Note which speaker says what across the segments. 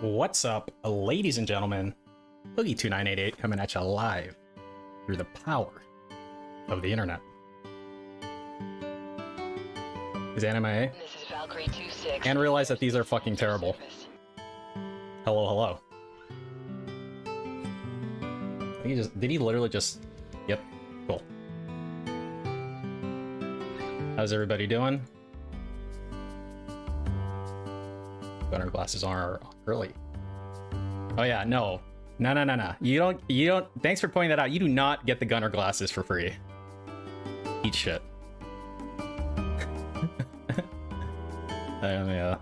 Speaker 1: What's up, ladies and gentlemen? Boogie2988 coming at you live through the power of the internet. Is anime?
Speaker 2: This is Valkyrie 26.
Speaker 1: And realize that these are fucking terrible. Hello, hello. Did he literally just... Yep, cool. How's everybody doing? Gunner glasses are early. Oh yeah, no. No. You don't, thanks for pointing that out. You do not get the Gunner glasses for free. Eat shit. Yeah.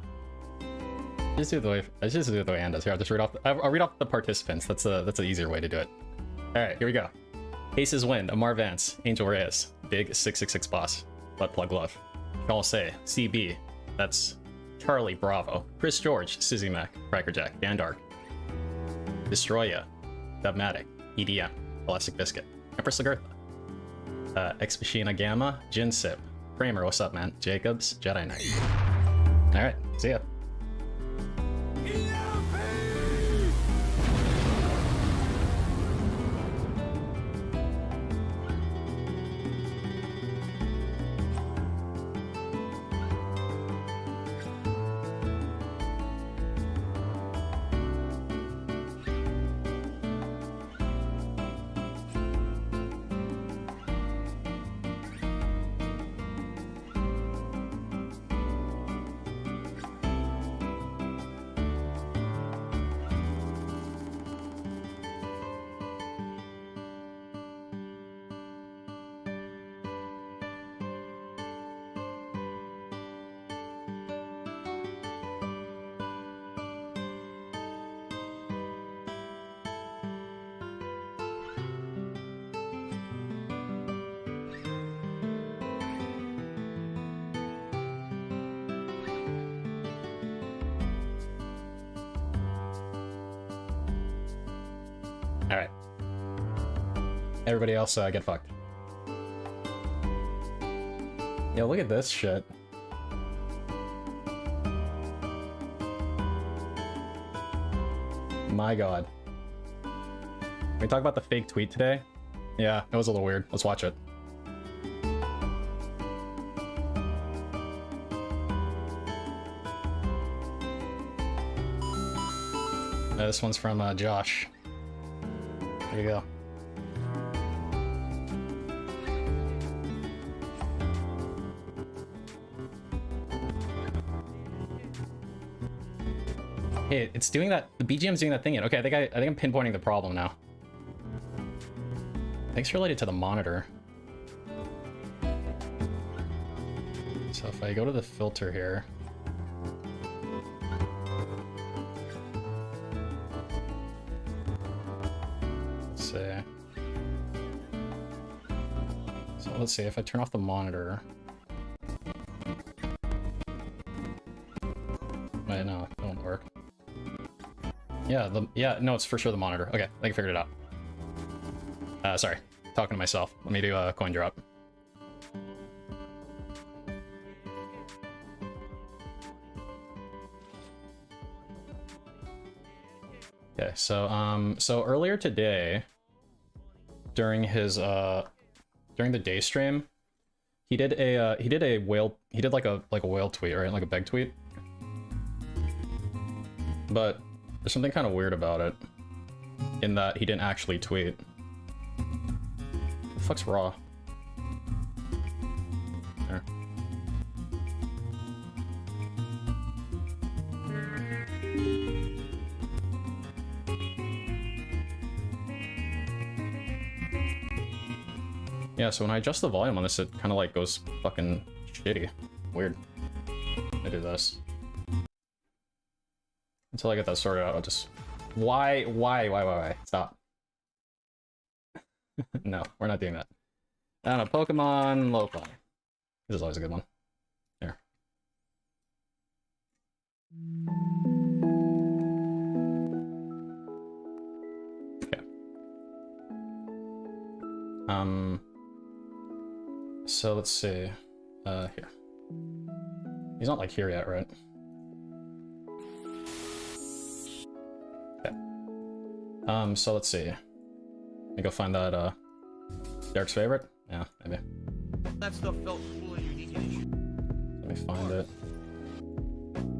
Speaker 1: Just do it the way, let's just do it the way Ann does. Here, I'll just read off, I'll read off the participants. That's an easier way to do it. Alright, here we go. Aces Wind, Amar Vance, Angel Reyes, Big 666 Boss, Butt Plug Love, Say, CB, that's Charlie Bravo, Chris George, Sizzy Mac, Crackerjack, Dan Dark, Destroya, Dubmatic, EDM, Elastic Biscuit, Empress Lagertha, Ex Machina Gamma, Jin Sip, Kramer, what's up, man? Jacobs, Jedi Knight. Alright, see ya. Alright. Everybody else, get fucked. Yo, look at this shit. My god. Can we talk about the fake tweet today? Yeah, it was a little weird. Let's watch it. This one's from Josh. There you go. Hey, it's doing that. The BGM's doing that thing. Okay, I think I'm pinpointing the problem now. I think it's related to the monitor. So if I go to the filter here. So let's see if I turn off the monitor. Wait, no, it won't work. Yeah, no, it's for sure the monitor. Okay, I think I figured it out. Sorry, talking to myself. Let me do a coin drop. Okay, so earlier today, during his during the day stream, he did like a whale tweet, right? Like a beg tweet. But there's something kind of weird about it, in that he didn't actually tweet. What the fuck's raw? There. Yeah, so when I adjust the volume on this, it kind of like goes fucking shitty. Weird. I do this. Until I get that sorted out, I'll just... Why? Stop. No, we're not doing that. I don't know, Pokemon Lo-Fi. This is always a good one. Here. Okay. So let's see. Here. He's not like here yet, right? So let's see. Let me go find that, Derek's favorite? Yeah, maybe.
Speaker 3: That stuff felt cool and unique and interesting.
Speaker 1: Let me find it.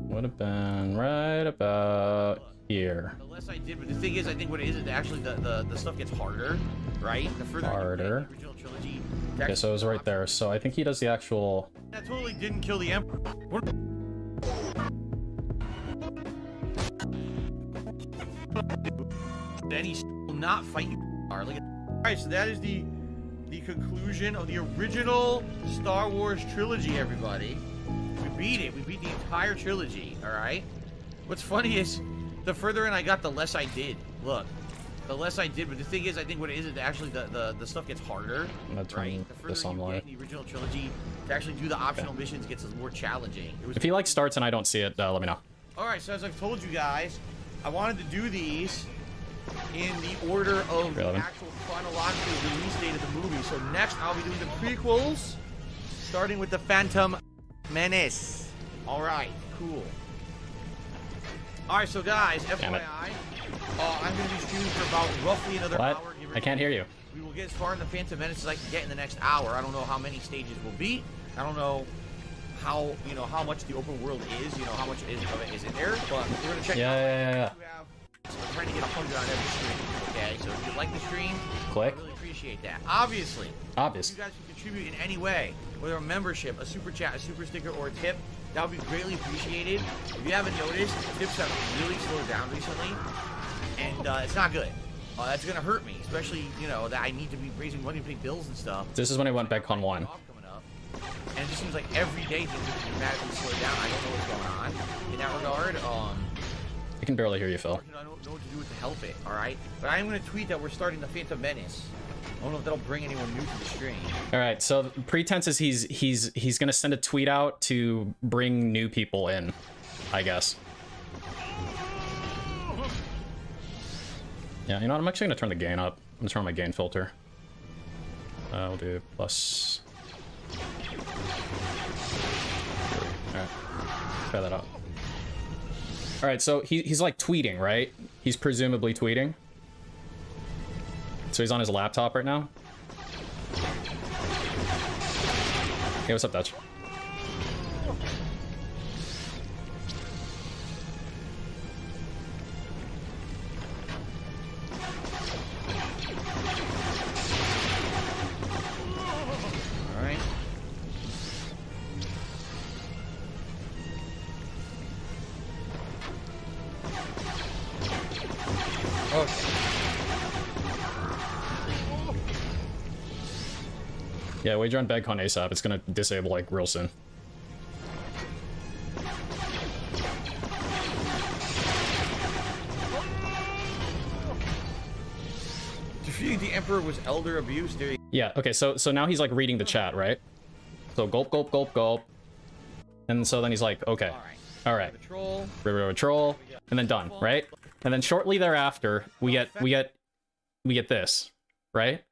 Speaker 1: Would have been right about here.
Speaker 3: The less I did, but the thing is, I think what it is actually the stuff gets harder, right? The further
Speaker 1: Harder.
Speaker 3: the original trilogy.
Speaker 1: Okay, so it was right there. So I think he does the actual...
Speaker 3: That totally didn't kill the Emperor. Then he's not fighting. Look at. All right, so that is the conclusion of the original Star Wars trilogy. Everybody, we beat it. We beat the entire trilogy. All right. What's funny is, the further in I got, the less I did. Look, the less I did. But the thing is, I think what it is actually the stuff gets harder. Right. The further
Speaker 1: this
Speaker 3: you
Speaker 1: on
Speaker 3: get in the original trilogy, to actually do the optional missions gets more challenging.
Speaker 1: If he like starts and I don't see it, let me know.
Speaker 3: All right. So as I've told you guys, I wanted to do these in the order of the actual chronological release date of the movie. So next, I'll be doing the prequels, starting with the Phantom Menace. All right, cool. All right, so guys, FYI, I'm going to be streaming for about roughly another hour.
Speaker 1: I can't hear you.
Speaker 3: We will get as far in the Phantom Menace as I can get in the next hour. I don't know how many stages will be. I don't know how how much the open world is. How much of it is in there. But we're going to check.
Speaker 1: Yeah.
Speaker 3: I'm trying to get 100 on every stream, okay? So if you like the stream,
Speaker 1: click.
Speaker 3: I really appreciate that. Obviously,
Speaker 1: obvious.
Speaker 3: If you guys can contribute in any way, whether a membership, a super chat, a super sticker, or a tip, that would be greatly appreciated. If you haven't noticed, tips have really slowed down recently, and it's not good. That's gonna hurt me, especially that I need to be raising money to pay bills and stuff.
Speaker 1: This is when I went back on 1.
Speaker 3: And it just seems like every day things are dramatically slowed down. I don't know what's going on in that regard.
Speaker 1: I can barely hear you, Phil.
Speaker 3: I don't know what to do to help it, alright? But I am going to tweet that we're starting the Phantom Menace. I don't know if that'll bring anyone new to the stream.
Speaker 1: Alright, so the pretense is he's going to send a tweet out to bring new people in, I guess. Yeah, you know what? I'm actually going to turn the gain up. I'm going to turn on my gain filter. We'll do plus... Alright, try that out. Alright, so he's like tweeting, right? He's presumably tweeting. So he's on his laptop right now. Hey, what's up, Dutch?
Speaker 3: Alright. Okay.
Speaker 1: Yeah, wager on Bagcon ASAP. It's gonna disable like real soon.
Speaker 3: Defeating the Emperor was elder abuse. There you
Speaker 1: Yeah, okay, so now he's like reading the chat, right? So gulp, gulp, gulp, gulp. And so then he's like, okay. Alright. Troll. And then done, right? And then shortly thereafter, we get this, right?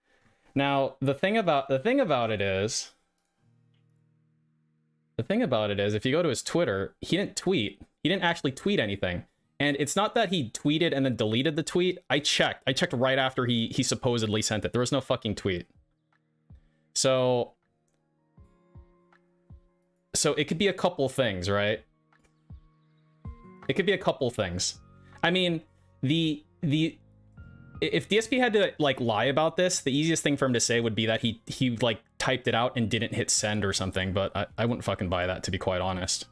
Speaker 1: Now, the thing about it is, if you go to his Twitter, he didn't tweet. He didn't actually tweet anything. And it's not that he tweeted and then deleted the tweet. I checked right after he supposedly sent it. There was no fucking tweet. So it could be a couple things, right? It could be a couple things. I mean, if DSP had to like lie about this, the easiest thing for him to say would be that he like typed it out and didn't hit send or something, but I wouldn't fucking buy that, to be quite honest.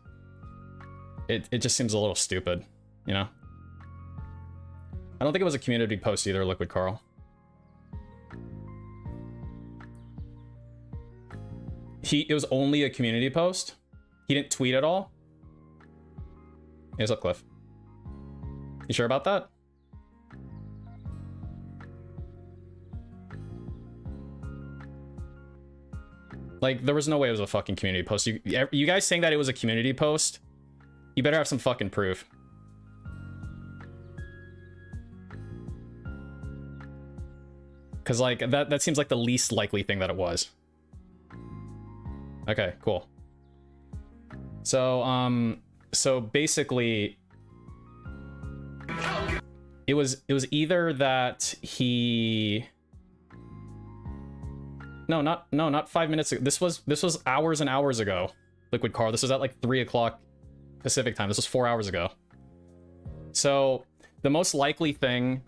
Speaker 1: It just seems a little stupid, you know? I don't think it was a community post either, Liquid Carl. It was only a community post? He didn't tweet at all? Hey, what's up, Cliff? You sure about that? Like, there was no way it was a fucking community post. You guys saying that it was a community post? You better have some fucking proof. Because, like, that seems like the least likely thing that it was. Okay, cool. So, so basically... it was either that he... No, not 5 minutes ago. This was hours and hours ago. Liquid Car. This was at like 3 o'clock Pacific time. This was 4 hours ago. So the most likely thing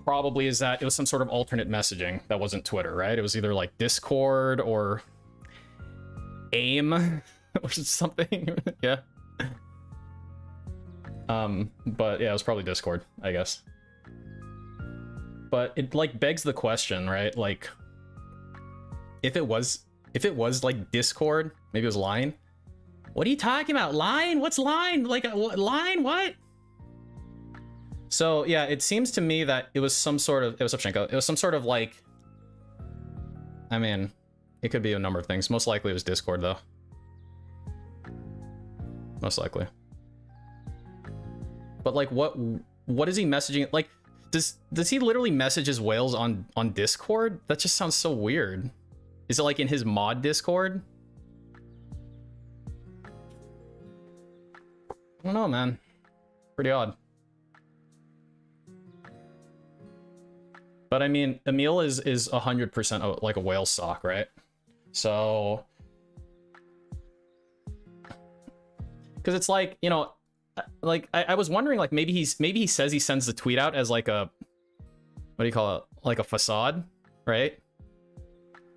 Speaker 1: probably is that it was some sort of alternate messaging that wasn't Twitter, right? It was either like Discord or AIM or something. Yeah. But yeah, it was probably Discord, I guess. But it like begs the question, right? Like, if it was like Discord, maybe it was Line. What are you talking about? Line? What's Line? Like, Line? What? So yeah, it seems to me that it was some sort of, it was some sort of like, I mean, it could be a number of things. Most likely it was Discord though. Most likely. But like, what is he messaging? Like, does he literally message his whales on Discord? That just sounds so weird. Is it like in his mod Discord? I don't know, man. Pretty odd. But I mean, Emil is 100% like a whale sock, right? So, because it's like, you know, like I was wondering, like maybe he says he sends the tweet out as like a, what do you call it? Like a facade, right?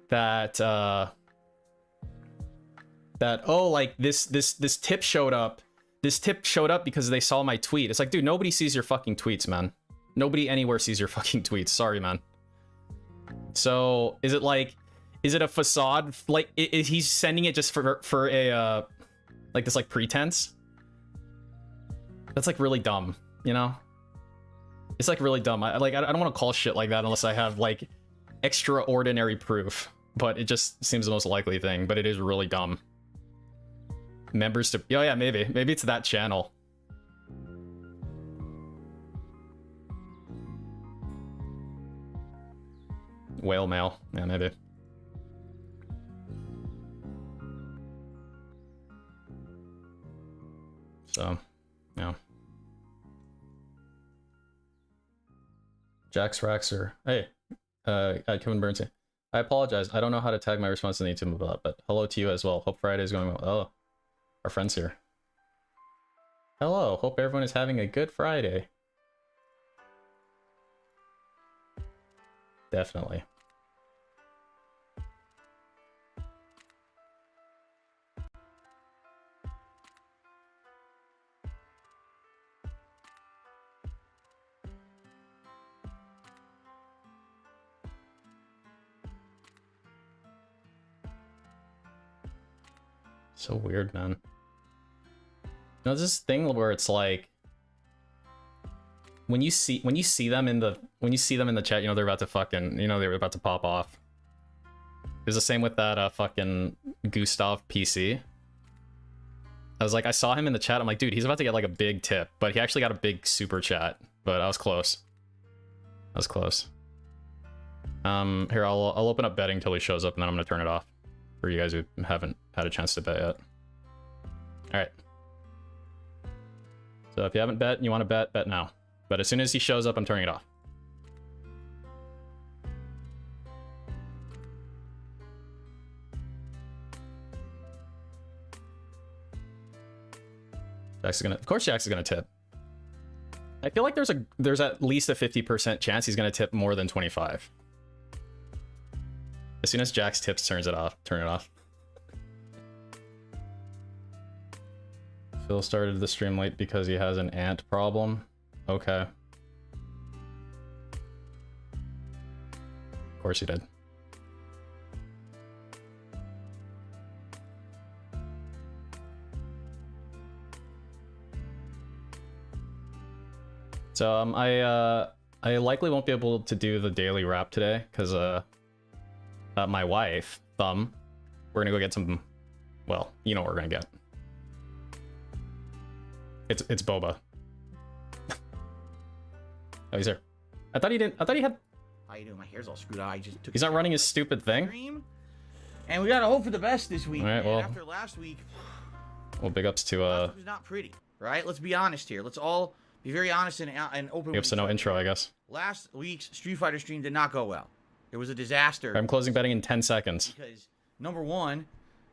Speaker 1: That oh, like this tip showed up. This tip showed up because they saw my tweet. It's like, dude, nobody sees your fucking tweets, man. Nobody anywhere sees your fucking tweets. Sorry, man. So is it a facade? Like, is he sending it just for a like this like pretense? That's like really dumb, you know? It's like really dumb. I don't want to call shit like that unless I have like extraordinary proof. But it just seems the most likely thing. But it is really dumb. Members to... Oh yeah, maybe it's that channel. Whale mail. Yeah, maybe. So, yeah. Jax Raxer. Hey, Kevin Bernstein. I apologize. I don't know how to tag my response in the YouTube about, but hello to you as well. Hope Friday is going well. Oh, our friend's here. Hello. Hope everyone is having a good Friday. Definitely. So weird, man. You know, this thing where it's like when you see them in the chat, you know they're about to fucking, you know, they're about to pop off. It was the same with that fucking Gustav PC. I was like, I saw him in the chat. I'm like, dude, he's about to get like a big tip, but he actually got a big super chat. But I was close. I was close. Here, I'll open up betting till he shows up, and then I'm gonna turn it off for you guys who haven't had a chance to bet yet. All right. So if you haven't bet and you want to bet now. But as soon as he shows up, I'm turning it off. Jax is gonna, of course, Jax is gonna tip. I feel like there's at least a 50% chance he's gonna tip more than 25. As soon as Jax tips, turn it off. Phil started the stream late because he has an ant problem. Okay. Of course he did. So I likely won't be able to do the daily wrap today because my wife, Thumb, we're gonna go get some, well, you know what we're gonna get. It's boba. Oh, he's here. I thought he had...
Speaker 3: How you doing? My hair's all screwed out. I just took...
Speaker 1: He's not running his stupid thing?
Speaker 3: And we gotta hope for the best this week.
Speaker 1: All right, well,
Speaker 3: after last week...
Speaker 1: Well, big ups to...
Speaker 3: It's not pretty, right? Let's be honest here. Let's all Be very honest and open.
Speaker 1: Yep, so no intro, I guess.
Speaker 3: Last week's Street Fighter stream did not go well. It was a disaster.
Speaker 1: I'm closing betting in 10 seconds.
Speaker 3: Because, number one,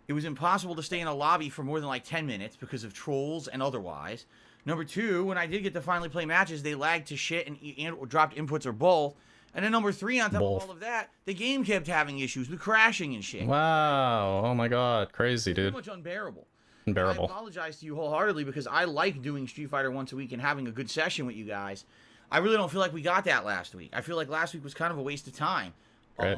Speaker 3: it was impossible to stay in a lobby for more than like 10 minutes because of trolls and otherwise. Number two, when I did get to finally play matches, they lagged to shit and dropped inputs or both. And then number three, on top of all of that, the game kept having issues with crashing and shit.
Speaker 1: Wow. Oh my god. Crazy, dude.
Speaker 3: Pretty much unbearable.
Speaker 1: Unbearable.
Speaker 3: I apologize to you wholeheartedly because I like doing Street Fighter once a week and having a good session with you guys. I really don't feel like we got that last week. I feel like last week was kind of a waste of time.
Speaker 1: Right.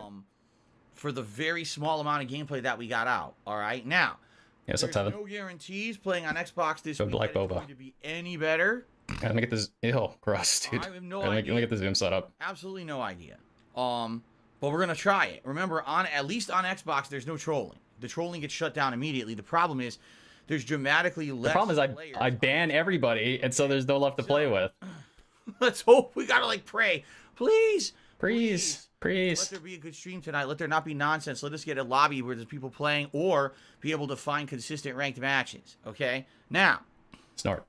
Speaker 3: For the very small amount of gameplay that we got out. All right, now
Speaker 1: Yes,
Speaker 3: there's
Speaker 1: Tevin.
Speaker 3: no guarantees playing on Xbox this week
Speaker 1: Black
Speaker 3: that it's
Speaker 1: Boba.
Speaker 3: going to be any better.
Speaker 1: Let me get this. Ew, gross, dude.
Speaker 3: I have no
Speaker 1: Let
Speaker 3: idea.
Speaker 1: me get the Zoom set up.
Speaker 3: Absolutely no idea. But we're gonna try it. Remember, at least on Xbox, there's no trolling. The trolling gets shut down immediately. The problem is there's dramatically less.
Speaker 1: The problem is
Speaker 3: players.
Speaker 1: I ban everybody, and so there's no left to play with.
Speaker 3: Let's hope. We gotta like pray, please.
Speaker 1: Please.
Speaker 3: Let there be a good stream tonight. Let there not be nonsense. Let us get a lobby where there's people playing or be able to find consistent ranked matches. Okay? Now,
Speaker 1: Snort.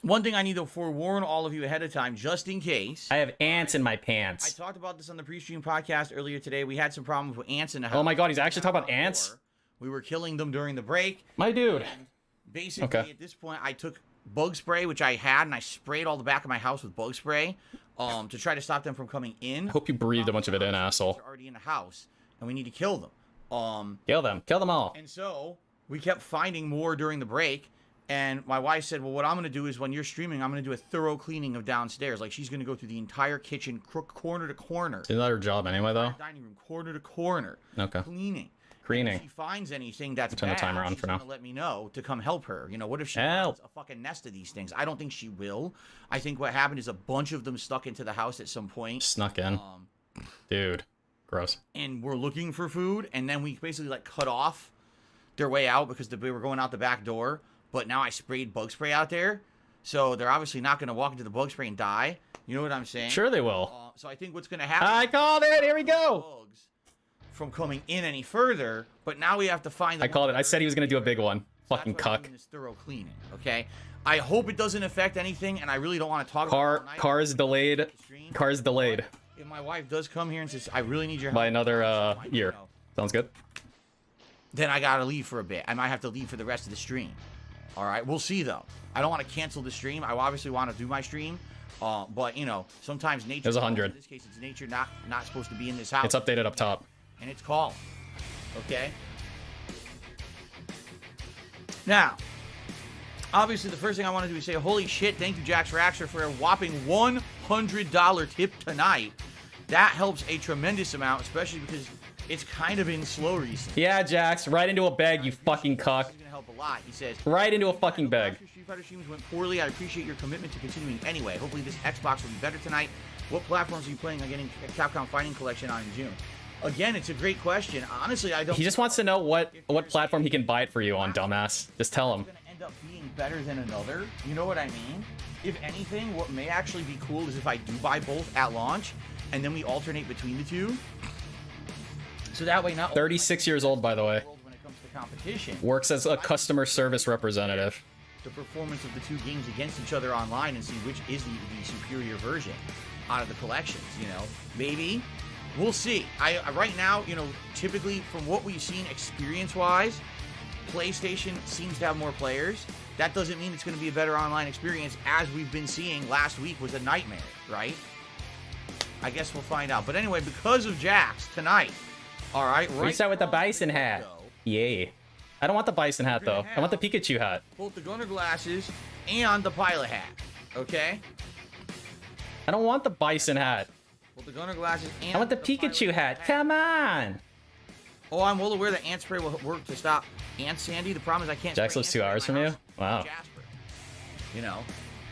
Speaker 3: one thing I need to forewarn all of you ahead of time, just in case.
Speaker 1: I have ants in my
Speaker 3: I
Speaker 1: pants.
Speaker 3: talked about this on the Prestream podcast earlier today. We had some problems with ants in the house.
Speaker 1: Oh my god, he's actually talking about ants?
Speaker 3: We were killing them during the break.
Speaker 1: My dude.
Speaker 3: Basically,
Speaker 1: Okay.
Speaker 3: at this point, I took bug spray, which I had, and I sprayed all the back of my house with bug spray to try to stop them from coming in.
Speaker 1: I hope you breathed a bunch of it in, asshole.
Speaker 3: They're already in the house, and we need to kill them.
Speaker 1: Kill them. Kill them all.
Speaker 3: And so we kept finding more during the break. And my wife said, well, what I'm going to do is when you're streaming, I'm going to do a thorough cleaning of downstairs. Like, she's going to go through the entire kitchen, corner to corner.
Speaker 1: Isn't that her job anyway, though?
Speaker 3: Dining room, corner to corner.
Speaker 1: Okay.
Speaker 3: Cleaning.
Speaker 1: Cleaning.
Speaker 3: If she finds anything that's
Speaker 1: Turn the
Speaker 3: bad,
Speaker 1: timer on
Speaker 3: she's
Speaker 1: for now.
Speaker 3: gonna let me know to come help her. You know, what if she
Speaker 1: Help.
Speaker 3: finds a fucking nest of these things? I don't think she will. I think what happened is a bunch of them stuck into the house at some point.
Speaker 1: Snuck in. Dude. Gross.
Speaker 3: And we're looking for food, and then we basically like cut off their way out because they were going out the back door. But now I sprayed bug spray out there, so they're obviously not going to walk into the bug spray and die. You know what I'm saying?
Speaker 1: Sure they will.
Speaker 3: So I think what's going to happen...
Speaker 1: I called it! Here we go!
Speaker 3: Bugs from coming in any further, but now we have to find...
Speaker 1: I called it. I said he was going to do a big one. Fucking
Speaker 3: That's why I'm
Speaker 1: cuck.
Speaker 3: doing this thorough cleaning, okay? I hope it doesn't affect anything, and I really don't want to talk about it all night.
Speaker 1: Car is delayed. Car is delayed.
Speaker 3: If my wife does come here and says, I really need your help...
Speaker 1: By another year. Sounds good.
Speaker 3: Then I gotta leave for a bit. I might have to leave for the rest of the stream. All right, we'll see though. I don't want to cancel the stream. I obviously want to do my stream, but you know, sometimes nature.
Speaker 1: There's 100.
Speaker 3: In this case, it's nature not supposed to be in this house.
Speaker 1: It's updated up top.
Speaker 3: And it's calling. Okay. Now, obviously, the first thing I want to do is say, holy shit! Thank you, Jax Raxer, for a whopping $100 tip tonight. That helps a tremendous amount, especially because it's kind of been slow recently.
Speaker 1: Yeah, Jax, right into a bag, you fucking cuck.
Speaker 3: It's gonna help a lot. He says.
Speaker 1: Right into a fucking bag.
Speaker 3: Street Fighter streams went poorly. I appreciate your commitment to continuing anyway. Hopefully this Xbox will be better tonight. What platforms are you playing on getting Capcom Fighting Collection on in June? Again, it's a great question. Honestly, I don't.
Speaker 1: He just wants to know what platform he can buy it for you on, dumbass. Just tell him.
Speaker 3: It's gonna end up being better than another. You know what I mean? If anything, what may actually be cool is if I do buy both at launch, and then we alternate between the two. So that way, not
Speaker 1: 36 years old, by the way.
Speaker 3: When it comes to competition,
Speaker 1: Works as a customer service representative.
Speaker 3: the performance of the two games against each other online and see which is the superior version out of the collections. You know, maybe we'll see. I right now, you know, typically from what we've seen experience-wise, PlayStation seems to have more players. That doesn't mean it's going to be a better online experience, as we've been seeing. Last week was a nightmare, right? I guess we'll find out. But anyway, because of Jax tonight, all right.
Speaker 1: We start with the bison hat. Yay. I don't want the bison hat though. I want the Pikachu hat.
Speaker 3: Both the gunner glasses and the pilot hat. Okay.
Speaker 1: I don't want the bison hat.
Speaker 3: Both the gunner glasses and
Speaker 1: I want the Pikachu
Speaker 3: pilot
Speaker 1: hat. Come on.
Speaker 3: Oh, I'm well aware that ant spray will work to stop ant Sandy. The problem is I can't.
Speaker 1: Jax
Speaker 3: spray
Speaker 1: lives
Speaker 3: ant
Speaker 1: 2
Speaker 3: spray in
Speaker 1: hours
Speaker 3: my
Speaker 1: from you?
Speaker 3: house.
Speaker 1: Wow.
Speaker 3: Jasper. You know,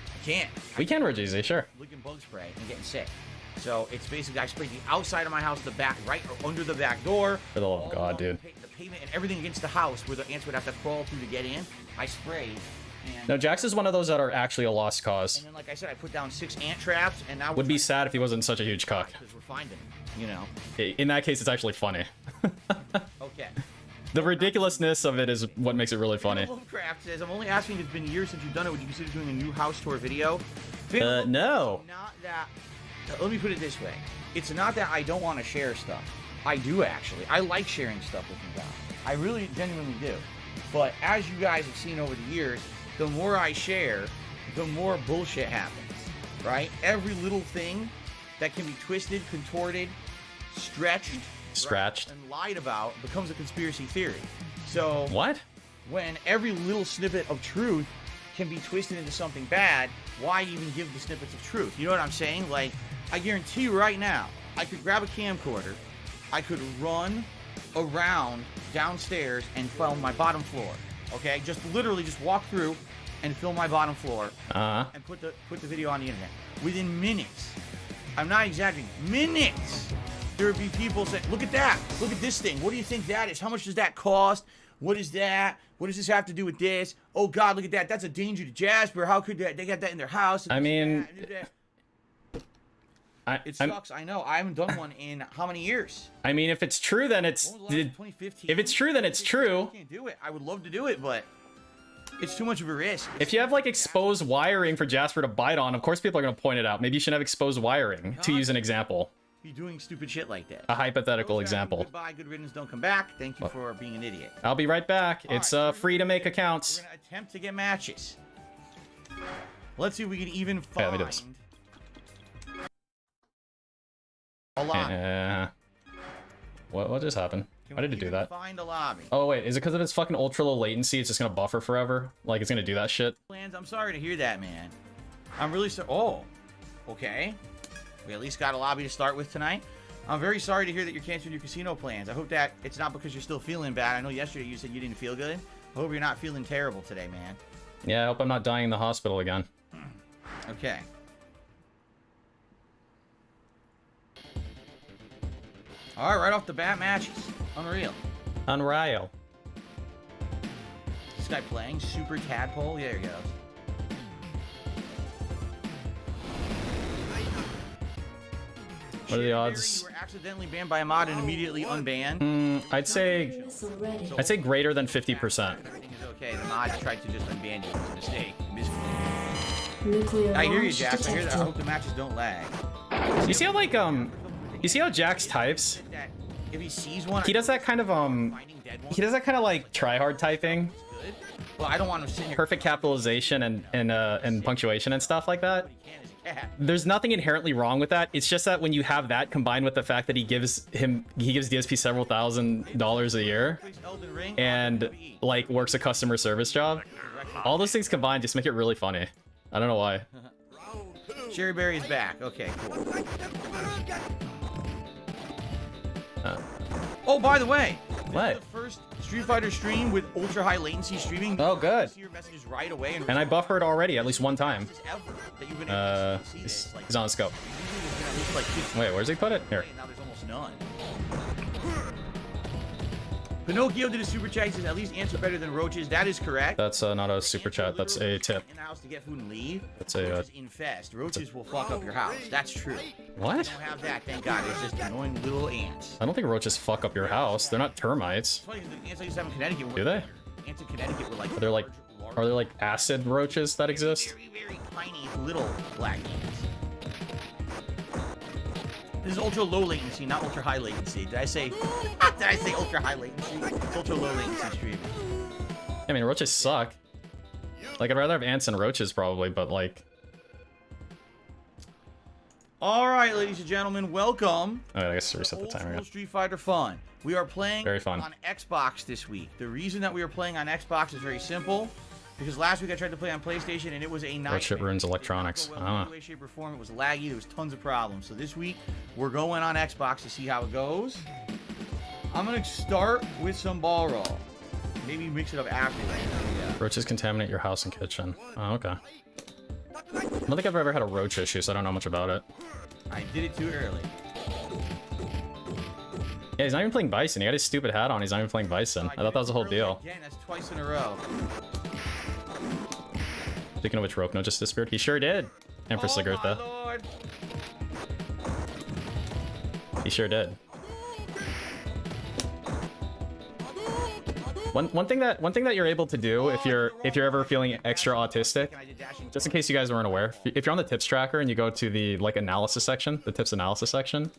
Speaker 3: I can't.
Speaker 1: We can, Regizi, sure.
Speaker 3: Licking bug spray and getting sick. So it's basically I sprayed the outside of my house, the back, right under the back door.
Speaker 1: For the love of God, dude.
Speaker 3: The pavement and everything against the house where the ants would have to crawl through to get in. I sprayed. And,
Speaker 1: No, Jax is one of those that are actually a lost cause.
Speaker 3: and then, like I said, I put down 6 ant traps, and now
Speaker 1: Would be sad if he wasn't such a huge cuck.
Speaker 3: because we're finding them. You know.
Speaker 1: In that case, it's actually funny.
Speaker 3: Okay.
Speaker 1: The ridiculousness of it is what makes it really funny.
Speaker 3: Lovecraft says, I'm only asking if it's been years since you've done it. Would you consider doing a new house tour video?
Speaker 1: No.
Speaker 3: Not that. Let me put it this way. It's not that I don't want to share stuff. I do actually. I like sharing stuff with you guys. I really genuinely do. But as you guys have seen over the years, the more I share, the more bullshit happens, right? Every little thing that can be twisted, contorted, stretched, right, and lied about becomes a conspiracy theory. So
Speaker 1: what?
Speaker 3: When every little snippet of truth can be twisted into something bad, why even give the snippets of truth? You know what I'm saying? Like, I guarantee you right now, I could grab a camcorder, I could run around downstairs and film my bottom floor. Okay, just literally just walk through and film my bottom floor and put the video on the internet within minutes. I'm not exaggerating. Minutes. There would be people saying, "Look at that! Look at this thing! What do you think that is? How much does that cost? What is that? What does this have to do with this? Oh God, look at that! That's a danger to Jasper. How could that? They got that in their house."
Speaker 1: I mean,
Speaker 3: it sucks. I know. I haven't done one in how many years?
Speaker 1: I mean, if it's true, then it's.
Speaker 3: 2015.
Speaker 1: If it's true, then it's true.
Speaker 3: I can't do it. I would love to do it, but it's too much of a risk.
Speaker 1: If you have like exposed wiring for Jasper to bite on, of course people are going to point it out. Maybe you should have exposed wiring to use an example.
Speaker 3: Be doing stupid shit like that.
Speaker 1: A hypothetical example.
Speaker 3: Goodbye, good riddance, don't come back. Thank you for being an idiot.
Speaker 1: I'll be right back. It's free to make accounts.
Speaker 3: We're gonna attempt to get matches. Let's see if we can even find a lobby.
Speaker 1: What just happened? Why did it do that?
Speaker 3: Find a lobby.
Speaker 1: Oh wait, is it because of its fucking ultra low latency? It's just gonna buffer forever? Like it's gonna do that shit?
Speaker 3: Plans. I'm sorry to hear that, man. I'm really sorry. Oh, okay. We at least got a lobby to start with tonight. I'm very sorry to hear that you're canceling your casino plans. I hope that it's not because you're still feeling bad. I know yesterday you said you didn't feel good. I hope you're not feeling terrible today, man.
Speaker 1: Yeah, I hope I'm not dying in the hospital again.
Speaker 3: Okay. All right, right off the bat, matches. Unreal.
Speaker 1: Unreal.
Speaker 3: This guy playing Super Tadpole. There he goes.
Speaker 1: What are the odds?
Speaker 3: You were accidentally banned by a mod and immediately unbanned.
Speaker 1: I'd say greater than 50%.
Speaker 3: Everything is okay. The mod tried to just unban you. It was a mistake. I hear you, Jax. I hear that. I hope the matches don't lag.
Speaker 1: You see how like you see how Jax types?
Speaker 3: If he sees one,
Speaker 1: he does that kind of he does that kind of like try hard typing.
Speaker 3: Well, I don't want to sit here.
Speaker 1: Perfect capitalization and punctuation and stuff like that. There's nothing inherently wrong with that. It's just that when you have that combined with the fact that he gives DSP several $1,000s a year and like works a customer service job, all those things combined just make it really funny. I don't know why.
Speaker 3: Cherry Berry is back. Okay, cool. Oh, by the way,
Speaker 1: what?
Speaker 3: This is the first Street Fighter stream with ultra high latency streaming.
Speaker 1: Oh, good.
Speaker 3: See your messages right away,
Speaker 1: and I buffered already at least one time.
Speaker 3: He's
Speaker 1: on the scope. Wait, where's he put it? Here.
Speaker 3: Now there's almost none. Pinocchio did a super chat. He says at least answer better than roaches. That is correct.
Speaker 1: That's not a super chat. That's a tip.
Speaker 3: In the house to get food and leave.
Speaker 1: That's a
Speaker 3: roaches infest. Roaches will fuck up your house. That's true.
Speaker 1: What?
Speaker 3: You don't have that, thank God. It's just annoying little ants.
Speaker 1: I don't think roaches fuck up your house. They're not termites.
Speaker 3: It's funny, the ants I used to have in Connecticut.
Speaker 1: Do they?
Speaker 3: Ants in Connecticut were like.
Speaker 1: Are there like acid roaches that exist?
Speaker 3: Very, very tiny little black ants. This is ultra low latency, not ultra high latency. Did I say ultra high latency? It's ultra low latency streaming.
Speaker 1: I mean, roaches suck. Like, I'd rather have ants than roaches probably, but like.
Speaker 3: All right, ladies and gentlemen, welcome.
Speaker 1: Oh, I guess reset the timer again.
Speaker 3: Street Fighter fun. We are playing
Speaker 1: very fun
Speaker 3: on Xbox this week. The reason that we are playing on Xbox is very simple. Because last week I tried to play on PlayStation and it was a nightmare.
Speaker 1: That shit ruins electronics.
Speaker 3: It did not go well in any way, shape, or form. It was laggy. There was tons of problems. So this week we're going on Xbox to see how it goes. I'm gonna start with some ball roll. Maybe mix it up after that. Yeah.
Speaker 1: Roaches contaminate your house and kitchen. Oh, okay. I don't think I've ever had a roach issue, so I don't know much about it.
Speaker 3: I did it too early.
Speaker 1: Yeah, he's not even playing Bison. He got his stupid hat on. He's not even playing Bison. I thought that was the whole deal.
Speaker 3: Again, that's twice in a row.
Speaker 1: Speaking of which, Rope just disappeared. He sure did. Empress Lagertha.
Speaker 3: Lord.
Speaker 1: He sure did. One thing that you're able to do if you're ever feeling extra autistic, just in case you guys weren't aware, if you're on the tips tracker and you go to the like analysis section, the tips analysis section,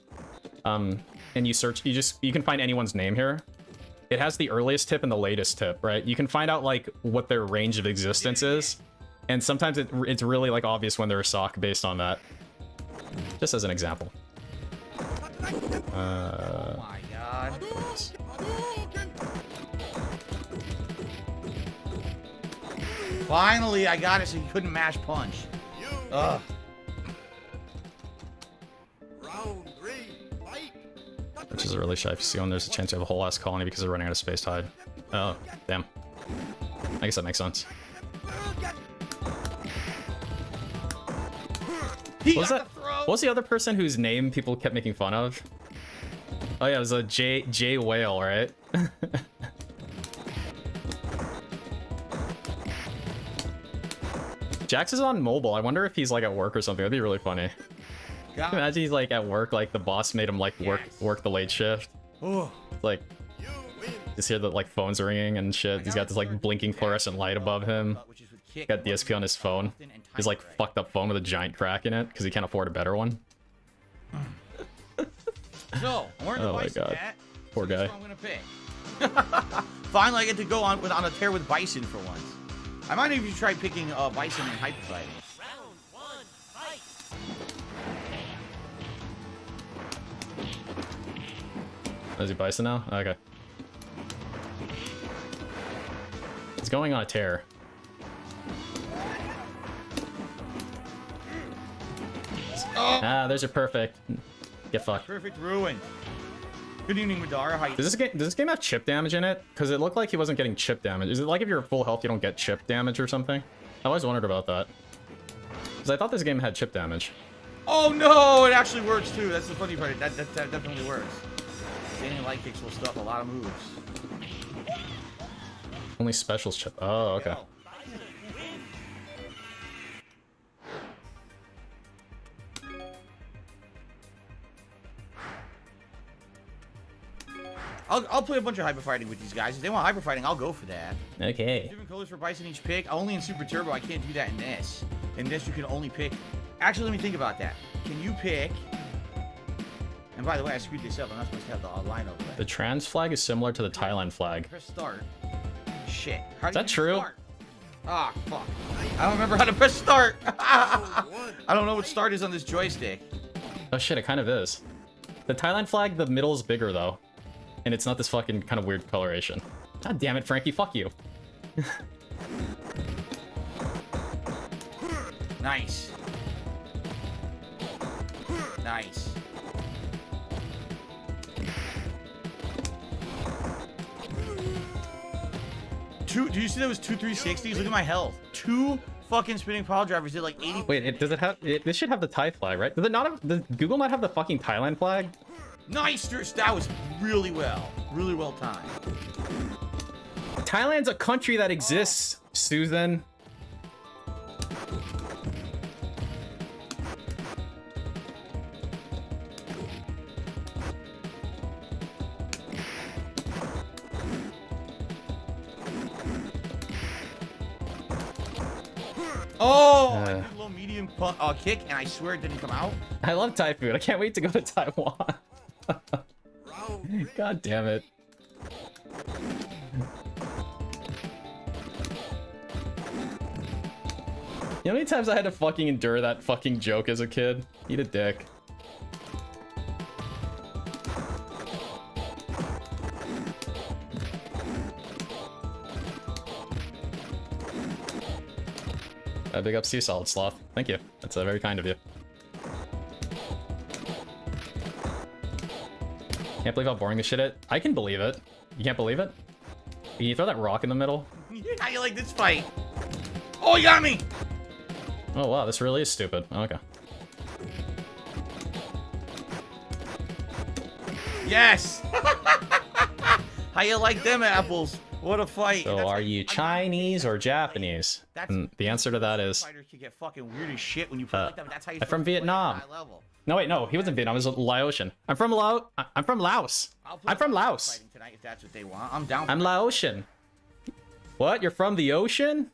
Speaker 1: and you search, you can find anyone's name here. It has the earliest tip and the latest tip, right? You can find out like what their range of existence is, and sometimes it's really like obvious when they're a sock based on that. Just as an example.
Speaker 3: Oh my god. Finally, I got it so you couldn't mash punch. Ugh.
Speaker 1: Which is really shy. If you see one, there's a chance you have a whole ass colony because they're running out of space to hide. Oh, damn. I guess that makes sense. What was that? What was the other person whose name people kept making fun of? Oh yeah, it was a J Whale, right? Jax is on mobile. I wonder if he's like at work or something. That'd be really funny. Imagine he's like at work, like the boss made him like work the late shift. Like just hear the like phones ringing and shit. He's got this like blinking fluorescent light above him. Got DSP on his phone. His like fucked up phone with a giant crack in it because he can't afford a better one.
Speaker 3: So,
Speaker 1: oh my god, poor guy.
Speaker 3: I'm gonna pick. Finally, I get to go on a tear with Bison for once. I might even try picking Bison and Hyper Fighting.
Speaker 1: Is he Bison now? Okay. He's going on a tear. Ah, there's your perfect. Get fucked.
Speaker 3: Perfect ruin. Good evening, Madara. How you
Speaker 1: does this game have chip damage in it? Because it looked like he wasn't getting chip damage. Is it like if you're full health you don't get chip damage or something? I always wondered about that. Because I thought this game had chip damage.
Speaker 3: Oh no, it actually works too. That's the funny part. That definitely works. Standing light kicks will stop a lot of moves.
Speaker 1: Only specials chip. Oh, okay.
Speaker 3: I'll play a bunch of hyper fighting with these guys. If they want hyper fighting, I'll go for that.
Speaker 1: Okay.
Speaker 3: Different colors for Bison each pick. Only in Super Turbo. I can't do that in this. In this, you can only pick. Actually, let me think about that. Can you pick? And by the way, I screwed this up. I'm not supposed to have the line over there.
Speaker 1: The trans flag is similar to the Thailand flag.
Speaker 3: Press start. Shit.
Speaker 1: Is that true?
Speaker 3: Ah, fuck. I don't remember how to press start. I don't know what start is on this joystick.
Speaker 1: Oh shit, it kind of is. The Thailand flag, the middle is bigger though. And it's not this fucking kind of weird coloration. God damn it, Frankie, fuck you.
Speaker 3: Nice. Nice. Do you see that was 2 360s? Look at my health. 2 fucking spinning pile drivers did like 80.
Speaker 1: Wait, does it have? This should have the Thai flag, right? Does it not have? Does Google not have the fucking Thailand flag?
Speaker 3: Nice, that was really well timed.
Speaker 1: Thailand's a country that exists, Susan.
Speaker 3: Oh, I did a low medium kick, and I swear it didn't come out.
Speaker 1: I love Thai food. I can't wait to go to Taiwan. God damn it. You know how many times I had to fucking endure that fucking joke as a kid? Eat a dick. Big up Sea Solid Sloth. Thank you. That's very kind of you. Can't believe how boring this shit is. I can believe it. You can't believe it? Can you throw that rock in the middle?
Speaker 3: How you like this fight? Oh, you got me!
Speaker 1: Oh wow, this really is stupid. Okay.
Speaker 3: Yes! How you like them apples? What a fight!
Speaker 1: So are you Chinese or Japanese? And the answer to that is...
Speaker 3: Fighters can get fucking weird as shit when you play like them. That's how you
Speaker 1: I'm from Vietnam. No wait, no, he wasn't Vietnam. He was Laotian. I'm from Laos. I'm from Laos. I'm from Laos.
Speaker 3: Tonight if that's what they want. I'm down.
Speaker 1: I'm Laotian. What? You're from the ocean?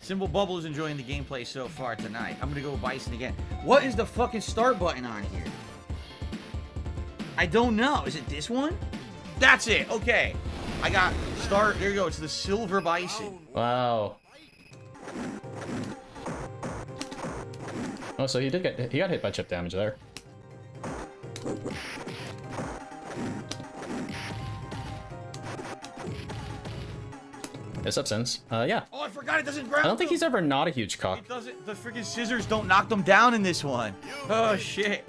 Speaker 3: Symbol Bubble is enjoying the gameplay so far tonight. I'm gonna go Bison again. What is the fucking start button on here? I don't know. Is it this one? That's it. Okay. I got start. There you go. It's the Silver Bison.
Speaker 1: Wow. Oh, so he got hit by chip damage there. Hey, sup, Sins? Yeah.
Speaker 3: Oh, I forgot it doesn't ground.
Speaker 1: I don't think he's ever not a huge cock.
Speaker 3: It doesn't. The freaking scissors don't knock them down in this one. Oh shit.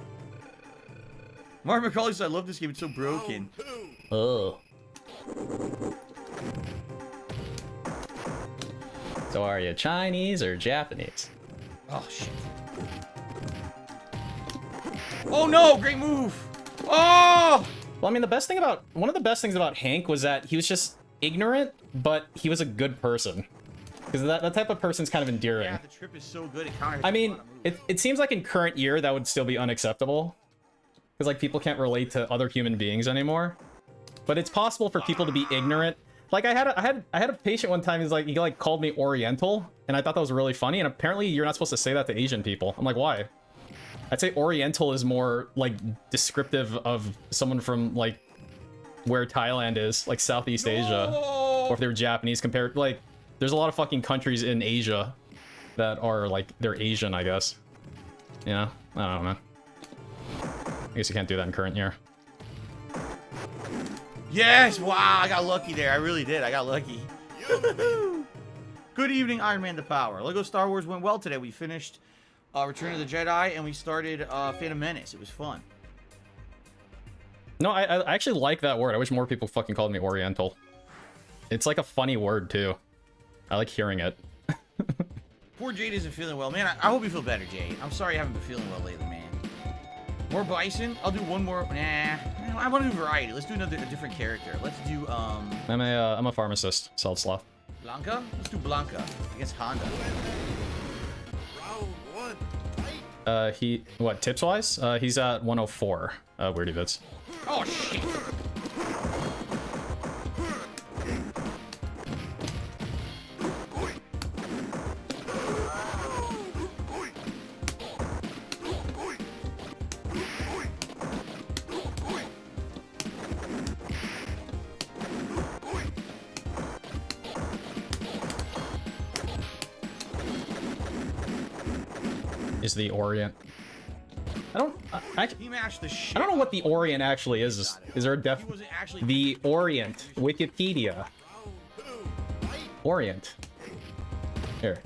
Speaker 3: Mark McCauley said, "I love this game. It's so broken."
Speaker 1: Oh. So are you Chinese or Japanese?
Speaker 3: Oh shit. Oh no! Great move. Oh.
Speaker 1: Well, I mean, one of the best things about Hank was that he was just ignorant, but he was a good person. Because that type of person's kind of endearing.
Speaker 3: Yeah, the trip is so good. It counters.
Speaker 1: I mean, it seems like in current year that would still be unacceptable. Because like people can't relate to other human beings anymore. But it's possible for people to be ignorant. Like I had a patient one time. He like called me Oriental, and I thought that was really funny. And apparently you're not supposed to say that to Asian people. I'm like, why? I'd say Oriental is more like descriptive of someone from like where Thailand is, like Southeast Asia, or if they're Japanese compared. Like, there's a lot of fucking countries in Asia that are like they're Asian, I guess. Yeah, I don't know. I guess you can't do that in current year.
Speaker 3: Yes! Wow, I got lucky there. I really did. I got lucky. Good evening, Iron Man the Power. Lego Star Wars went well today. We finished Return of the Jedi, and we started Phantom Menace. It was fun.
Speaker 1: No, I actually like that word. I wish more people fucking called me Oriental. It's like a funny word, too. I like hearing it.
Speaker 3: Poor Jade isn't feeling well. Man, I hope you feel better, Jade. I'm sorry you haven't been feeling well lately, man. More Bison? I'll do one more. Nah, I want to do variety. Let's do a different character. Let's do,
Speaker 1: I'm a pharmacist. Solid sloth.
Speaker 3: Blanca? Let's do Blanca against Honda.
Speaker 1: What, tips-wise? He's at 104, Weirdy Bits.
Speaker 3: Oh, shit!
Speaker 1: Is the Orient... I don't know what the Orient actually is. Is there a the Orient Wikipedia? Orient. Here.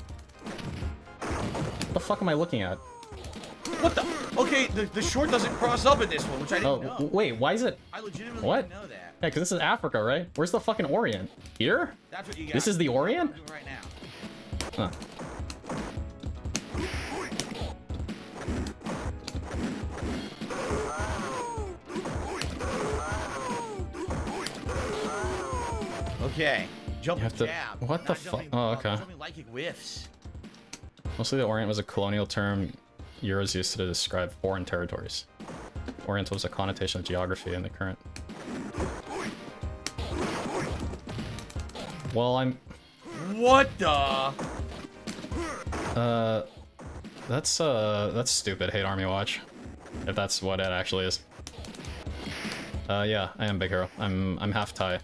Speaker 1: What the fuck am I looking at?
Speaker 3: What the? Okay, the short doesn't cross up in this one, which I didn't know.
Speaker 1: Wait, why is it?
Speaker 3: I legitimately
Speaker 1: what?
Speaker 3: didn't know that.
Speaker 1: Yeah, because this is Africa, right? Where's the fucking Orient? Here?
Speaker 3: That's what you got.
Speaker 1: This is the Orient?
Speaker 3: Right now.
Speaker 1: Huh.
Speaker 3: Okay, jump jab.
Speaker 1: What the fuck? Oh, okay.
Speaker 3: Like it whiffs.
Speaker 1: Mostly the Orient was a colonial term Euros used to describe foreign territories. Oriental was a connotation of geography in the current. Well, I'm...
Speaker 3: What the?
Speaker 1: That's stupid, Hate Army Watch. If that's what it actually is. Yeah, I am Big Hero. I'm half Thai.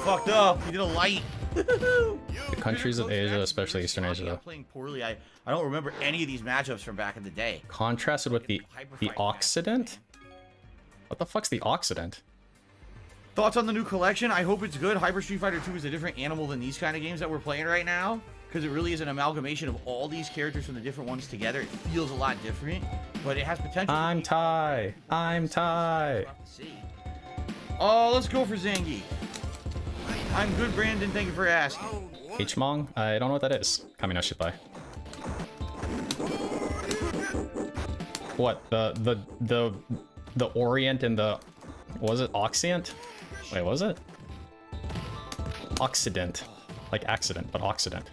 Speaker 3: Fucked up. You did a light.
Speaker 1: The countries of Asia, especially Eastern Asia.
Speaker 3: I'm playing poorly. I don't remember any of these matchups from back in the day.
Speaker 1: Contrasted with the Occident? What the fuck's the Occident?
Speaker 3: Thoughts on the new collection? I hope it's good. Hyper Street Fighter 2 is a different animal than these kind of games that we're playing right now. Because it really is an amalgamation of all these characters from the different ones together. It feels a lot different, but it has potential.
Speaker 1: I'm Thai. I'm Thai.
Speaker 3: Oh, let's go for Zangief. I'm good, Brandon. Thank you for asking.
Speaker 1: H-Mong? I don't know what that is. Kamina Shipai. What? The Orient and the... Was it Occident? Wait, was it? Occident. Like accident, but Occident.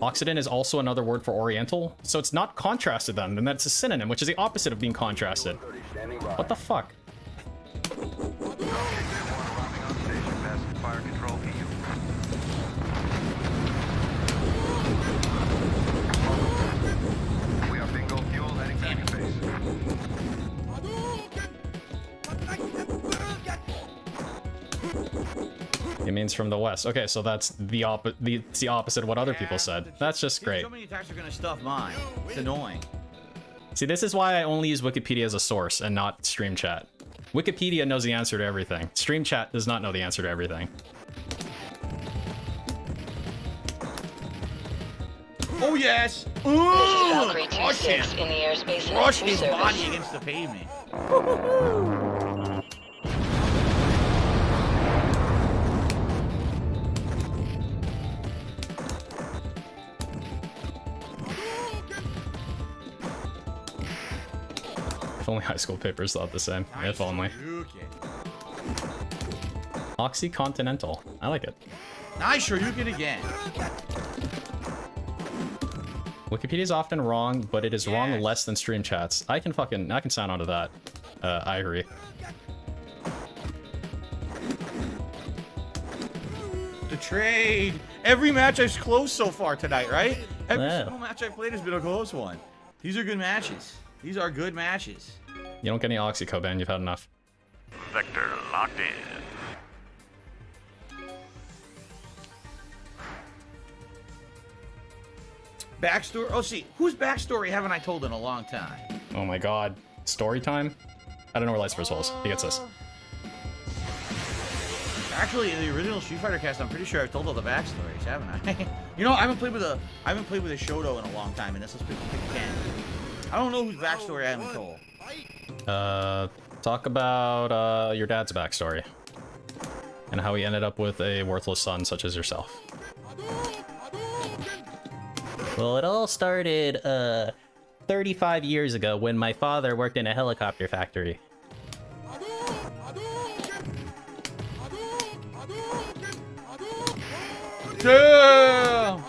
Speaker 1: Occident is also another word for Oriental, so it's not contrasted then, and that's a synonym, which is the opposite of being contrasted. What the fuck? It means from the west. Okay, so that's the opposite of what other people said. That's just great.
Speaker 3: So many attacks are gonna stuff mine. It's annoying.
Speaker 1: See, this is why I only use Wikipedia as a source and not Stream Chat. Wikipedia knows the answer to everything. Stream Chat does not know the answer to everything.
Speaker 3: Oh yes!
Speaker 2: This is Valkyrie 2-6 in the airspace and
Speaker 3: Rush
Speaker 2: entry
Speaker 3: his
Speaker 2: service.
Speaker 3: body against the pavement.
Speaker 1: If only high school papers thought the same. If only. Oxycontinental. I like it.
Speaker 3: Nice Shoryuken again.
Speaker 1: Wikipedia is often wrong, but it is wrong less than Stream Chats. I can sign onto that. I agree.
Speaker 3: The trade. Every match I've closed so far tonight, right? Every
Speaker 1: Yeah.
Speaker 3: single match I've played has been a close one. These are good matches. These are good matches.
Speaker 1: You don't get any Oxy, Coban. You've had enough.
Speaker 4: Vector locked in.
Speaker 3: Backstory. Oh, see, whose backstory haven't I told in a long time?
Speaker 1: Oh my god. Story time? I don't know where Lights First Holes. He gets this.
Speaker 3: Actually, in the original Street Fighter cast, I'm pretty sure I've told all the backstories, haven't I? You know, I haven't played with a Shoto in a long time, and this is pick 10. I don't know whose backstory I haven't told.
Speaker 1: Talk about your dad's backstory and how he ended up with a worthless son such as yourself. Well, it all started 35 years ago when my father worked in a helicopter factory.
Speaker 3: Damn!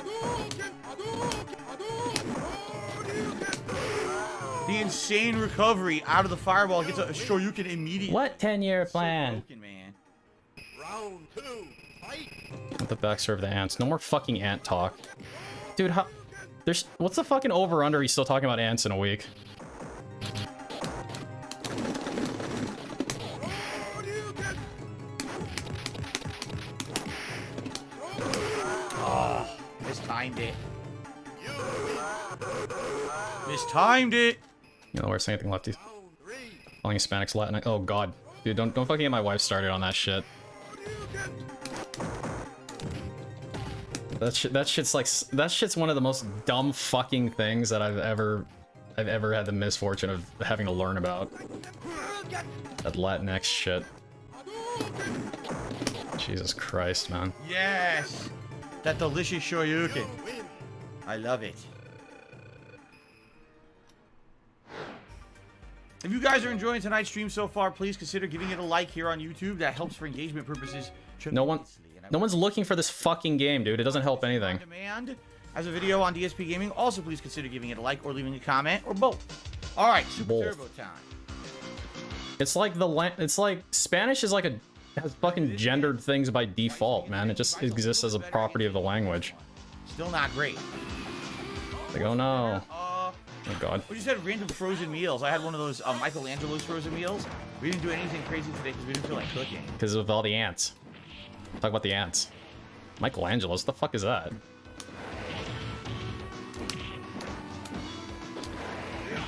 Speaker 3: The insane recovery out of the fireball gets a Shoryuken immediately.
Speaker 1: What 10-year plan?
Speaker 3: Broken, man.
Speaker 5: Round 2, fight!
Speaker 1: The backstory of the ants. No more fucking ant talk. Dude, how... There's... What's the fucking over-under he's still talking about ants in a week?
Speaker 3: Oh, mistimed it. Mistimed it.
Speaker 1: You know, the worst thing anything left. He's
Speaker 5: Round 3,
Speaker 1: calling Hispanics Latin. Oh god. Dude, don't fucking get my wife started on that shit. That shit's one of the most dumb fucking things that I've ever had the misfortune of having to learn about. That Latinx shit. Jesus Christ, man.
Speaker 3: Yes! That delicious Shoryuken. I love it. If you guys are enjoying tonight's stream so far, please consider giving it a like here on YouTube. That helps for engagement purposes.
Speaker 1: No one's looking for this fucking game, dude. It doesn't help anything.
Speaker 3: Demand as a video on DSP Gaming. Also, please consider giving it a like or leaving a comment or both. All right, Super Turbo time.
Speaker 1: It's like Spanish is like has fucking gendered things by default, man. It just exists as a property of the language.
Speaker 3: Still not great.
Speaker 1: Like, oh no. Oh god.
Speaker 3: We just had random frozen meals. I had one of those Michelangelo's frozen meals. We didn't do anything crazy today because we didn't feel like cooking.
Speaker 1: Because of all the ants. Talk about the ants. Michelangelo's, what the fuck is that?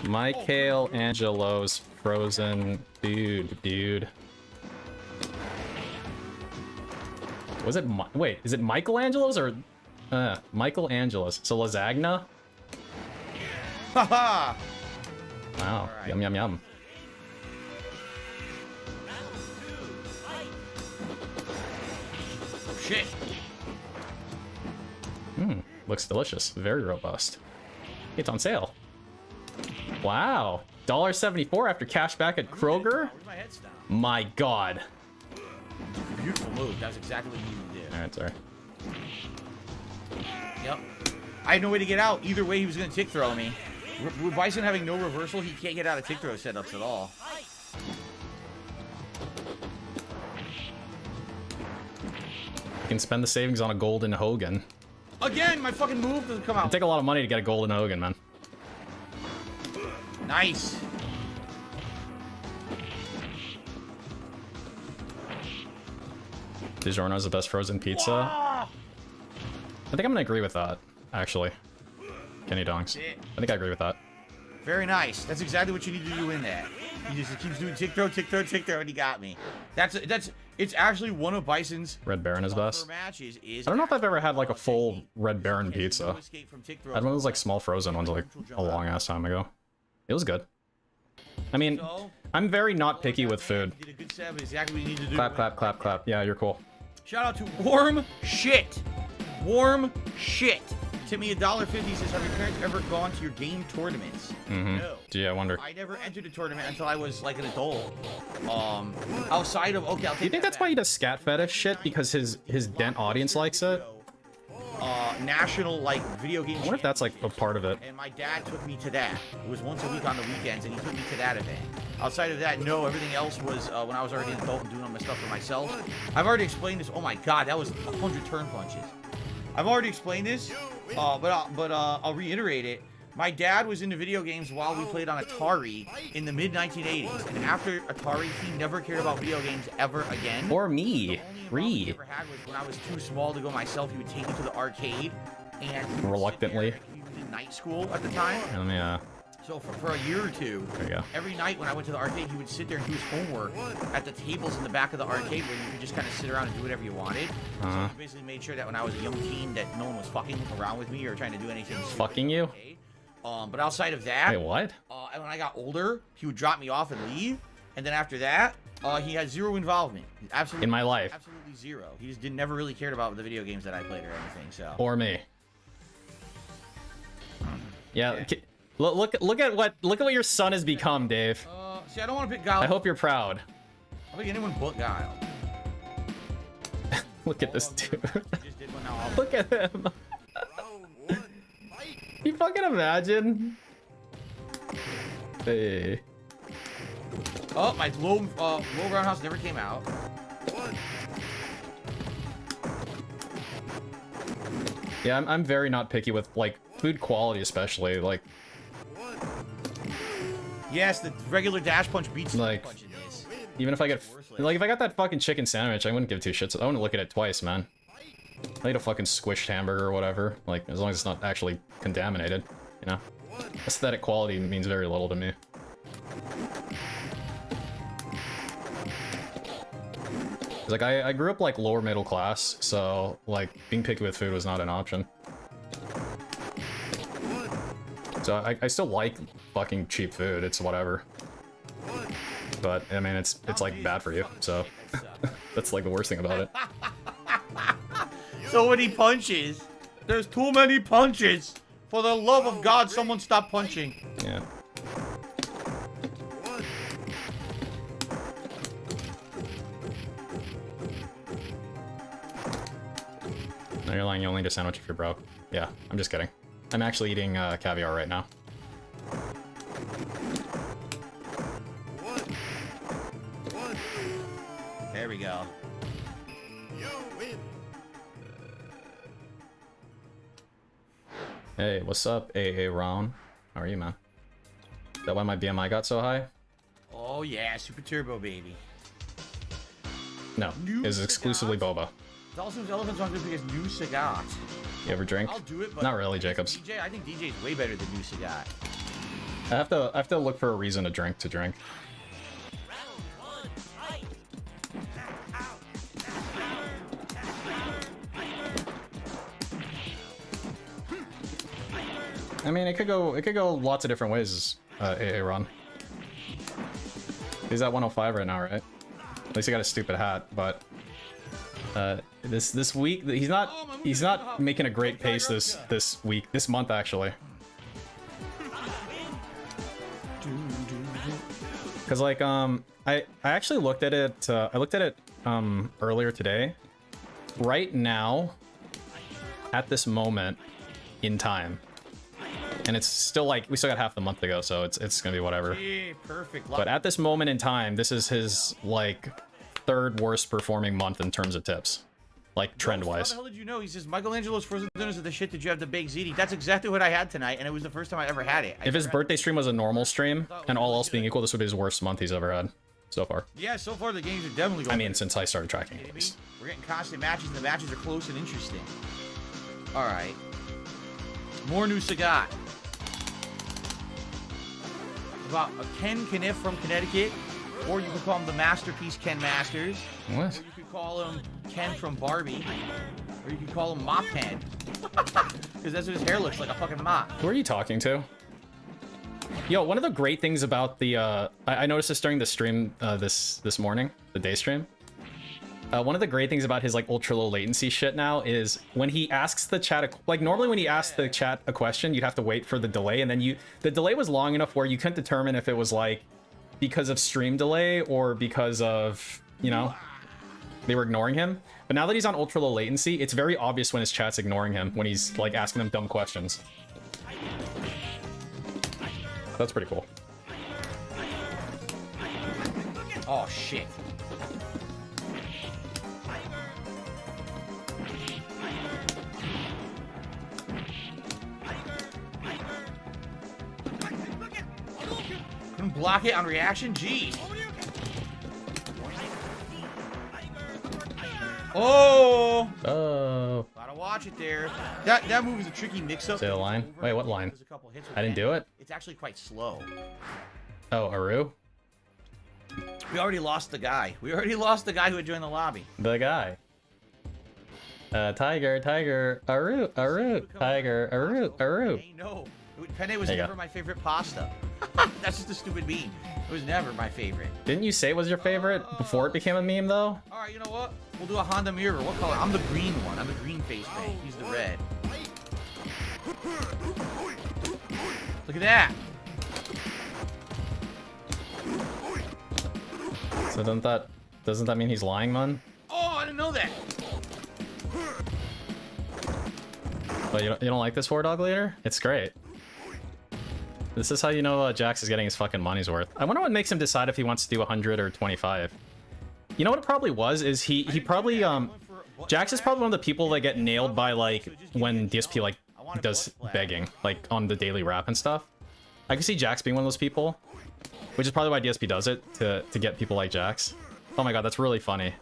Speaker 1: Michelangelo's frozen dude. Was it wait, is it Michelangelo's or Michelangelo's? So lasagna?
Speaker 3: Haha!
Speaker 1: Wow.
Speaker 3: Right.
Speaker 1: Yum yum yum.
Speaker 3: Shit.
Speaker 1: Looks delicious. Very robust. It's on sale. Wow. $1.74 after cash back at Kroger?
Speaker 3: Where's my headstone?
Speaker 1: My god.
Speaker 3: Beautiful move. That's exactly what you need to do.
Speaker 1: Alright, sorry.
Speaker 3: Yep. I had no way to get out. Either way, he was going to tick throw me. With Bison having no reversal, he can't get out of tick throw setups at all.
Speaker 1: You can spend the savings on a golden Hogan.
Speaker 3: Again, my fucking move doesn't come out.
Speaker 1: It'd take a lot of money to get a golden Hogan, man.
Speaker 3: Nice.
Speaker 1: DiGiorno's the best frozen pizza.
Speaker 3: Whoa!
Speaker 1: I think I'm gonna agree with that, actually. Kenny Dongs. I think I agree with that.
Speaker 3: Very nice. That's exactly what you need to do in that. He just keeps doing tick throw, tick throw, tick throw, and he got me. It's actually one of Bison's
Speaker 1: Red Baron is best.
Speaker 3: matches.
Speaker 1: I don't know if I've ever had like a full Red Baron pizza. I had one of those like small frozen ones like a long ass time ago. It was good. I mean, I'm very not picky with food.
Speaker 3: Did a good set, but exactly what you need to do.
Speaker 1: Clap, clap, clap, clap. Yeah, you're cool.
Speaker 3: Shout out to Warm Shit. Warm Shit. Tip me $1.50. Says, have your parents ever gone to your game tournaments? No.
Speaker 1: Gee, I wonder.
Speaker 3: I never entered a tournament until I was like an adult. Outside of okay, I'll take
Speaker 1: Do you think that's why he does scat fetish shit? Because his dent audience likes it?
Speaker 3: National like video game.
Speaker 1: I wonder if that's like a part of it.
Speaker 3: And my dad took me to that. It was once a week on the weekends, and he took me to that event. Outside of that, no. Everything else was when I was already an adult and doing all my stuff for myself. I've already explained this. Oh my god, that was 100 turn punches. I've already explained this, but I'll reiterate it. My dad was into video games while we played on Atari in the mid-1980s, and after Atari, he never cared about video games ever again.
Speaker 1: Or me,
Speaker 3: He ever had was when I was too small to go myself. He would take me to the arcade, and he would
Speaker 1: Reluctantly.
Speaker 3: sit there. He was in night school at the time.
Speaker 1: Let me,
Speaker 3: So for a year or two,
Speaker 1: there you go.
Speaker 3: every night when I went to the arcade, he would sit there and do his homework at the tables in the back of the arcade where you could just kind of sit around and do whatever you wanted. So he basically made sure that when I was a young teen that no one was fucking around with me or trying to do anything.
Speaker 1: Fucking you?
Speaker 3: But outside of that,
Speaker 1: Wait, what?
Speaker 3: and when I got older, he would drop me off and leave. And then after that, he had zero involvement. Absolutely,
Speaker 1: In my life.
Speaker 3: absolutely zero. He just never really cared about the video games that I played or anything. So.
Speaker 1: Or me. Yeah. Look at what your son has become, Dave.
Speaker 3: See, I don't want to pick Guile.
Speaker 1: I hope you're proud.
Speaker 3: I'll pick anyone but Guile.
Speaker 1: Look at this dude.
Speaker 3: Just did one now.
Speaker 1: Look at him. You fucking imagine? Hey.
Speaker 3: Oh, my low roundhouse never came out.
Speaker 1: Yeah, I'm very not picky with like food quality, especially like.
Speaker 3: Yes, the regular dash punch beats
Speaker 1: Like,
Speaker 3: punch in this.
Speaker 1: Even if I get like if I got that fucking chicken sandwich, I wouldn't give two shits. I wouldn't look at it twice, man. I eat a fucking squished hamburger or whatever. Like as long as it's not actually contaminated, you know. Aesthetic quality means very little to me. Like I grew up like lower middle class, so like being picky with food was not an option. So I still like fucking cheap food. It's whatever. But I mean, it's like bad for you. So that's like the worst thing about it.
Speaker 3: So many punches. There's too many punches. For the love of God, someone stop punching.
Speaker 1: Yeah. No, you're lying. You only eat a sandwich if you're broke. Yeah, I'm just kidding. I'm actually eating caviar right now.
Speaker 3: There we go.
Speaker 1: Hey, what's up, AA Ron? How are you, man? Is that why my BMI got so high?
Speaker 3: Oh yeah, super turbo baby.
Speaker 1: No, it's exclusively boba.
Speaker 3: Dawson's Elephant's on good because new cigar.
Speaker 1: You ever drink?
Speaker 3: I'll do it, but
Speaker 1: Not really, Jacobs.
Speaker 3: DJ, I think DJ is way better than new cigar.
Speaker 1: I have to look for a reason to drink. I mean, it could go lots of different ways. AA Ron. He's at 105 right now, right? At least he got a stupid hat, but this week he's not making a great pace this month actually. Cause like I actually looked at it earlier today. Right now, at this moment in time, and it's still like we still got half the month to go, so it's gonna be whatever.
Speaker 3: Yeah, perfect.
Speaker 1: But at this moment in time, this is his like third worst performing month in terms of tips. like trend-wise.
Speaker 3: How the hell did you know? He says Michelangelo's frozen dinners are the shit that you have to bake ziti. That's exactly what I had tonight, and it was the first time I ever had it.
Speaker 1: If his birthday stream was a normal stream, and all else being equal, this would be his worst month he's ever had so far.
Speaker 3: Yeah, so far the games are definitely going.
Speaker 1: I mean, since I started tracking at least.
Speaker 3: We're getting constant matches, and the matches are close and interesting. All right. More new Sagat. About a Ken Kniff from Connecticut, or you could call him the Masterpiece Ken Masters.
Speaker 1: What?
Speaker 3: Or you could call him Ken from Barbie, or you could call him Mop Ken, because that's what his hair looks like, a fucking mop.
Speaker 1: Who are you talking to? Yo, one of the great things about the I noticed this during the stream this morning, the day stream. One of the great things about his like ultra low latency shit now is when he asks the chat like normally when he asks the chat a question, you'd have to wait for the delay, and then the delay was long enough where you couldn't determine if it was like because of stream delay or because of, you know, they were ignoring him. But now that he's on ultra low latency, it's very obvious when his chat's ignoring him when he's like asking them dumb questions. That's pretty cool.
Speaker 3: Oh shit. Couldn't block it on reaction? Jeez. Oh!
Speaker 1: Oh.
Speaker 3: Gotta watch it there. That move is a tricky mix-up.
Speaker 1: Say the line. Wait, what line? I didn't do it?
Speaker 3: It's actually quite slow.
Speaker 1: Oh, Aru?
Speaker 3: We already lost the guy. We already lost the guy who had joined the lobby.
Speaker 1: The guy. Tiger, Aru, Tiger, Aru.
Speaker 3: Hey, no. Penne was
Speaker 1: There you
Speaker 3: never
Speaker 1: go.
Speaker 3: my favorite pasta. That's just a stupid meme. It was never my favorite.
Speaker 1: Didn't you say it was your favorite before it became a meme, though?
Speaker 3: Alright, you know what? We'll do a Honda mirror. What color? I'm the green one. I'm the green face paint. He's the red. Look at that.
Speaker 1: So doesn't that mean he's lying, man?
Speaker 3: Oh, I didn't know that.
Speaker 1: But you don't like this 4-dog leader? It's great. This is how you know Jax is getting his fucking money's worth. I wonder what makes him decide if he wants to do 100 or 25. You know what it probably was? Is he probably Jax is probably one of the people that get nailed by like when DSP like does begging like on the daily rap and stuff. I can see Jax being one of those people, which is probably why DSP does it to get people like Jax. Oh my god, that's really funny.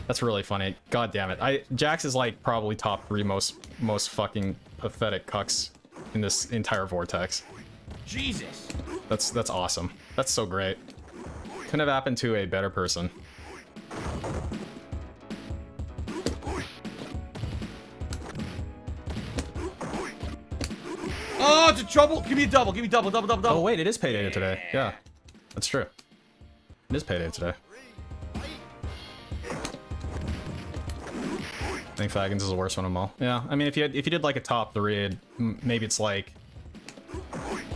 Speaker 1: That's really funny. God damn it. Jax is like probably top 3 most fucking pathetic cucks in this entire vortex.
Speaker 3: Jesus.
Speaker 1: That's awesome. That's so great. Couldn't have happened to a better person.
Speaker 3: Oh, it's a trouble. Give me a double. Give me double.
Speaker 1: Oh wait, it is payday today. Yeah, that's true. It is payday today. I think Fagans is the worst one of them all. Yeah, I mean, if you did like a top 3, maybe it's like.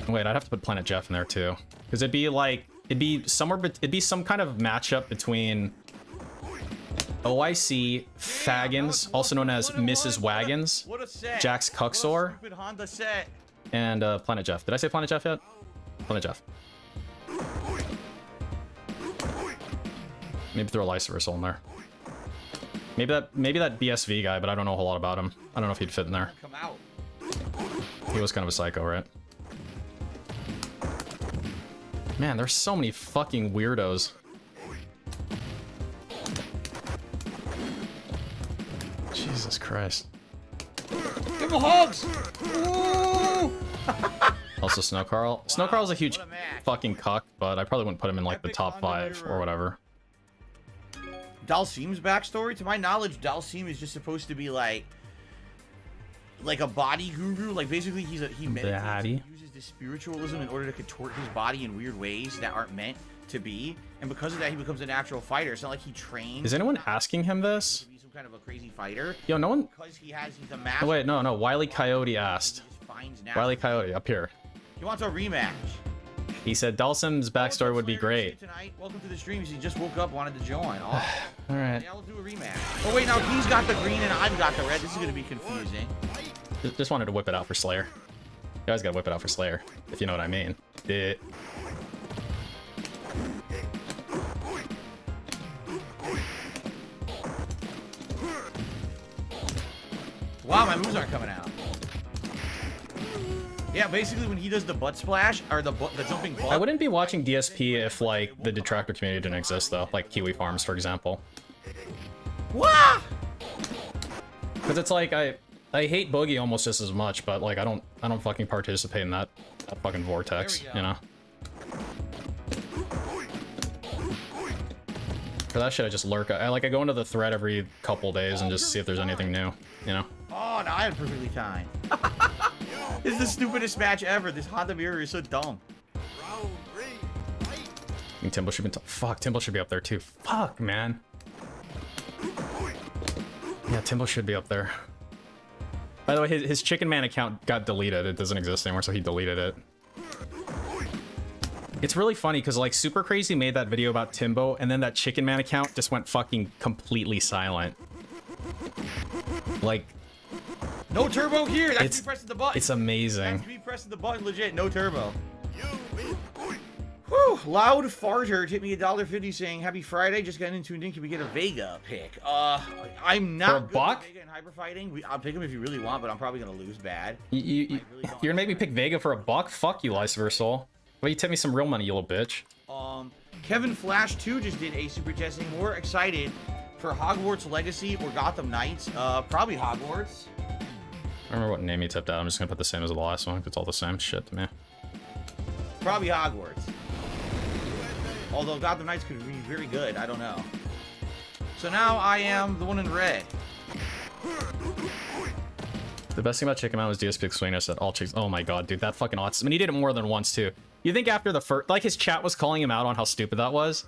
Speaker 1: Wait, I'd have to put Planet Jeff in there too, because it'd be some kind of matchup between OIC, Fagans, also known as Mrs. Wagons, Jax Cuxor, and Planet Jeff. Did I say Planet Jeff yet? Planet Jeff. Maybe throw a Lyciversal in there. Maybe that BSV guy, but I don't know a whole lot about him. I don't know if he'd fit in there.
Speaker 3: Come out.
Speaker 1: He was kind of a psycho, right? Man, there's so many fucking weirdos. Jesus Christ.
Speaker 3: Give him hugs! Ooh!
Speaker 1: Also, Snow Carl. Snow Carl's a huge fucking cuck, but I probably wouldn't put him in like the top 5 or whatever.
Speaker 3: Dalsim's backstory, to my knowledge, Dalsim is just supposed to be like a body guru. Like basically, he meditates and uses this spiritualism in order to contort his body in weird ways that aren't meant to be. And because of that, he becomes a natural fighter. It's not like he trains.
Speaker 1: Is anyone asking him this?
Speaker 3: To be some kind of a crazy fighter.
Speaker 1: Yo, no one.
Speaker 3: Because he's a master.
Speaker 1: Oh, wait, no. Wiley Coyote asked. Wiley Coyote up here.
Speaker 3: He wants a rematch.
Speaker 1: He said Dalsim's backstory would be great.
Speaker 3: Tonight. Welcome to the stream. He just woke up, wanted to join. Awesome.
Speaker 1: All right.
Speaker 3: Yeah, we'll do a rematch. Oh wait, now he's got the green and I've got the red. This is gonna be confusing.
Speaker 1: Just wanted to whip it out for Slayer. You always gotta whip it out for Slayer, if you know what I mean.
Speaker 3: Wow, my moves aren't coming out. Yeah, basically when he does the butt splash, or the jumping butt.
Speaker 1: I wouldn't be watching DSP if, like, the detractor community didn't exist, though. Like Kiwi Farms, for example.
Speaker 3: Wah!
Speaker 1: Because it's like, I hate Boogie almost just as much, but, like, I don't fucking participate in that fucking vortex, you know? For that shit, I just lurk. I go into the thread every couple days and just see if there's anything new, you know?
Speaker 3: Oh, no, I had perfectly timed. This is the stupidest match ever. This Honda mirror is so dumb.
Speaker 5: Round 3, fight.
Speaker 1: I mean, Timbo should be fuck, Timbo should be up there too. Fuck, man. Yeah, Timbo should be up there. By the way, his Chicken Man account got deleted. It doesn't exist anymore, so he deleted it. It's really funny because, like, Super Crazy made that video about Timbo, and then that Chicken Man account just went fucking completely silent. Like,
Speaker 3: no turbo here. That's me pressing the button.
Speaker 1: It's amazing.
Speaker 3: That's me pressing the button, legit. No turbo. Whew. Loud Farter hit me $1.50 saying, "Happy Friday. Just got tuned in. Can we get a Vega pick?" I'm not
Speaker 1: for a
Speaker 3: good
Speaker 1: buck?
Speaker 3: at Vega in hyper fighting. I'll pick him if you really want, but I'm probably gonna lose bad.
Speaker 1: You're gonna make me pick Vega for a buck? Fuck you, Lice Versal. Well, you tip me some real money, you little bitch.
Speaker 3: Kevin Flash 2 just did a super chat saying, "More excited for Hogwarts Legacy or Gotham Knights?" Probably Hogwarts.
Speaker 1: I remember what name he tipped out. I'm just gonna put the same as the last one. It's all the same shit to me.
Speaker 3: Probably Hogwarts. Although Gotham Knights could be very good. I don't know. So now I am the one in red.
Speaker 1: The best thing about Chicken Man was DSP explaining us that all chicks. Oh my god, dude, that fucking autism. And he did it more than once too. You think after the first, like, his chat was calling him out on how stupid that was,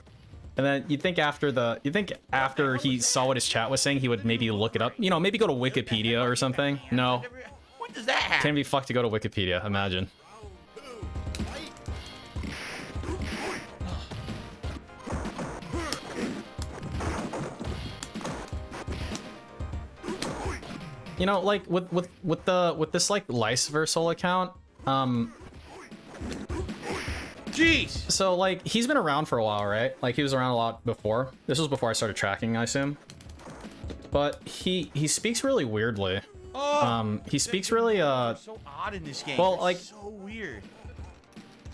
Speaker 1: and then you think after he saw what his chat was saying, he would maybe look it up. You know, maybe go to Wikipedia or something. No.
Speaker 3: When does that happen?
Speaker 1: Can't be fucked to go to Wikipedia. Imagine. You know, like with this like Lice Versal account,
Speaker 3: jeez.
Speaker 1: So like he's been around for a while, right? Like he was around a lot before. This was before I started tracking, I assume. But he speaks really weirdly.
Speaker 3: Oh,
Speaker 1: he speaks really
Speaker 3: so odd in this game.
Speaker 1: Well,
Speaker 3: it's
Speaker 1: like
Speaker 3: so weird.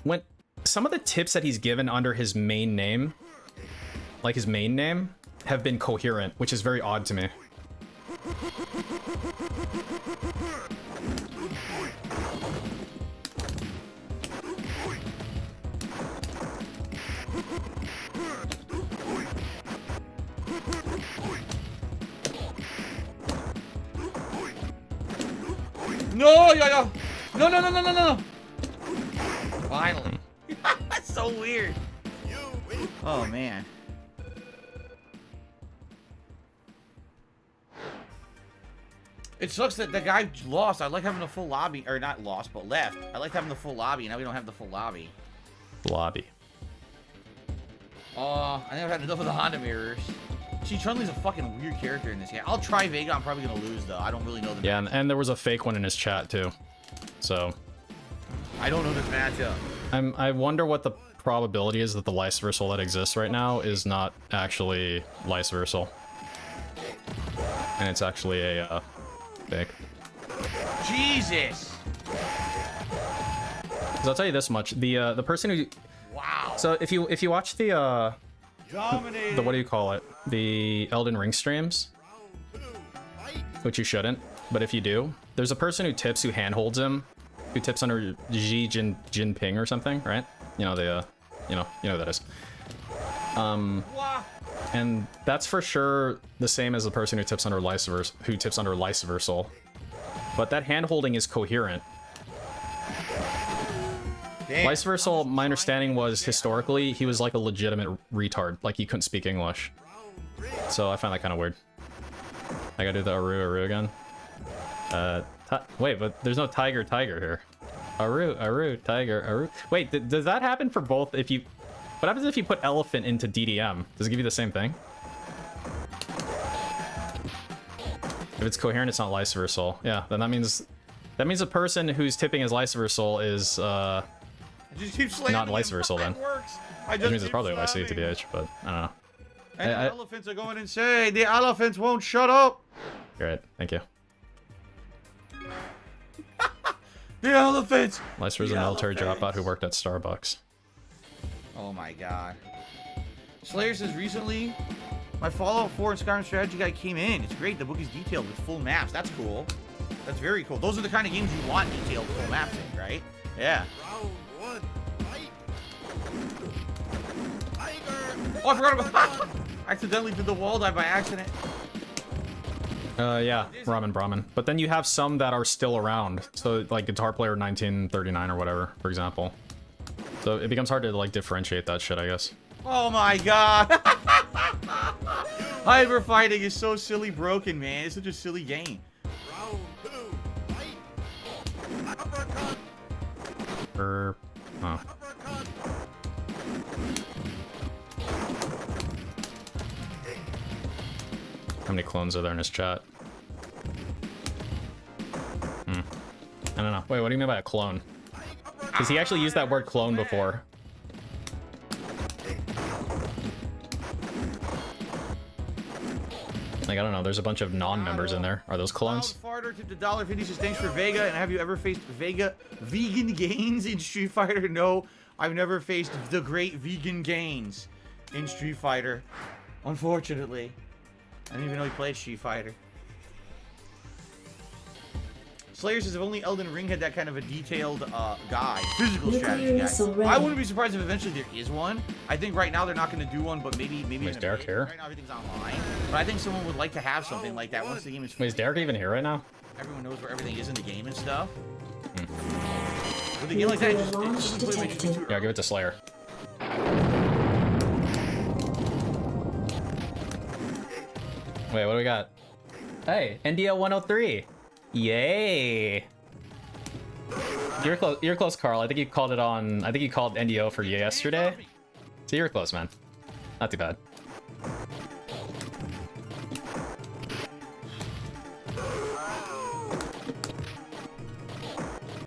Speaker 1: When some of the tips that he's given under his main name, like his main name, have been coherent, which is very odd to me.
Speaker 3: No, yo. No. Finally. That's so weird. Oh, man. It sucks that the guy lost. I like having the full lobby. Or not lost, but left. I like having the full lobby. Now we don't have the full lobby.
Speaker 1: Lobby.
Speaker 3: I think I've had enough of the Honda mirrors. See, Chun-Li's a fucking weird character in this game. I'll try Vega. I'm probably going to lose, though. I don't really know the
Speaker 1: matchup. And there was a fake one in his chat, too. So.
Speaker 3: I don't know this matchup.
Speaker 1: I wonder what the probability is that the Lice Versal that exists right now is not actually Lice Versal. And it's actually a fake.
Speaker 3: Jesus!
Speaker 1: Because I'll tell you this much. The person who...
Speaker 3: Wow.
Speaker 1: So if you watch the
Speaker 3: Dominated.
Speaker 1: what do you call it? The Elden Ring streams, which you shouldn't, but if you do, there's a person who tips who handholds him, who tips under Xi Jinping or something, right? You know the you know who that is. And that's for sure the same as the person who tips under Lice Versal, but that handholding is coherent. Lice Versal, my understanding was historically he was like a legitimate retard, like he couldn't speak English. So I find that kind of weird. I gotta do the Aru again. Wait, but there's no tiger here. Aru, tiger. Wait, does that happen for both? What happens if you put elephant into DDM? Does it give you the same thing? If it's coherent, it's not Lice Versal. Yeah, then that means a person who's tipping as Lice Versal is not Lice Versal then. Which means it's probably YC to DH, but I don't know.
Speaker 3: And the elephants are going insane. The elephants won't shut up.
Speaker 1: You're right. Thank you.
Speaker 3: The elephants!
Speaker 1: Unless there was a military dropout who worked at Starbucks.
Speaker 3: Oh my god. Slayer says recently, my Fallout 4 and Skyrim strategy guide came in. It's great. The book is detailed with full maps. That's cool. That's very cool. Those are the kind of games you want detailed full maps in, right? Yeah.
Speaker 5: Round one, fight. Tiger.
Speaker 3: Oh, I forgot about accidentally did the wall dive by accident.
Speaker 1: Yeah, Brahmin. But then you have some that are still around. So, like, Guitar Player 1939 or whatever, for example. So it becomes hard to, like, differentiate that shit, I guess.
Speaker 3: Oh my god. Hyper fighting is so silly broken, man. It's such a silly game.
Speaker 5: Round two, fight. Uppercut.
Speaker 1: Oh.
Speaker 5: Uppercut.
Speaker 1: How many clones are there in his chat? I don't know. Wait, what do you mean by a clone? Because he actually used that word clone before. Like, I don't know, there's a bunch of non-members in there. Are those clones?
Speaker 3: Farter to the $1.50 says thanks for Vega. And have you ever faced Vega vegan gains in Street Fighter? No, I've never faced the great vegan gains in Street Fighter. Unfortunately. I didn't even know he played Street Fighter. Slayer says if only Elden Ring had that kind of a detailed guide, physical strategy guide. I wouldn't be surprised if eventually there is one. I think right now they're not going to do one, but maybe
Speaker 1: Is Derek here?
Speaker 3: Right now everything's online, but I think someone would like to have something like that once the game is.
Speaker 1: Wait, is Derek even here right now?
Speaker 3: Everyone knows where everything is in the game and stuff. With a game like that,
Speaker 1: Yeah, give it to Slayer. Wait, what do we got? Hey, NDL 103. Yay! You're close, Carl. I think you called it on. I think you called NDO for yesterday. So you're close, man. Not too bad.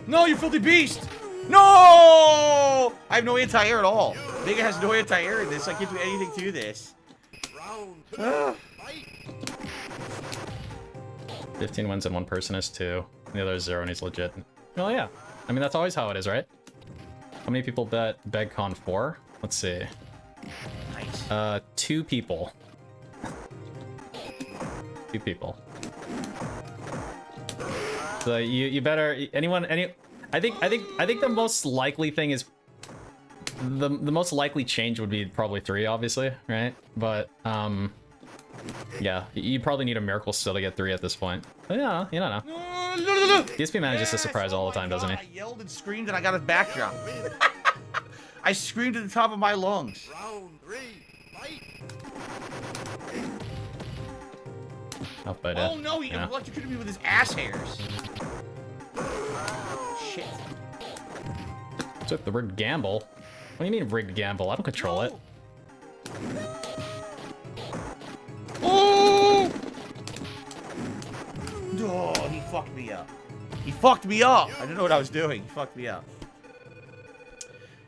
Speaker 3: No, you filthy beast! No! I have no anti-air at all. Vega has no anti-air in this. I can't do anything to this.
Speaker 5: Round two, fight.
Speaker 1: 15 wins and one person is 2. The other is 0 and he's legit. Well, yeah. I mean, that's always how it is, right? How many people bet BegCon 4? Let's see.
Speaker 3: Nice.
Speaker 1: 2 people. 2 people. So you better I think the most likely thing is the most likely change would be probably 3, obviously, right? But yeah, you probably need a miracle still to get 3 at this point. But yeah, you don't know. DSP manages to surprise all the time, doesn't he?
Speaker 3: I yelled and screamed and I got a backdrop. I screamed at the top of my lungs.
Speaker 5: Round three, fight.
Speaker 1: Up by
Speaker 3: Oh no, he electrocuted me with his ass hairs. Shit.
Speaker 1: Took the rigged gamble. What do you mean rigged gamble? I don't control it.
Speaker 3: Oh! Oh, he fucked me up. He fucked me up. I didn't know what I was doing. He fucked me up.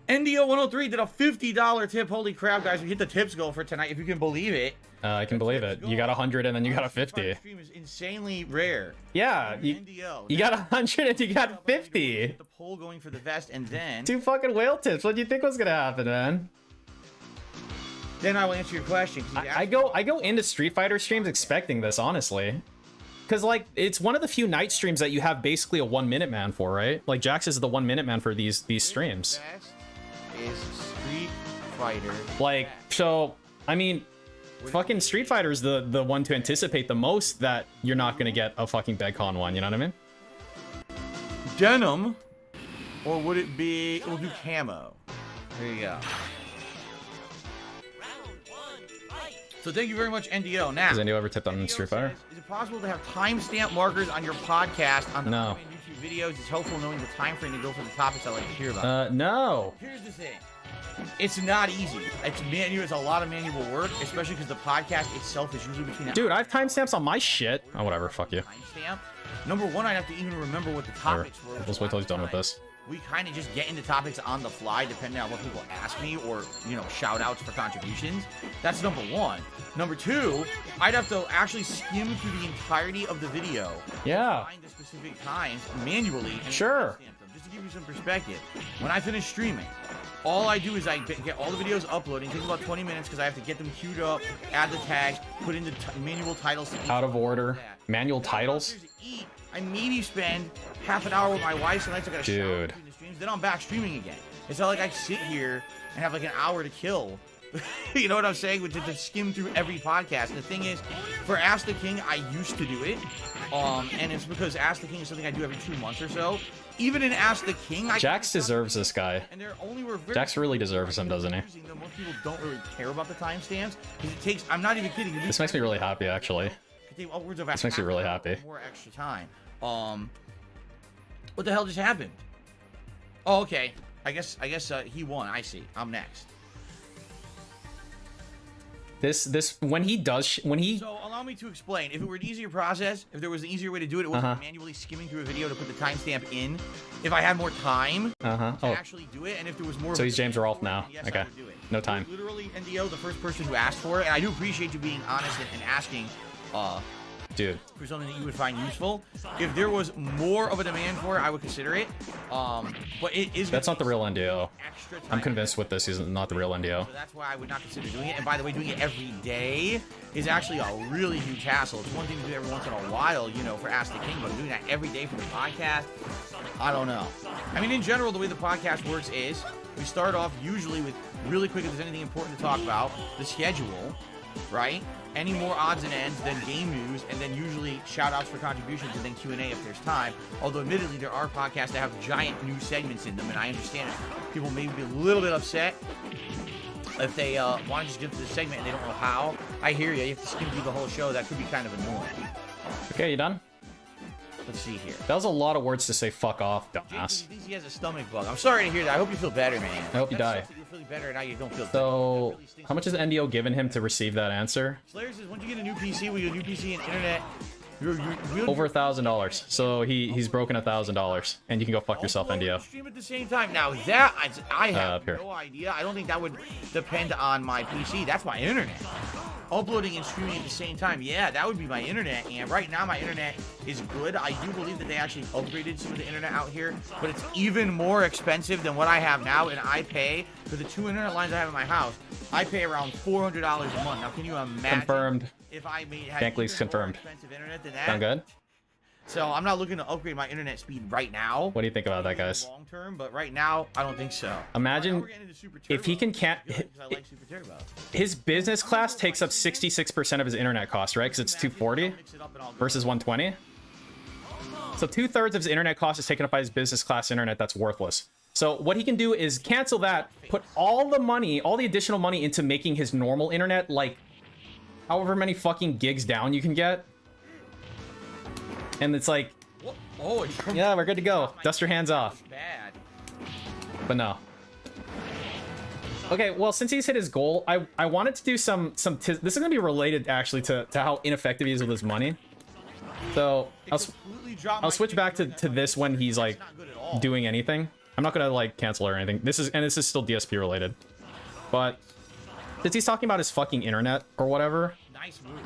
Speaker 3: NDO 103 did a $50 tip. Holy crap, guys. We hit the tips goal for tonight, if you can believe it.
Speaker 1: I can believe it. You got 100 and then you got a 50.
Speaker 3: Prestream is insanely rare.
Speaker 1: Yeah, you got 100 and you got 50.
Speaker 3: Get the poll going for the vest, and then
Speaker 1: 2 fucking whale tips. What do you think was gonna happen, man?
Speaker 3: Then I will answer your question.
Speaker 1: I go into Street Fighter streams expecting this, honestly. Because, like, it's one of the few night streams that you have basically a 1 minute man for, right? Like, Jax is the 1 minute man for these streams.
Speaker 3: Best is Street Fighter.
Speaker 1: Like, so, I mean, fucking Street Fighter is the one to anticipate the most that you're not gonna get a fucking BegCon one, you know what I mean?
Speaker 3: Denim, or would it be? We'll do camo. There you go. So thank you very much, NDO. Now,
Speaker 1: has NDO ever tipped on Street Fighter?
Speaker 3: Says, is it possible to have timestamp markers on your podcast on the
Speaker 1: No.
Speaker 3: YouTube videos? It's helpful knowing the time frame to go for the topics I like to hear about.
Speaker 1: No.
Speaker 3: Here's the thing. It's not easy. It's a lot of manual work, especially because the podcast itself is usually between.
Speaker 1: Dude, I have timestamps on my shit. Oh, whatever. Fuck you.
Speaker 3: Timestamp. Number one, I'd have to even remember what the topics were.
Speaker 1: Let's wait till he's done with this.
Speaker 3: we kind of just get into topics on the fly depending on what people ask me or, you know, shout outs for contributions. That's number one. Number two, I'd have to actually skim through the entirety of the video.
Speaker 1: Yeah.
Speaker 3: Find the specific times manually. And
Speaker 1: Sure.
Speaker 3: timestamp them, just to give you some perspective. When I finish streaming, all I do is I get all the videos uploading. It takes about 20 minutes because I have to get them queued up, add the tags, put in the manual titles. To
Speaker 1: Out of order. Manual titles.
Speaker 3: I maybe spend half an hour with my wife. Sometimes I gotta shower between the streams. Then I'm back streaming again. It's not like I sit here and have like an hour to kill. You know what I'm saying? Which is to skim through every podcast. And the thing is, for Ask the King, I used to do it. And it's because Ask the King is something I do every 2 months or so. Even in Ask the King,
Speaker 1: Jax deserves this guy.
Speaker 3: And there only were
Speaker 1: Jax really deserves him, doesn't he?
Speaker 3: Most people don't really care about the timestamps because it takes. I'm not even kidding.
Speaker 1: This makes me really happy, actually.
Speaker 3: This
Speaker 1: makes me really happy.
Speaker 3: More extra time. What the hell just happened? Oh, okay. I guess he won. I see. I'm next.
Speaker 1: This when he does when he.
Speaker 3: So allow me to explain. If it were an easier process, if there was an easier way to do it, it wasn't manually skimming through a video to put the timestamp in. If I had more time to actually do it, and if there was more.
Speaker 1: So he's James Rolfe now.
Speaker 3: Yes,
Speaker 1: okay.
Speaker 3: I would do it.
Speaker 1: No time.
Speaker 3: Literally, NDO, the first person who asked for it, and I do appreciate you being honest and asking.
Speaker 1: Dude.
Speaker 3: For something that you would find useful. If there was more of a demand for it, I would consider it. But it is.
Speaker 1: That's not the real NDO.
Speaker 3: Extra time.
Speaker 1: I'm convinced with this, he's not the real NDO.
Speaker 3: So that's why I would not consider doing it. And by the way, doing it every day is actually a really huge hassle. It's one thing to do every once in a while, you know, for Ask the King, but doing that every day for the podcast, I don't know. I mean, in general, the way the podcast works is we start off usually with really quick if there's anything important to talk about, the schedule, right? Any more odds and ends, then game news, and then usually shout-outs for contributions, and then Q&A if there's time. Although, admittedly, there are podcasts that have giant news segments in them, and I understand it. People may be a little bit upset if they want to just get to the segment and they don't know how. I hear you. You have to skim through the whole show. That could be kind of annoying.
Speaker 1: Okay, you done?
Speaker 3: Let's see here.
Speaker 1: That was a lot of words to say fuck off, dumbass.
Speaker 3: He thinks he has a stomach bug. I'm sorry to hear that. I hope you feel better, man.
Speaker 1: I hope you die.
Speaker 3: You're feeling better, and now you don't feel
Speaker 1: So, how much has NDO given him to receive that answer?
Speaker 3: Slayer says, once you get a new PC, we get a new PC and internet.
Speaker 1: Over $1,000. So he's broken $1,000, and you can go fuck yourself, NDO.
Speaker 3: Stream at the same time. Now that I have
Speaker 1: here.
Speaker 3: no idea. I don't think that would depend on my PC. That's my internet. Uploading and streaming at the same time. Yeah, that would be my internet. And right now my internet is good. I do believe that they actually upgraded some of the internet out here, but it's even more expensive than what I have now. And I pay for the 2 internet lines I have in my house. I pay around $400 a month. Now, can you imagine?
Speaker 1: Confirmed.
Speaker 3: If I had
Speaker 1: Bankleaks confirmed.
Speaker 3: expensive internet than that.
Speaker 1: Sound good?
Speaker 3: So I'm not looking to upgrade my internet speed right now.
Speaker 1: What do you think about that, guys?
Speaker 3: Long term, but right now I don't think so.
Speaker 1: Imagine if he can his business class takes up 66% of his internet cost, right? Because it's 240 versus 120. So 2/3 of his internet cost is taken up by his business class internet that's worthless. So what he can do is cancel that, put all the money, all the additional money into making his normal internet like however many fucking gigs down you can get. And it's like, yeah, we're good to go. Dust your hands off. But no. Okay, well, since he's hit his goal, I wanted to do some this is gonna be related actually to how ineffective he is with his money. So I'll switch back to this when he's like doing anything. I'm not gonna like cancel or anything. This is still DSP related. But since he's talking about his fucking internet or whatever.
Speaker 3: Nice move.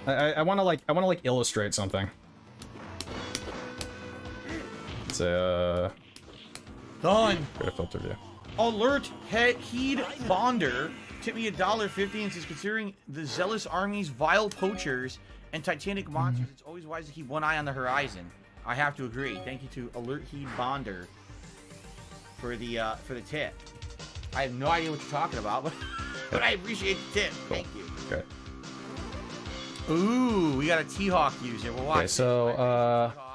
Speaker 1: I want to like illustrate something. It's a
Speaker 3: done.
Speaker 1: Create a filter view.
Speaker 3: Alert Heed Bonder tipped me $1.50 and says, considering the zealous armies, vile poachers, and titanic monsters, it's always wise to keep one eye on the horizon. I have to agree. Thank you to Alert Heed Bonder for the tip. I have no idea what you're talking about, but I appreciate the tip. Cool. Thank you.
Speaker 1: Okay.
Speaker 3: Ooh, we got a T-Hawk user. We'll watch.
Speaker 1: Okay,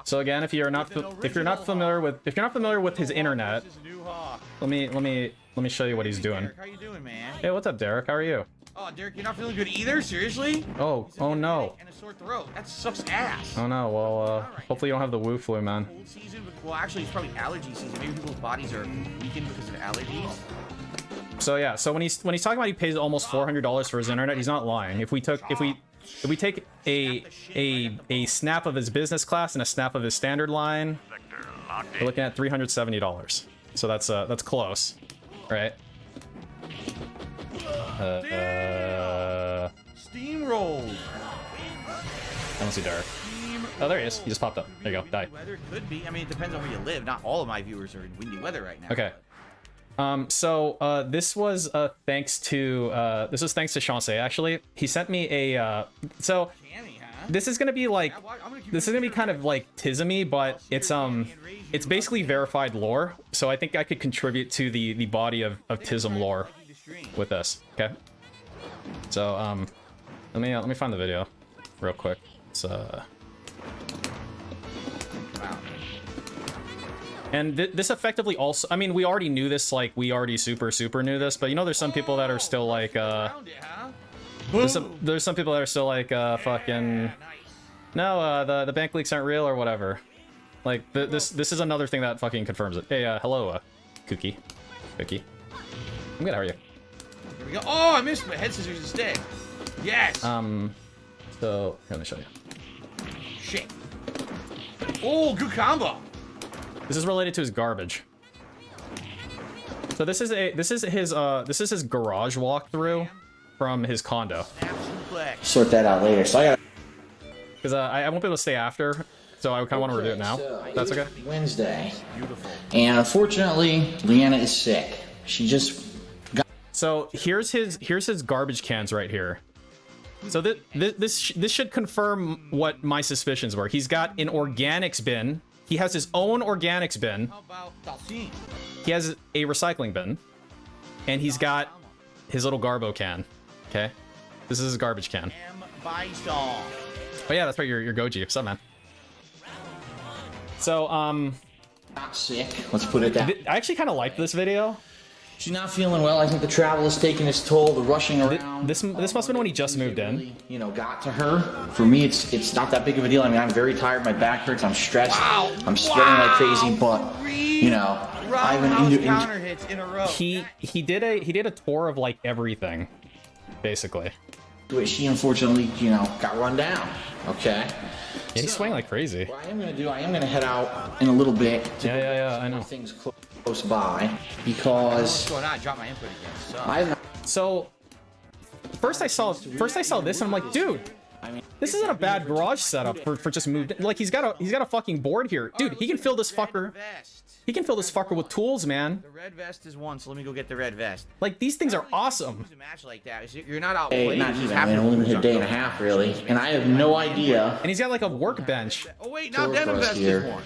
Speaker 1: so again, if you're not familiar with his internet, let me show you what he's doing.
Speaker 3: Derek, how you doing, man?
Speaker 1: Hey, what's up, Derek? How are you?
Speaker 3: Oh, Derek, you're not feeling good either? Seriously?
Speaker 1: Oh no.
Speaker 3: And a sore throat. That sucks ass.
Speaker 1: Oh no. Well, hopefully you don't have the Wu flu, man.
Speaker 3: Cold season, well, actually, it's probably allergy season. Maybe people's bodies are weakened because of allergies.
Speaker 1: So yeah, so when he's talking about he pays almost $400 for his internet, he's not lying. If we take a snap of his business class and a snap of his standard line,
Speaker 4: Vector locked
Speaker 1: we're
Speaker 4: in.
Speaker 1: looking at $370. So that's close, right?
Speaker 3: Steamrolled.
Speaker 1: I don't see Derek. Oh, there he is. He just popped up. There you go. Die.
Speaker 3: Weather could be. I mean, it depends on where you live. Not all of my viewers are in windy weather right now.
Speaker 1: Okay. This was thanks to Chancey, actually. He sent me a so
Speaker 3: Jammy, huh?
Speaker 1: this is gonna be like
Speaker 3: I'm gonna keep
Speaker 1: this is gonna be kind of like tismy, but it's basically verified lore. So I think I could contribute to the body of Tism lore with this. Okay. So let me find the video real quick. It's And this effectively also, I mean, we already knew this, like, we already super knew this, but you know, there's some people that are still like, there's some people that are still like, fucking, no, the bank leaks aren't real or whatever. Like, this is another thing that fucking confirms it. Hey, hello, Cookie. I'm good, how are you?
Speaker 3: Here we go. Oh, I missed my head scissors instead. Yes.
Speaker 1: So, let me show you.
Speaker 3: Shit. Oh, good combo.
Speaker 1: This is related to his garbage. So this is his garage walkthrough from his condo.
Speaker 6: Sort that out later. So I got.
Speaker 1: Because I won't be able to stay after, so I kind of want to review it now. That's okay.
Speaker 6: Wednesday.
Speaker 3: Beautiful.
Speaker 6: And unfortunately, Leanna is sick. She just got.
Speaker 1: So here's his garbage cans right here. So this should confirm what my suspicions were. He's got an organics bin. He has his own organics bin.
Speaker 3: How about Dalcine?
Speaker 1: He has a recycling bin. And he's got his little Garbo can. Okay? This is his garbage can.
Speaker 3: Bison.
Speaker 1: Oh yeah, that's right, your Goji. What's up, man? So,
Speaker 6: Not sick. Let's put it that.
Speaker 1: I actually kind of liked this video.
Speaker 6: She's not feeling well. I think the travel has taken its toll. The rushing around.
Speaker 1: This must have been when he just moved in.
Speaker 6: Really, you know, got to her. For me, it's not that big of a deal. I mean, I'm very tired. My back hurts. I'm stressed.
Speaker 3: Wow.
Speaker 6: I'm sweating like crazy. But you know, I haven't
Speaker 3: counter hits in a row.
Speaker 1: He did a tour of like everything, basically.
Speaker 6: She unfortunately, you know, got run down. Okay.
Speaker 1: Yeah, he's swinging like crazy.
Speaker 6: What I am gonna head out in a little bit. To
Speaker 1: Yeah, I know.
Speaker 6: Things close by because.
Speaker 3: What's going on? Drop my input again.
Speaker 6: I've
Speaker 1: So first I saw this and I'm like, dude, this isn't a bad garage setup for just moved in. Like he's got a fucking board here. Dude, he can fill this fucker. He can fill this fucker with tools, man.
Speaker 3: The red vest is one, so let me go get the red vest.
Speaker 1: Like these things are awesome.
Speaker 3: A match like that, you're not out.
Speaker 6: Hey, not even, man. Only been here a day and a half, really, and I have no idea.
Speaker 1: And he's got like a workbench.
Speaker 3: Oh wait, now denim vest is one.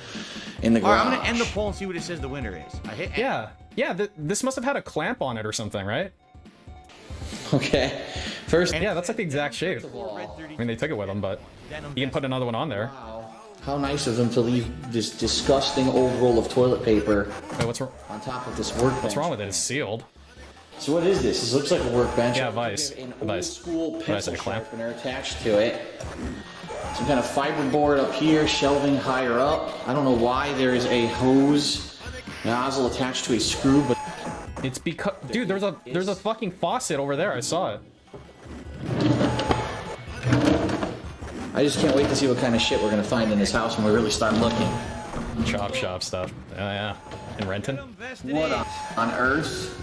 Speaker 6: In the
Speaker 3: All right,
Speaker 6: garage.
Speaker 3: I'm gonna end the poll and see what it says the winner is. I hit.
Speaker 1: Yeah. This must have had a clamp on it or something, right?
Speaker 6: Okay. First.
Speaker 1: Yeah, that's like the exact shape. I mean, they took it with them, but you can put another one on there.
Speaker 6: Wow. How nice of them to leave this disgusting old roll of toilet paper
Speaker 1: Wait, what's wrong?
Speaker 6: on top of this workbench.
Speaker 1: What's wrong with it? It's sealed.
Speaker 6: So what is this? This looks like a workbench.
Speaker 1: Yeah, vice.
Speaker 6: An
Speaker 1: Vice.
Speaker 6: old school
Speaker 1: What did I
Speaker 6: pencil
Speaker 1: say, clamp?
Speaker 6: sharpener attached to it. Some kind of fiberboard up here, shelving higher up. I don't know why there is a hose nozzle attached to a screw, but
Speaker 1: It's because, dude, there's a fucking faucet over there. I saw it.
Speaker 6: I just can't wait to see what kind of shit we're gonna find in this house when we really start looking.
Speaker 1: Chop shop stuff. Yeah. In Renton.
Speaker 6: What on earth?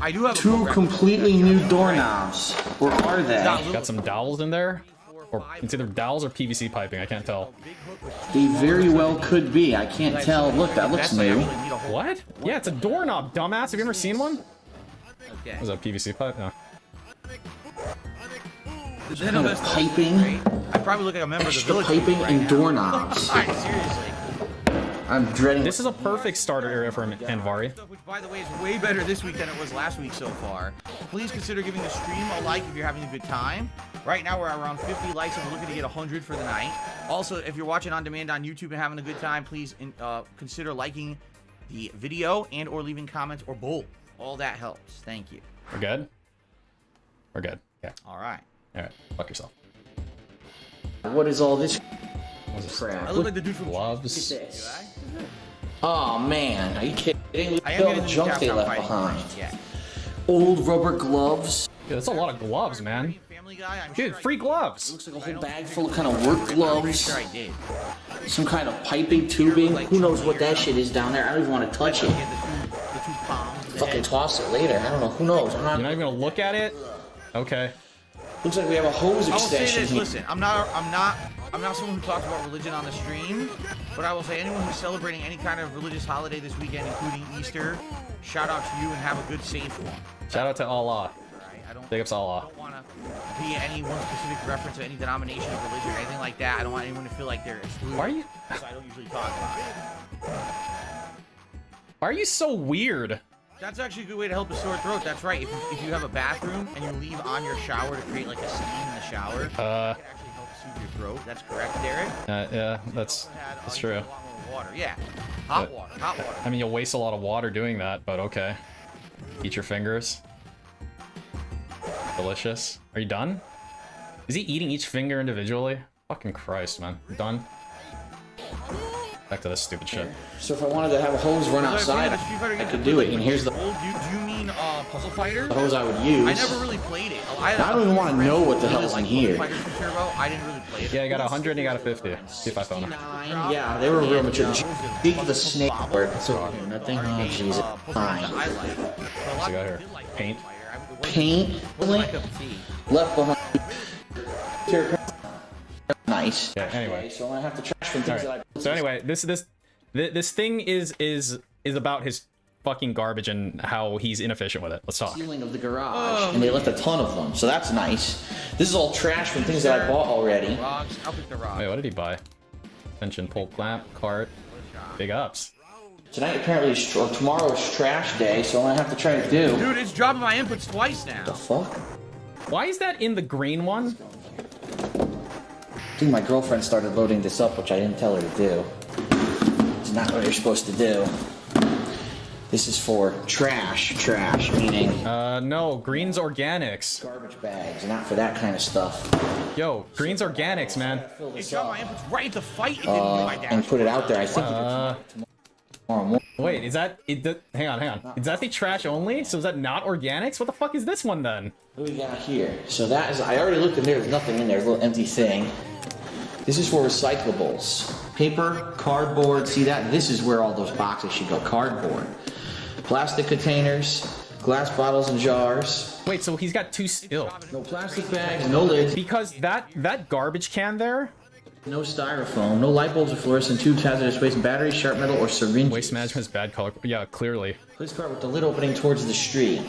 Speaker 3: I do have
Speaker 6: Two completely new doorknobs. Or are they?
Speaker 1: Got some dowels in there. Or it's either dowels or PVC piping. I can't tell.
Speaker 6: They very well could be. I can't tell. Look, that looks new.
Speaker 1: What? Yeah, it's a doorknob, dumbass. Have you ever seen one?
Speaker 3: Okay.
Speaker 1: Was that PVC pipe? No.
Speaker 3: The denim vest is
Speaker 6: Piping.
Speaker 3: great. I probably look like a member of the
Speaker 6: Extra
Speaker 3: village
Speaker 6: piping
Speaker 3: right
Speaker 6: and
Speaker 3: now.
Speaker 6: doorknobs.
Speaker 3: Alright, seriously.
Speaker 6: I'm dreading.
Speaker 1: This is a perfect starter area for Anvari.
Speaker 3: Which, by the way, is way better this week than it was last week so far. Please consider giving the stream a like if you're having a good time. Right now, we're at around 50 likes, and we're looking to get 100 for the night. Also, if you're watching on demand on YouTube and having a good time, please consider liking the video and or leaving comments or both. All that helps. Thank you.
Speaker 1: We're good? We're good. Yeah.
Speaker 3: All right.
Speaker 1: Alright. Fuck yourself.
Speaker 6: What is all this
Speaker 1: What's this?
Speaker 6: crap?
Speaker 3: I look like the dude from
Speaker 1: Gloves.
Speaker 6: Look at this. Oh man, are you kidding? Look
Speaker 3: I
Speaker 6: at
Speaker 3: am
Speaker 6: all
Speaker 3: getting
Speaker 6: the
Speaker 3: the
Speaker 6: junk they
Speaker 3: Capcom
Speaker 6: left
Speaker 3: fighting
Speaker 6: behind.
Speaker 3: game, yeah.
Speaker 6: old rubber gloves.
Speaker 1: Yeah, that's a lot of gloves, man.
Speaker 3: Family Guy, I'm
Speaker 1: Dude,
Speaker 3: sure
Speaker 1: free gloves.
Speaker 6: Looks like a whole bag full of kind of work gloves.
Speaker 3: Sure I did.
Speaker 6: Some kind of piping, tubing. Who knows what that shit is down there? I don't even want to touch it.
Speaker 3: Get the two bombs.
Speaker 6: Fucking toss it later. I don't know. Who knows?
Speaker 1: You're not even gonna look at it? Okay.
Speaker 6: Looks like we have a hose
Speaker 3: I will say
Speaker 6: extension
Speaker 3: this.
Speaker 6: here.
Speaker 3: Listen, I'm not someone who talks about religion on the stream, but I will say anyone who's celebrating any kind of religious holiday this weekend, including Easter, shout out to you and have a good, safe one.
Speaker 1: Shout out to Allah.
Speaker 3: Right? I don't
Speaker 1: Big ups Allah.
Speaker 3: want to be any one specific reference to any denomination of religion or anything like that. I don't want anyone to feel like they're excluded.
Speaker 1: Why are you?
Speaker 3: So I don't usually talk about it.
Speaker 1: Why are you so weird?
Speaker 3: That's actually a good way to help a sore throat. That's right. If you have a bathroom and you leave on your shower to create like a steam in the shower, it can actually help soothe your throat. That's correct, Derek.
Speaker 1: Yeah, that's true.
Speaker 3: A lot more water. Yeah, hot water.
Speaker 1: I mean, you'll waste a lot of water doing that, but okay. Eat your fingers. Delicious. Are you done? Is he eating each finger individually? Fucking Christ, man. You done? Back to this stupid shit.
Speaker 6: So if I wanted to have a hose run outside, I could do it. And here's the
Speaker 3: Do you mean Puzzle Fighter?
Speaker 6: hose I would use.
Speaker 3: I never really played it.
Speaker 6: I don't even want to know what the hell's in here.
Speaker 3: I didn't really play it.
Speaker 1: Yeah, you got 100 and you got a 50. See if I found them.
Speaker 6: Yeah, they were real mature. Beat the snake word. So nothing. Oh, Jesus. Fine.
Speaker 3: I like.
Speaker 1: What's we got here? Paint.
Speaker 6: Paint. Left behind. Nice.
Speaker 1: Yeah, anyway.
Speaker 6: Okay, so I'm gonna have to trash from things that I.
Speaker 1: So anyway, this thing is about his fucking garbage and how he's inefficient with it. Let's talk.
Speaker 6: Ceiling of the garage, and they left a ton of them, so that's nice. This is all trash from things that I bought already.
Speaker 3: I'll pick the rock.
Speaker 1: Wait, what did he buy? Tension, pull clamp, cart. Big ups.
Speaker 6: Tonight apparently is, or tomorrow is trash day, so I'm gonna have to try to do.
Speaker 3: Dude, it's dropping my inputs twice now.
Speaker 6: The fuck?
Speaker 1: Why is that in the green one?
Speaker 6: I think my girlfriend started loading this up, which I didn't tell her to do. It's not what you're supposed to do. This is for trash, meaning
Speaker 1: No, green's organics.
Speaker 6: garbage bags, not for that kind of stuff.
Speaker 1: Yo, green's organics, man.
Speaker 3: It dropped my inputs right at the fight. It didn't do my dash.
Speaker 6: And put it out there. I think tomorrow morning.
Speaker 1: Wait, is that it? Hang on. Is that the trash only? So is that not organics? What the fuck is this one then?
Speaker 6: What do we got here? So that is, I already looked in there, there's nothing in there, it's a little empty thing. This is for recyclables. Paper, cardboard, see that? This is where all those boxes should go, cardboard. Plastic containers, glass bottles and jars.
Speaker 1: Wait, so he's got two still.
Speaker 6: No plastic bags, no lids.
Speaker 1: Because that garbage can there.
Speaker 6: No styrofoam, no light bulbs or fluorescent tubes, hazardous waste, batteries, sharp metal, or syringes.
Speaker 1: Waste management is bad color. Yeah, clearly.
Speaker 6: Place cart with the lid opening towards the street.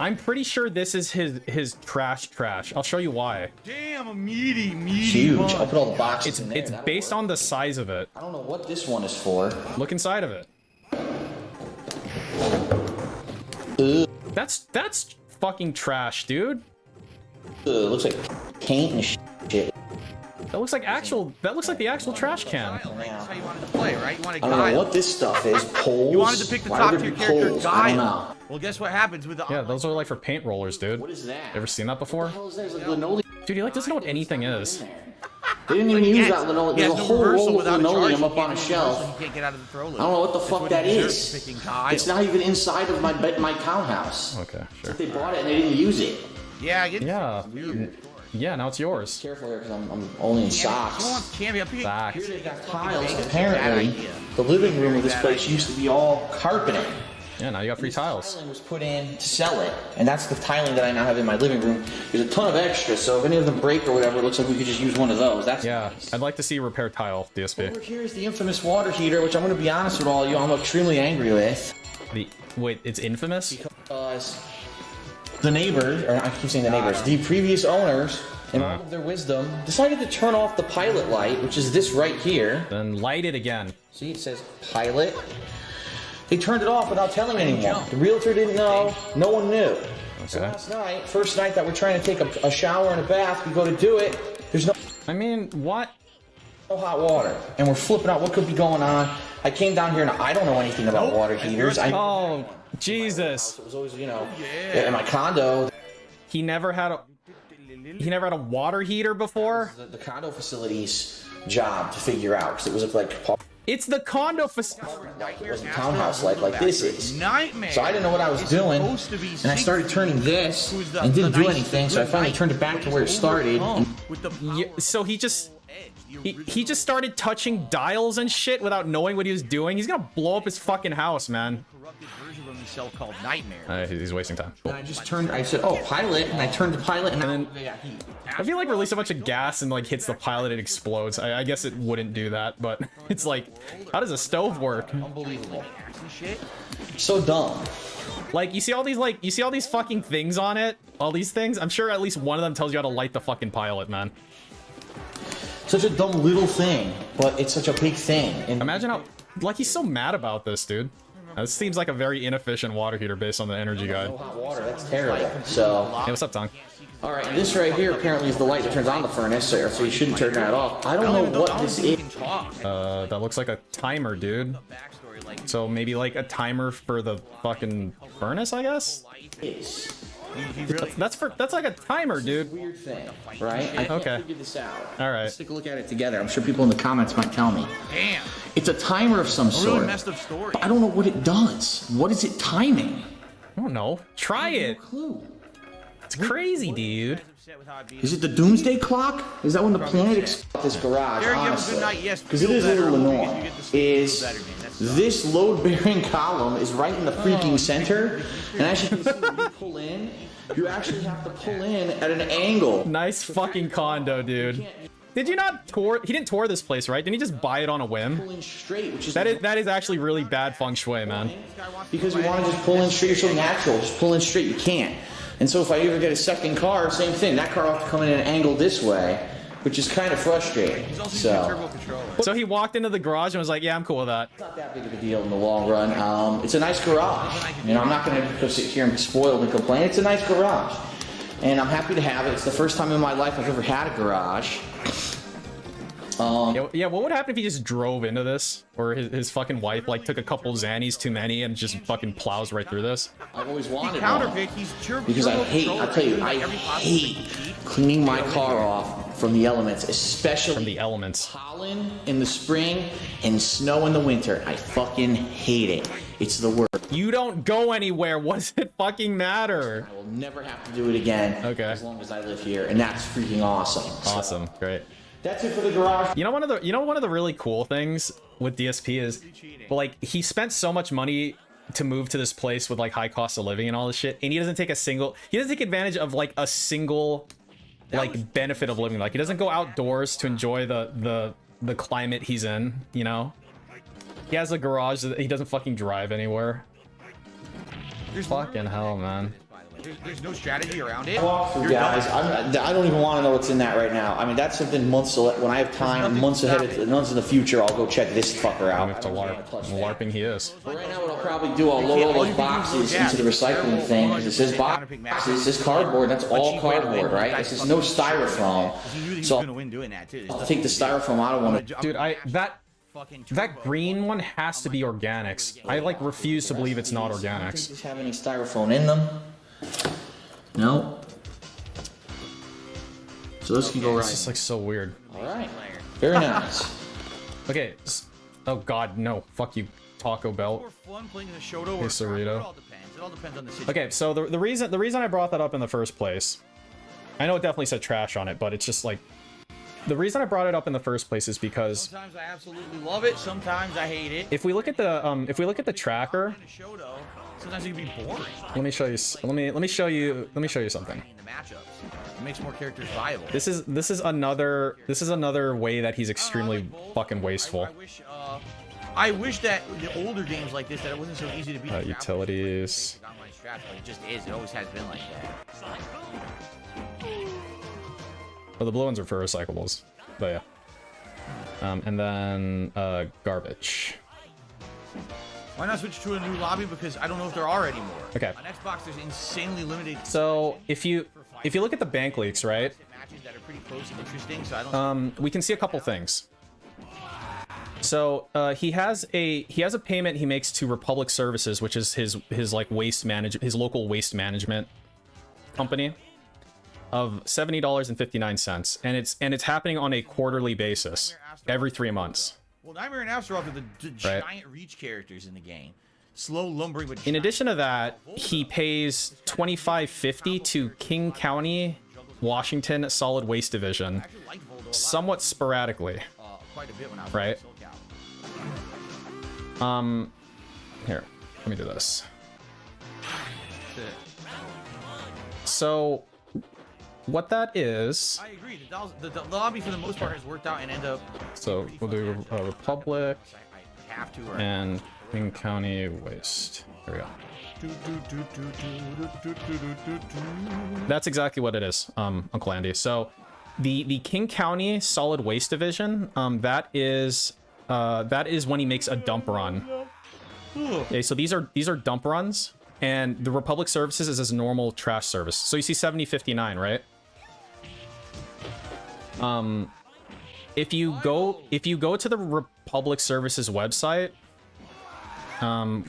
Speaker 1: I'm pretty sure this is his trash. I'll show you why.
Speaker 3: Damn, a meaty.
Speaker 6: Huge.
Speaker 3: Bunch.
Speaker 6: I'll put all the boxes in there.
Speaker 1: It's based on the size of it.
Speaker 6: I don't know what this one is for.
Speaker 1: Look inside of it. That's fucking trash, dude.
Speaker 6: Looks like paint and shit.
Speaker 1: That looks like the actual trash can.
Speaker 3: That's how you wanted to play, right? You wanted
Speaker 6: I don't know what this stuff is. Poles?
Speaker 3: You wanted to pick the
Speaker 6: Why
Speaker 3: top
Speaker 6: would
Speaker 3: tier
Speaker 6: there be
Speaker 3: character,
Speaker 6: poles?
Speaker 3: Guile.
Speaker 6: I don't know.
Speaker 3: Well, guess what happens with the
Speaker 1: Yeah, those are like for paint rollers, dude.
Speaker 6: What is that?
Speaker 1: Ever seen that before?
Speaker 6: What the hell is that? It's like linoleum.
Speaker 1: Dude, he like doesn't know what anything is.
Speaker 6: They didn't even use that linoleum.
Speaker 3: He
Speaker 6: There's
Speaker 3: has
Speaker 6: a
Speaker 3: no
Speaker 6: whole
Speaker 3: reversal
Speaker 6: roll of
Speaker 3: without a
Speaker 6: linoleum
Speaker 3: charge.
Speaker 6: up on a shelf.
Speaker 3: You can't get out of the throw
Speaker 6: I don't know what the fuck that is. It's not even inside of my townhouse.
Speaker 1: Okay, sure.
Speaker 6: They bought it and they didn't use it.
Speaker 3: Yeah, I get
Speaker 1: Yeah. Yeah, now it's yours.
Speaker 6: Careful here because I'm only in socks.
Speaker 3: Cammy, I'm picking.
Speaker 1: Back.
Speaker 6: Here they got tiles. Apparently, the living room of this place used to be all carpeting.
Speaker 1: Yeah, now you got free tiles.
Speaker 6: Tiling was put in to sell it, and that's the tiling that I now have in my living room. There's a ton of extras, so if any of them break or whatever, it looks like we could just use one of those. That's
Speaker 1: Yeah,
Speaker 6: nice.
Speaker 1: I'd like to see repair tile,
Speaker 6: Over
Speaker 1: DSP.
Speaker 6: here is the infamous water heater, which I'm going to be honest with all of you, I'm extremely angry with.
Speaker 1: Wait, it's infamous?
Speaker 6: Because the neighbors, or I keep saying the neighbors, the previous owners, in all of their wisdom, decided to turn off the pilot light, which is this right here.
Speaker 1: Then light it again.
Speaker 6: See, it says pilot. They turned it off without telling anyone. The realtor didn't know. No one knew. So last night, first night that we're trying to take a shower and a bath, we go to do it. There's no
Speaker 1: I mean, what?
Speaker 6: hot water, and we're flipping out what could be going on. I came down here and I don't know anything about water heaters.
Speaker 1: Oh, Jesus.
Speaker 6: It was always, in my condo.
Speaker 1: He never had a water heater before?
Speaker 6: The condo facility's job to figure out because it was like
Speaker 1: It's the condo facility.
Speaker 6: Like it wasn't townhouse like this is.
Speaker 3: Nightmare.
Speaker 6: So I didn't know what I was doing,
Speaker 3: supposed to be
Speaker 6: and I started turning this and didn't do anything. So I finally turned it back to where it started. And
Speaker 3: With the
Speaker 1: Yeah, so he just just started touching dials and shit without knowing what he was doing. He's gonna blow up his fucking house, man.
Speaker 3: corrupted version of himself called Nightmare.
Speaker 1: He's wasting time.
Speaker 6: I just turned. I said, "Oh, pilot," and I turned the pilot, and
Speaker 1: And
Speaker 6: then
Speaker 1: I feel like release a bunch of gas and like hits the pilot, it explodes. I guess it wouldn't do that, but it's like, how does a stove work?
Speaker 6: unbelievable.
Speaker 3: And shit.
Speaker 6: So dumb.
Speaker 1: Like you see all these fucking things on it, all these things. I'm sure at least one of them tells you how to light the fucking pilot, man.
Speaker 6: Such a dumb little thing, but it's such a big thing. And
Speaker 1: Imagine how, like, he's so mad about this, dude. This seems like a very inefficient water heater based on the energy guide.
Speaker 6: no hot water. That's terrible. So,
Speaker 1: Hey, what's up, Tong?
Speaker 6: all right, this right here apparently is the light that turns on the furnace, so you shouldn't turn that off. I don't know what this is.
Speaker 1: That looks like a timer, dude.
Speaker 3: Backstory, like,
Speaker 1: So maybe like a timer for the fucking furnace, I guess.
Speaker 3: he really.
Speaker 1: That's like a timer, dude.
Speaker 6: Weird thing, right? I can't
Speaker 1: Okay.
Speaker 6: figure this out.
Speaker 1: All right.
Speaker 6: Let's take a look at it together. I'm sure people in the comments might tell me.
Speaker 3: Damn.
Speaker 6: It's a timer of some
Speaker 3: A really
Speaker 6: sort.
Speaker 3: messed up story.
Speaker 6: But I don't know what it does. What is it timing?
Speaker 1: I don't know. Try it.
Speaker 6: Clue.
Speaker 1: It's crazy, dude.
Speaker 3: Upset with how it beat
Speaker 6: Is it the doomsday clock? Is that when the planet this garage?
Speaker 3: Derek, you have a good
Speaker 6: Honestly,
Speaker 3: night. Yes,
Speaker 6: because it
Speaker 3: feel
Speaker 6: is a
Speaker 3: better.
Speaker 6: little
Speaker 3: Hopefully
Speaker 6: annoying.
Speaker 3: you get to sleep,
Speaker 6: Is
Speaker 3: feel better, man. That's
Speaker 6: this load-bearing column is right in the freaking center, and as you can see, when you pull in, you actually have to pull in at an angle.
Speaker 1: Nice fucking condo, dude. Did you not tour? He didn't tour this place, right? Didn't he just buy it on a whim?
Speaker 6: Pull in straight, which is
Speaker 1: That is actually really bad feng shui, man.
Speaker 6: because you want to just pull in straight. You're so natural. Just pull in straight. You can't. And so if I ever get a second car, same thing. That car will have to come in at an angle this way, which is kind of frustrating.
Speaker 3: He's also using a
Speaker 6: So
Speaker 3: turbo controller.
Speaker 1: So he walked into the garage and was like, "Yeah, I'm cool with that."
Speaker 6: it's not that big of a deal in the long run. It's a nice garage. You know, I'm not going to go sit here and be spoiled and complain. It's a nice garage, and I'm happy to have it. It's the first time in my life I've ever had a garage.
Speaker 1: Yeah, what would happen if he just drove into this, or his fucking wife like took a couple Xannies too many and just fucking plows right through this?
Speaker 6: I've always wanted
Speaker 3: Counterpick,
Speaker 6: one
Speaker 3: he's turbo
Speaker 6: because I hate. I tell you,
Speaker 3: controller.
Speaker 6: I
Speaker 3: Every possible
Speaker 6: hate
Speaker 3: thing.
Speaker 6: cleaning my car off from the elements, especially
Speaker 1: From the elements.
Speaker 6: pollen in the spring and snow in the winter. I fucking hate it. It's the worst.
Speaker 1: You don't go anywhere. What does it fucking matter?
Speaker 6: I will never have to do it again.
Speaker 1: Okay.
Speaker 6: As long as I live here, and that's freaking awesome. So,
Speaker 1: Awesome, great.
Speaker 6: that's it for the garage.
Speaker 1: You know one of the really cool things with DSP is, like, he spent so much money to move to this place with like high cost of living and all this shit, and he doesn't take advantage of like a single like benefit of living. Like he doesn't go outdoors to enjoy the climate he's in, you know? He has a garage that he doesn't fucking drive anywhere.
Speaker 3: There's
Speaker 1: Fucking hell, man.
Speaker 3: There's no strategy around it.
Speaker 6: Walkthrough,
Speaker 3: You're
Speaker 6: guys.
Speaker 3: done.
Speaker 6: I don't even want to know what's in that right now. I mean, that's something months when I have time, months in the future, I'll go check this fucker
Speaker 1: I'm
Speaker 6: out.
Speaker 1: to LARPing he is.
Speaker 6: But right now, what I'll probably do, I'll load all those boxes into the recycling thing because it says boxes, this cardboard. That's all cardboard, right? This is no styrofoam.
Speaker 3: He knew that he was
Speaker 6: So
Speaker 3: gonna win doing that too.
Speaker 6: I'll take the styrofoam out of one.
Speaker 1: Dude, that green one has to be organics. I like refuse to believe it's not
Speaker 6: I don't
Speaker 1: organics.
Speaker 6: think these have any styrofoam in them. No. So this can go
Speaker 1: It's just
Speaker 6: right.
Speaker 1: like so weird.
Speaker 6: All right. Very nice.
Speaker 1: Okay. Oh god, no. Fuck you, Taco Bell.
Speaker 3: More fun playing the Shoto or
Speaker 1: Hey, Cerrito.
Speaker 3: It all depends. It all depends on the situation.
Speaker 1: Okay, so the reason I brought that up in the first place, I know it definitely said trash on it, but it's just like, the reason I brought it up in the first place is because
Speaker 3: Sometimes I absolutely love it. Sometimes I hate it.
Speaker 1: if we look at the tracker,
Speaker 3: In the Shoto, sometimes it can be boring.
Speaker 1: let me show you something.
Speaker 3: In the matchups, it makes more characters viable.
Speaker 1: This is another way that he's extremely fucking wasteful.
Speaker 3: I wish that the older games like this, that it wasn't so easy to beat. the
Speaker 1: Utilities.
Speaker 3: online straps, but it just is. It always has been like that.
Speaker 1: Well, the blue ones are for recyclables, but yeah. And then garbage.
Speaker 3: Why not switch to a new lobby? Because I don't know if there are anymore.
Speaker 1: Okay.
Speaker 3: On Xbox, there's insanely limited.
Speaker 1: So if you look at the bank leaks, right?
Speaker 3: Matches that are pretty close and interesting. So I don't.
Speaker 1: We can see a couple things. So he has a payment he makes to Republic Services, which is his like his local waste management company, of $70.59, and it's happening on a quarterly basis, every 3 months.
Speaker 3: Well, Nightmare and Asteroth are the giant reach characters in the game. Slow lumbering, but
Speaker 1: In addition to that, he pays $25.50 to King County, Washington Solid Waste Division, somewhat sporadically.
Speaker 3: Quite a bit when I was
Speaker 1: right?
Speaker 3: SoCal.
Speaker 1: Here, let me do this. So, what that is...
Speaker 3: I agree. The lobby for the most part has worked out and end up...
Speaker 1: So, we'll do Republic
Speaker 3: I have to, or...
Speaker 1: and King County Waste. There we go. That's exactly what it is, Uncle Andy. So, the King County Solid Waste Division, that is when he makes a dump run. Okay, so these are dump runs, and the Republic Services is his normal trash service. So you see 7059, right? If you go to the Republic Services website,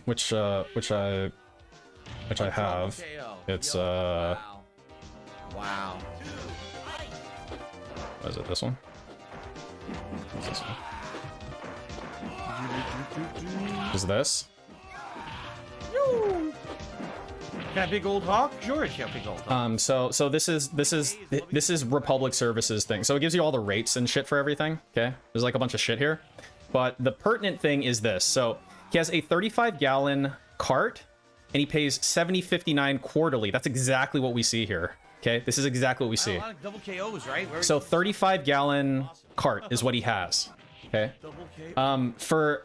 Speaker 1: which I have, it's
Speaker 3: Wow.
Speaker 1: Is it this one? What's this one? Is this?
Speaker 3: Can I big old hawk? Sure, it's big old hawk.
Speaker 1: So this is Republic Services thing. So it gives you all the rates and shit for everything. Okay, there's like a bunch of shit here, but the pertinent thing is this. So he has a 35-gallon cart, and he pays $70.59 quarterly. That's exactly what we see here. Okay, this is exactly what we see.
Speaker 3: A lot of double KOs, right?
Speaker 1: So 35-gallon cart is what he has. Okay. For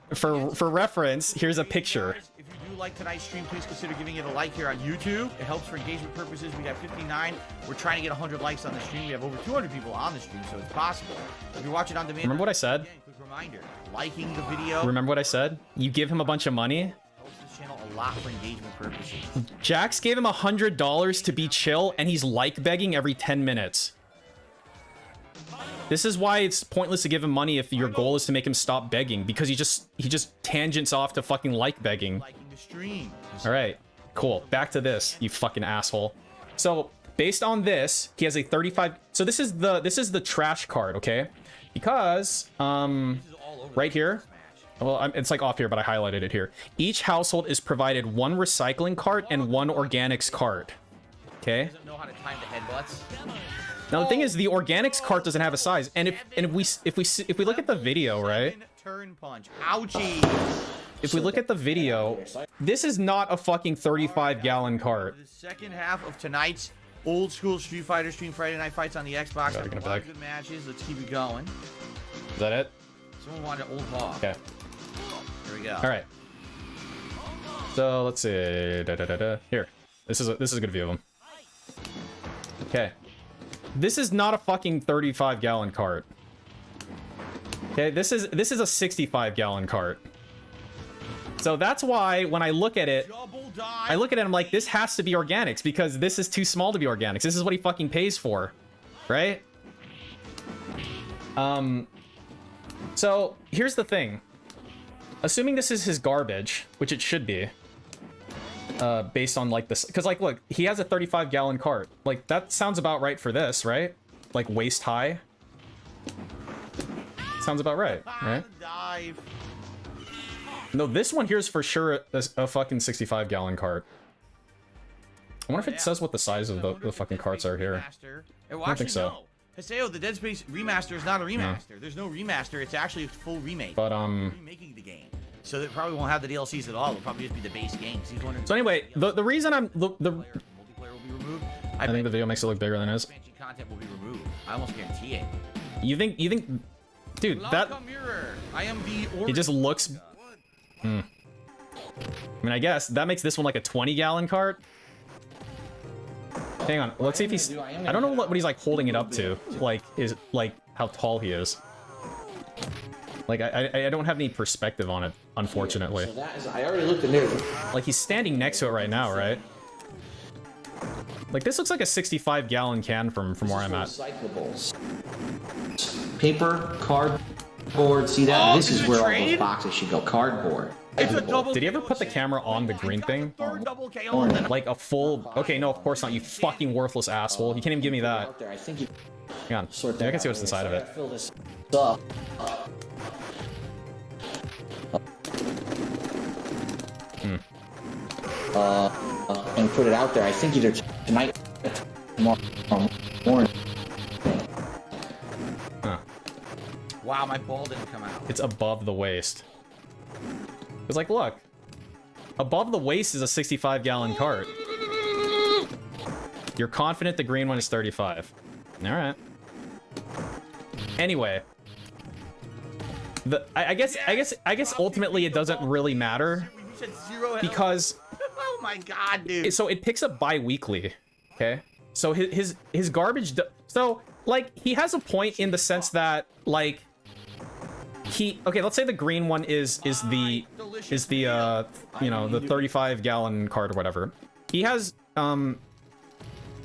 Speaker 1: reference, here's a picture.
Speaker 3: If you do like tonight's stream, please consider giving it a like here on YouTube. It helps for engagement purposes. We got 59. We're trying to get 100 likes on the stream. We have over 200 people on the stream, so it's possible. If you're watching on demand,
Speaker 1: remember what I said?
Speaker 3: Again, quick reminder: liking the video.
Speaker 1: Remember what I said? You give him a bunch of money.
Speaker 3: Helps this channel a lot for engagement purposes.
Speaker 1: Jax gave him $100 to be chill, and he's like begging every 10 minutes. This is why it's pointless to give him money if your goal is to make him stop begging, because he just tangents off to fucking like begging.
Speaker 3: Liking the stream.
Speaker 1: All right, cool. Back to this, you fucking asshole. So based on this, he has a 35. So this is the trash card, okay? Because right here. Well, it's like off here, but I highlighted it here. Each household is provided one recycling cart and one organics cart. Okay.
Speaker 3: Doesn't know how to time the headbutts.
Speaker 1: Now the thing is, the organics cart doesn't have a size, and if we look at the video, right?
Speaker 3: Turn punch. Ouchie.
Speaker 1: If we look at the video, this is not a fucking 35-gallon cart.
Speaker 3: The second half of tonight's old school Street Fighter stream Friday Night Fights on the Xbox.
Speaker 1: Got it,
Speaker 3: A lot of good matches. Let's keep it going.
Speaker 1: Is that it?
Speaker 3: Someone wanted old hawk.
Speaker 1: Okay.
Speaker 3: Here we go.
Speaker 1: All right. So let's see. Here. This is a good view of them. Okay. This is not a fucking 35-gallon cart. Okay, this is a 65-gallon cart. So that's why when I look at it, I'm like, this has to be organics, because this is too small to be organics. This is what he fucking pays for, right? So here's the thing. Assuming this is his garbage, which it should be, based on like this, because like, look, he has a 35-gallon cart. Like, that sounds about right for this, right? Like waist high. Sounds about right, right?
Speaker 3: Dive.
Speaker 1: No, this one here is for sure a fucking 65-gallon cart. I wonder if it says what the size of the fucking carts are here.
Speaker 3: I
Speaker 1: don't think so.
Speaker 3: Haseo, the Dead Space remaster is not a remaster. No. There's no remaster. It's actually a full remake.
Speaker 1: But
Speaker 3: remaking the game. So they probably won't have the DLCs at all. It'll probably just be the base game.
Speaker 1: So anyway, the reason I'm
Speaker 3: multiplayer will be removed.
Speaker 1: I think the video makes it look bigger than it is.
Speaker 3: Expansion content will be removed. I almost guarantee it.
Speaker 1: You think, dude, that
Speaker 3: Mirror. I am the
Speaker 1: it just looks. I mean, I guess that makes this one like a 20-gallon cart. Hang on, let's see if he's. I don't know what he's like holding it up to. Like, is like how tall he is. Like, I don't have any perspective on it, unfortunately.
Speaker 6: So that is, I already looked in there.
Speaker 1: Like, he's standing next to it right now, right? Like, this looks like a 65-gallon can from where I'm at.
Speaker 6: Recyclables. Paper, cardboard. See that?
Speaker 3: Oh,
Speaker 6: this is where all those
Speaker 3: trade?
Speaker 6: boxes should go. Cardboard.
Speaker 3: It's a double.
Speaker 1: Did he ever put the camera on the green thing?
Speaker 3: Double KO and then
Speaker 1: Like a full. Okay, no, of course not. You fucking worthless asshole. You can't even give me that.
Speaker 6: Out there. I think you
Speaker 1: Hang on.
Speaker 6: sort
Speaker 1: Maybe I
Speaker 6: that
Speaker 1: can see
Speaker 6: out
Speaker 1: what's inside of
Speaker 6: later.
Speaker 1: it.
Speaker 6: Fill this up. and put it out there. I think either tonight or tomorrow morning.
Speaker 1: Huh.
Speaker 3: Wow, my ball didn't come out.
Speaker 1: It's above the waist. It's like, look. Above the waist is a 65-gallon cart. You're confident the green one is 35. All right. Anyway. I guess ultimately it doesn't really matter.
Speaker 3: We said 0 health.
Speaker 1: Because...
Speaker 3: Oh my god, dude.
Speaker 1: So it picks up bi-weekly. Okay? So his garbage... So, like, he has a point in the sense that, like... Okay, let's say the green one is the you know, the 35-gallon cart or whatever. He has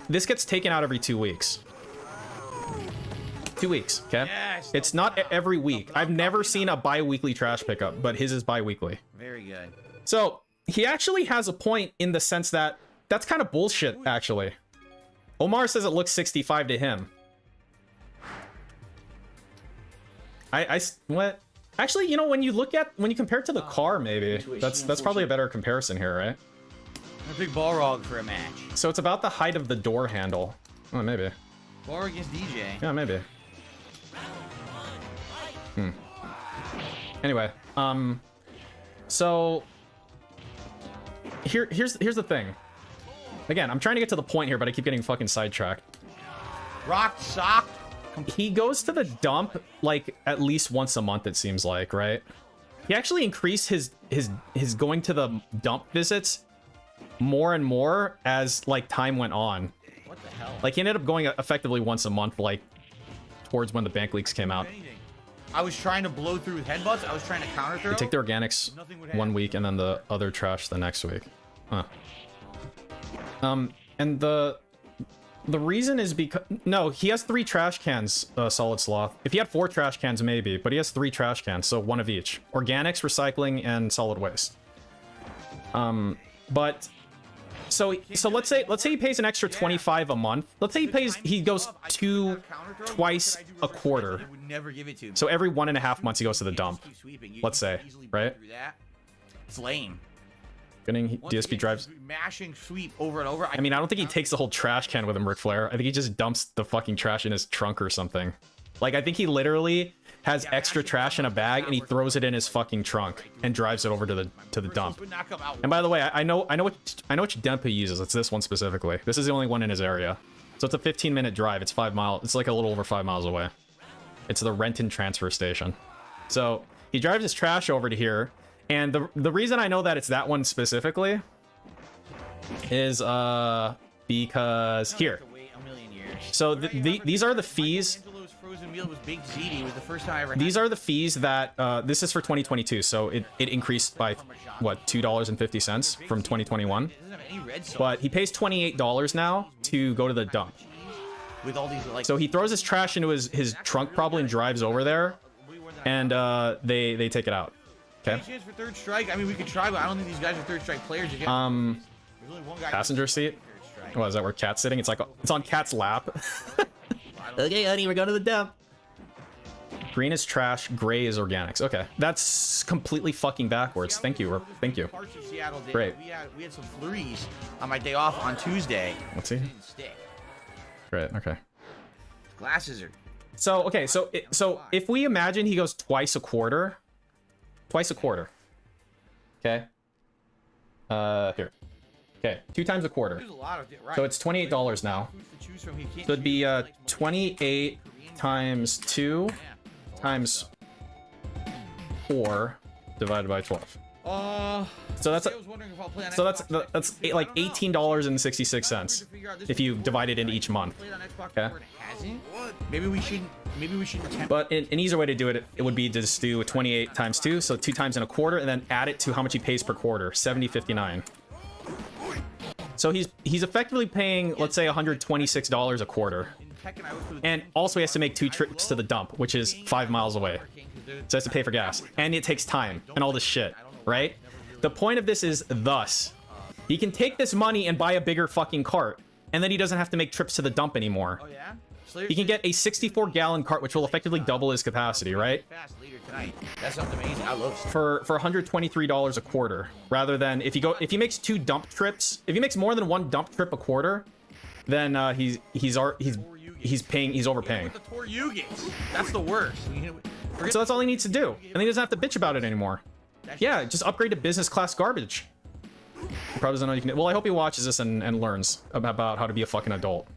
Speaker 1: this gets taken out every 2 weeks. 2 weeks, okay?
Speaker 3: Yes,
Speaker 1: it's not every week. I've never seen a bi-weekly trash pickup, but his is bi-weekly.
Speaker 3: Very good.
Speaker 1: So he actually has a point in the sense that that's kind of bullshit, actually. Omar says it looks 65 to him. What? Actually, you know, when you compare it to the car, maybe that's probably a better comparison here, right?
Speaker 3: A big Balrog for a match.
Speaker 1: So it's about the height of the door handle. Oh, maybe.
Speaker 3: Balrog against DJ.
Speaker 1: Yeah, maybe. Anyway, so here's the thing. Again, I'm trying to get to the point here, but I keep getting fucking sidetracked.
Speaker 3: Rock socked.
Speaker 1: He goes to the dump like at least once a month, it seems like, right? He actually increased his going to the dump visits more and more as like time went on.
Speaker 3: What the hell?
Speaker 1: Like he ended up going effectively once a month, like towards when the bank leaks came out.
Speaker 3: I was trying to blow through with headbutts. I was trying to counter throw.
Speaker 1: You take the organics one week and then the other trash the next week. Huh. And the reason is because... No, he has 3 trash cans, Solid Sloth. If he had 4 trash cans, maybe. But he has 3 trash cans, so 1 of each. Organics, recycling, and solid waste. But... So let's say he pays an extra 25 a month. Let's say he goes twice a quarter. So every 1.5 months he goes to the dump. Let's say, right?
Speaker 3: It's lame.
Speaker 1: Getting DSP drives.
Speaker 3: Mashing sweep over and over.
Speaker 1: I mean, I don't think he takes the whole trash can with him, Ric Flair. I think he just dumps the fucking trash in his trunk or something. Like, I think he literally has extra trash in a bag and he throws it in his fucking trunk and drives it over to the dump. And by the way, I know which dump he uses. It's this one specifically. This is the only one in his area. So it's a 15-minute drive. It's 5 miles. It's like a little over 5 miles away. It's the Renton transfer station. So he drives his trash over to here. And the reason I know that it's that one specifically is because here. So these are the fees. These are the fees that this is for 2022. So it increased by what, $2.50 from 2021. But he pays $28 now to go to the dump. So he throws his trash into his trunk probably and drives over there, and they take it out. Okay.
Speaker 3: Chance for third strike. I mean, we could try, but I don't think these guys are third strike players. There's only one guy
Speaker 1: passenger seat. What is that? Where Cat's sitting? It's like it's on Cat's lap. Okay, honey, we're going to the dump. Green is trash. Gray is organics. Okay, that's completely fucking backwards. Thank you. Thank you. Great.
Speaker 3: We had some flurries on my day off on Tuesday.
Speaker 1: Let's see. Great. Okay.
Speaker 3: Glasses are.
Speaker 1: So okay. So if we imagine he goes twice a quarter. Okay. Here. Okay, 2 times a quarter. So it's $28 now. So it'd be 28 times 2 times 4 divided by 12. So that's like $18.66 if you divide it into each month. Okay.
Speaker 3: Maybe we should attempt.
Speaker 1: But an easier way to do it would be to just do 28 times 2, so 2 times and a quarter, and then add it to how much he pays per quarter, $70.59. So he's effectively paying, let's say, $126 a quarter. And also he has to make 2 trips to the dump, which is 5 miles away. So he has to pay for gas. And it takes time and all this shit, right? The point of this is thus. He can take this money and buy a bigger fucking cart, and then he doesn't have to make trips to the dump anymore.
Speaker 3: Oh yeah?
Speaker 1: he can get a 64-gallon cart, which will effectively double his capacity, right?
Speaker 3: Fast later tonight. That's something amazing. I love
Speaker 1: For $123 a quarter, rather than if he makes 2 dump trips, if he makes more than 1 dump trip a quarter, then he's overpaying.
Speaker 3: With the Toryugis. That's the worst.
Speaker 1: So that's all he needs to do, and he doesn't have to bitch about it anymore. Yeah, just upgrade to business class garbage. He probably doesn't know you can. Well, I hope he watches this and learns about how to be a fucking adult,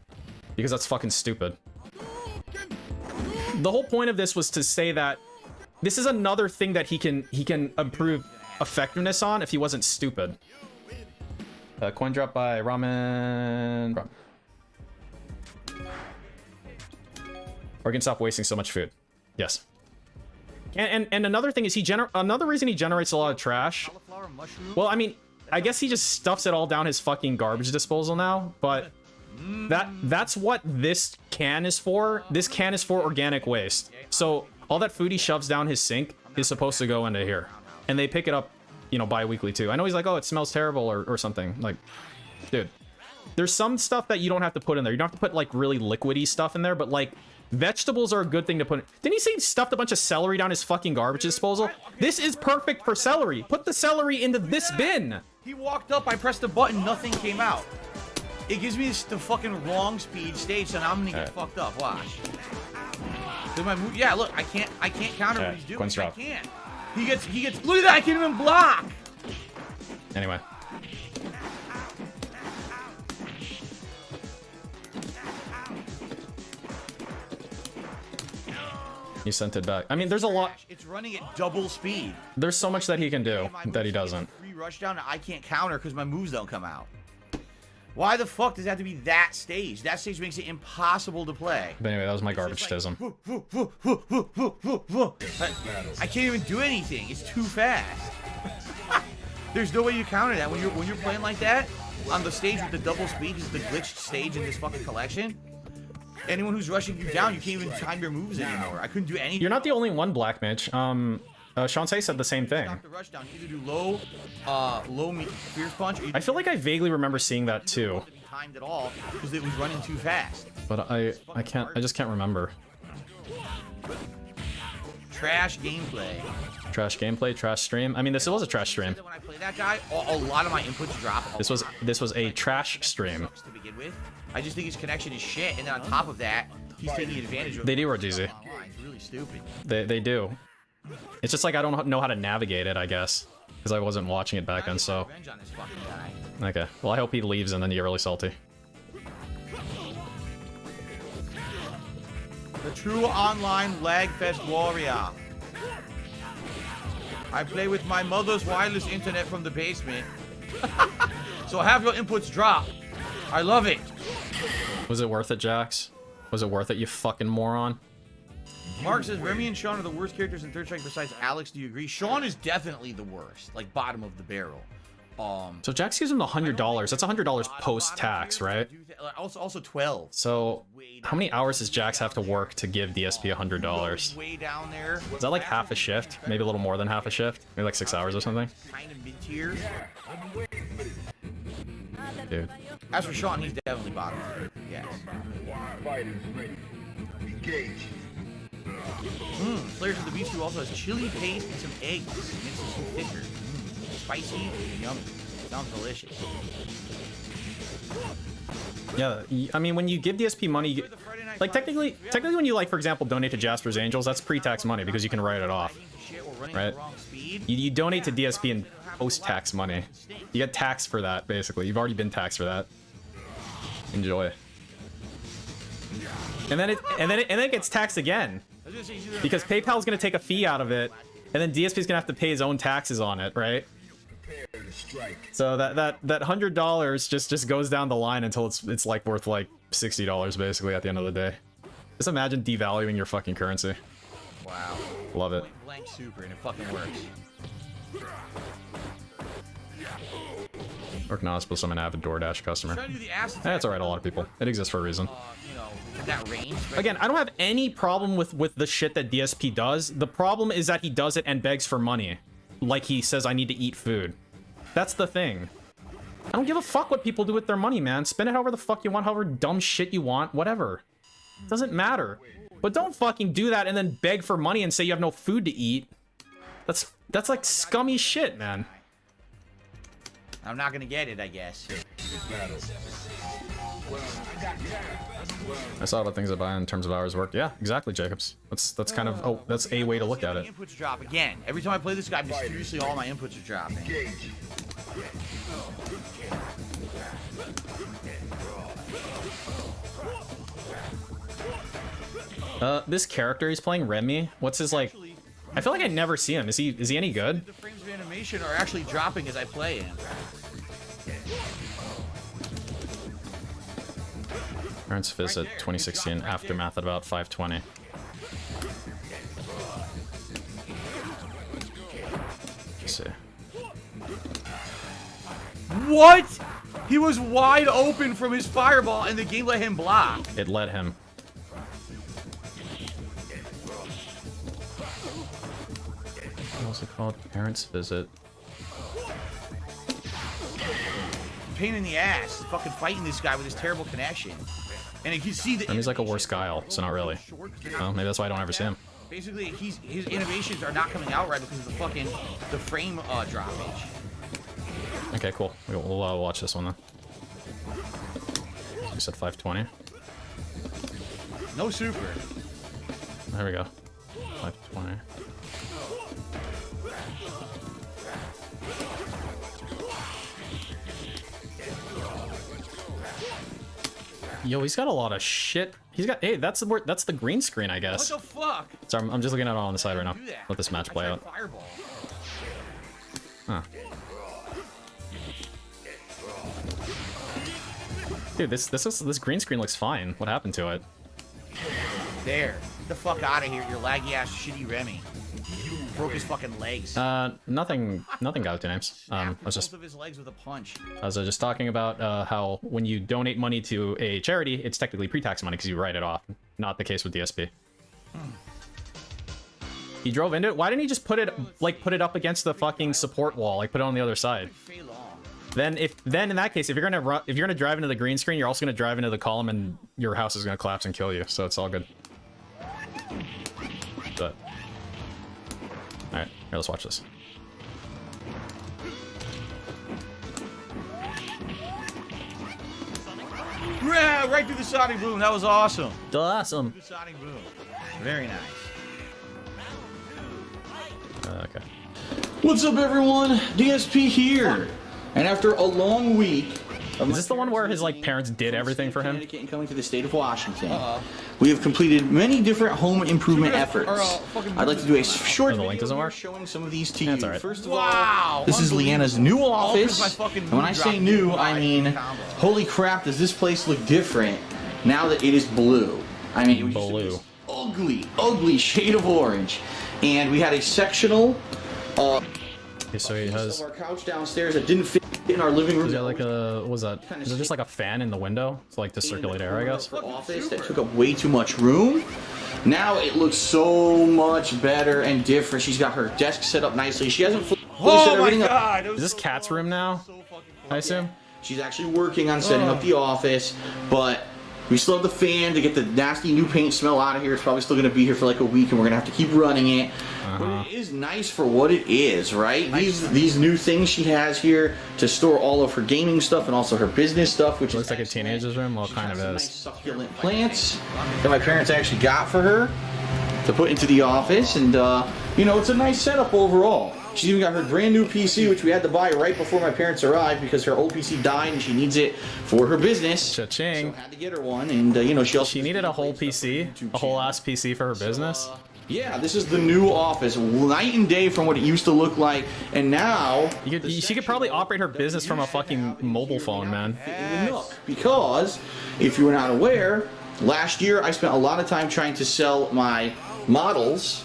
Speaker 1: because that's fucking stupid. The whole point of this was to say that this is another thing that he can improve effectiveness on if he wasn't stupid. Coin drop by Ramen. Or he can stop wasting so much food. Yes. And another thing is another reason he generates a lot of trash. Well, I mean, I guess he just stuffs it all down his fucking garbage disposal now, but that's what this can is for. This can is for organic waste. So all that food he shoves down his sink is supposed to go into here. And they pick it up, you know, bi-weekly too. I know he's like, oh, it smells terrible or something. Like, dude, there's some stuff that you don't have to put in there. You don't have to put like really liquidy stuff in there, but like vegetables are a good thing to put in. Didn't he say he stuffed a bunch of celery down his fucking garbage disposal? This is perfect for celery. Put the celery into this bin.
Speaker 3: He walked up, I pressed the button, nothing came out. It gives me the fucking wrong speed stage, so now I'm gonna get fucked up. Watch. Look my move. Yeah, look, I can't counter what he's doing. I can't. He gets. Look at that! I can't even block.
Speaker 1: Anyway. He sent it back. I mean, there's a lot.
Speaker 3: It's running at double speed.
Speaker 1: There's so much that he can do that he doesn't.
Speaker 3: Free rush down, I can't counter because my moves don't come out. Why the fuck does it have to be that stage? That stage makes it impossible to play.
Speaker 1: But anyway, that was my garbage tism.
Speaker 3: I can't even do anything. It's too fast. There's no way you counter that when you're playing like that on the stage with the double speed. Is the glitched stage in this fucking collection. Anyone who's rushing you down, you can't even time your moves anymore. I couldn't do anything.
Speaker 1: You're not the only one, Black Mitch. Shantae said the same thing.
Speaker 3: Stop the rush down. Either do low fierce punch. Or
Speaker 1: I feel like I vaguely remember seeing that too.
Speaker 3: Timed at all because it was running too fast.
Speaker 1: But I just can't remember.
Speaker 3: Trash gameplay.
Speaker 1: Trash gameplay, trash stream. I mean, this was a trash stream.
Speaker 3: When I play that guy, a lot of my inputs drop.
Speaker 1: This was a trash stream.
Speaker 3: To begin with, I just think his connection is shit, and then on top of that, he's taking advantage of.
Speaker 1: They do, Rajizi.
Speaker 3: It's really stupid.
Speaker 1: They do. It's just like I don't know how to navigate it, I guess, because I wasn't watching it back then. So. Okay. Well, I hope he leaves and then you get really salty.
Speaker 3: The true online lagfest warrior. I play with my mother's wireless internet from the basement. So have your inputs drop. I love it.
Speaker 1: Was it worth it, Jax? Was it worth it, you fucking moron?
Speaker 3: Mark says, Remy and Sean are the worst characters in Third Strike besides Alex. Do you agree? Sean is definitely the worst. Like, bottom of the barrel.
Speaker 1: So Jax gives him the $100. That's $100 post-tax, right?
Speaker 3: Also 12.
Speaker 1: So how many hours does Jax have to work to give DSP $100?
Speaker 3: Way down there.
Speaker 1: Is that like half a shift? Maybe a little more than half a shift? Maybe like 6 hours or something?
Speaker 3: Kind of mid-tier.
Speaker 1: Dude.
Speaker 3: As for Sean, he's definitely bottom. Yes. Slayers of the Beast also has chili paste and some eggs. Makes it so thicker. Spicy and yummy. Sounds delicious.
Speaker 1: Yeah, I mean, when you give DSP money, like technically when you, like, for example, donate to Jasper's Angels, that's pre-tax money because you can write it off, right? You donate to DSP and post-tax money. You get taxed for that, basically. You've already been taxed for that. Enjoy. And then it gets taxed again because PayPal's gonna take a fee out of it, and then DSP's gonna have to pay his own taxes on it, right? So that $100 just goes down the line until it's like worth like $60 basically at the end of the day. Just imagine devaluing your fucking currency.
Speaker 3: Wow.
Speaker 1: Love it.
Speaker 3: Blank super and it fucking works.
Speaker 1: Orknospus, I'm an avid DoorDash customer. That's alright, a lot of people. It exists for a reason.
Speaker 3: You know, that range.
Speaker 1: Again, I don't have any problem with the shit that DSP does. The problem is that he does it and begs for money. Like he says, I need to eat food. That's the thing. I don't give a fuck what people do with their money, man. Spend it however the fuck you want, however dumb shit you want, whatever. Doesn't matter. But don't fucking do that and then beg for money and say you have no food to eat. That's like scummy shit, man.
Speaker 3: I'm not gonna get it, I guess.
Speaker 1: I saw what things I buy in terms of hours worked. Yeah, exactly, Jacobs. That's kind of that's a way to look at it.
Speaker 3: Inputs drop again. Every time I play this guy, mysteriously all my inputs are dropping.
Speaker 1: This character he's playing, Remy. What's his like? I feel like I never see him. Is he any good?
Speaker 3: The frames of animation are actually dropping as I play him.
Speaker 1: Parents visit 2016 aftermath at about 5:20. Let's see.
Speaker 3: What? He was wide open from his fireball, and the game let him block.
Speaker 1: It let him. What's it called? Parents visit.
Speaker 3: Pain in the ass, fucking fighting this guy with his terrible connection. And you can see that
Speaker 1: He's like a worse Guile, so not really. Oh, maybe that's why I don't ever see him.
Speaker 3: Basically, his innovations are not coming out right because of the frame droppage.
Speaker 1: Okay, cool. We'll watch this one then. You said 5:20.
Speaker 3: No super.
Speaker 1: There we go. 5:20. Yo, he's got a lot of shit. He's got. Hey, that's the green screen, I guess.
Speaker 3: What the fuck?
Speaker 1: Sorry, I'm just looking at it on the side right now.
Speaker 3: Do that.
Speaker 1: Let this match play out.
Speaker 3: Fireball.
Speaker 1: Huh. Dude, this green screen looks fine. What happened to it?
Speaker 3: There. Get the fuck out of here, you laggy ass shitty Remy. Broke his fucking legs.
Speaker 1: Nothing got to names. I was just
Speaker 3: both of his legs with a punch.
Speaker 1: I was just talking about how when you donate money to a charity, it's technically pre-tax money because you write it off. Not the case with DSP. He drove into it. Why didn't he just put it up against the fucking support wall? Like put it on the other side. Then in that case, if you're gonna drive into the green screen, you're also gonna drive into the column, and your house is gonna collapse and kill you. So it's all good. But all right, here, let's watch this.
Speaker 3: Yeah, right through the sonic boom. That was awesome.
Speaker 1: Awesome.
Speaker 3: Through the sonic boom. Very nice.
Speaker 1: Okay.
Speaker 6: What's up, everyone? DSP here. And after a long week of
Speaker 1: Is this the one where his like parents did everything for him?
Speaker 6: Connecticut and coming to the state of Washington, we have completed many different home improvement efforts. I'd like to do a short
Speaker 1: the link doesn't
Speaker 6: video
Speaker 1: work?
Speaker 6: showing some of these to you.
Speaker 1: That's all right.
Speaker 6: First of
Speaker 3: Wow,
Speaker 6: all, this is Leanna's new office.
Speaker 3: my fucking
Speaker 6: And when I
Speaker 3: mood
Speaker 6: say
Speaker 3: dropped
Speaker 6: new,
Speaker 3: to
Speaker 6: I
Speaker 3: 5
Speaker 6: mean,
Speaker 3: combo.
Speaker 6: holy crap, does this place look different now that it is blue? I mean, it was
Speaker 1: Blue.
Speaker 6: just this ugly shade of orange. And we had a sectional
Speaker 1: Okay, so he has.
Speaker 6: of our couch downstairs that didn't fit in our living room.
Speaker 1: Is there like a what was that? Is there just like a fan in the window? It's like to circulate air, I guess.
Speaker 6: For office that took up way too much room. Now it looks so much better and different. She's got her desk set up nicely. She hasn't fully set
Speaker 3: Oh my
Speaker 6: everything up.
Speaker 3: god.
Speaker 1: Is this Kat's room now? I assume.
Speaker 6: She's actually working on setting up the office, but we still have the fan to get the nasty new paint smell out of here. It's probably still going to be here for like a week, and we're going to have to keep running it. But it is nice for what it is, right? These new things she has here to store all of her gaming stuff and also her business stuff, which
Speaker 1: Looks
Speaker 6: is
Speaker 1: like a teenager's room. Well, it kind of
Speaker 6: some nice
Speaker 1: is.
Speaker 6: succulent plants that my parents actually got for her to put into the office, and you know, it's a nice setup overall. She's even got her brand new PC, which we had to buy right before my parents arrived because her old PC died and she needs it for her business.
Speaker 1: Cha-ching.
Speaker 6: So had to get her one, and you know, she also
Speaker 1: She needed a whole PC, a whole ass PC for her business.
Speaker 6: yeah, this is the new office, night and day from what it used to look like, and now
Speaker 1: She could probably operate her business from a fucking mobile phone, man.
Speaker 6: in the Nook. Because if you were not aware, last year I spent a lot of time trying to sell my models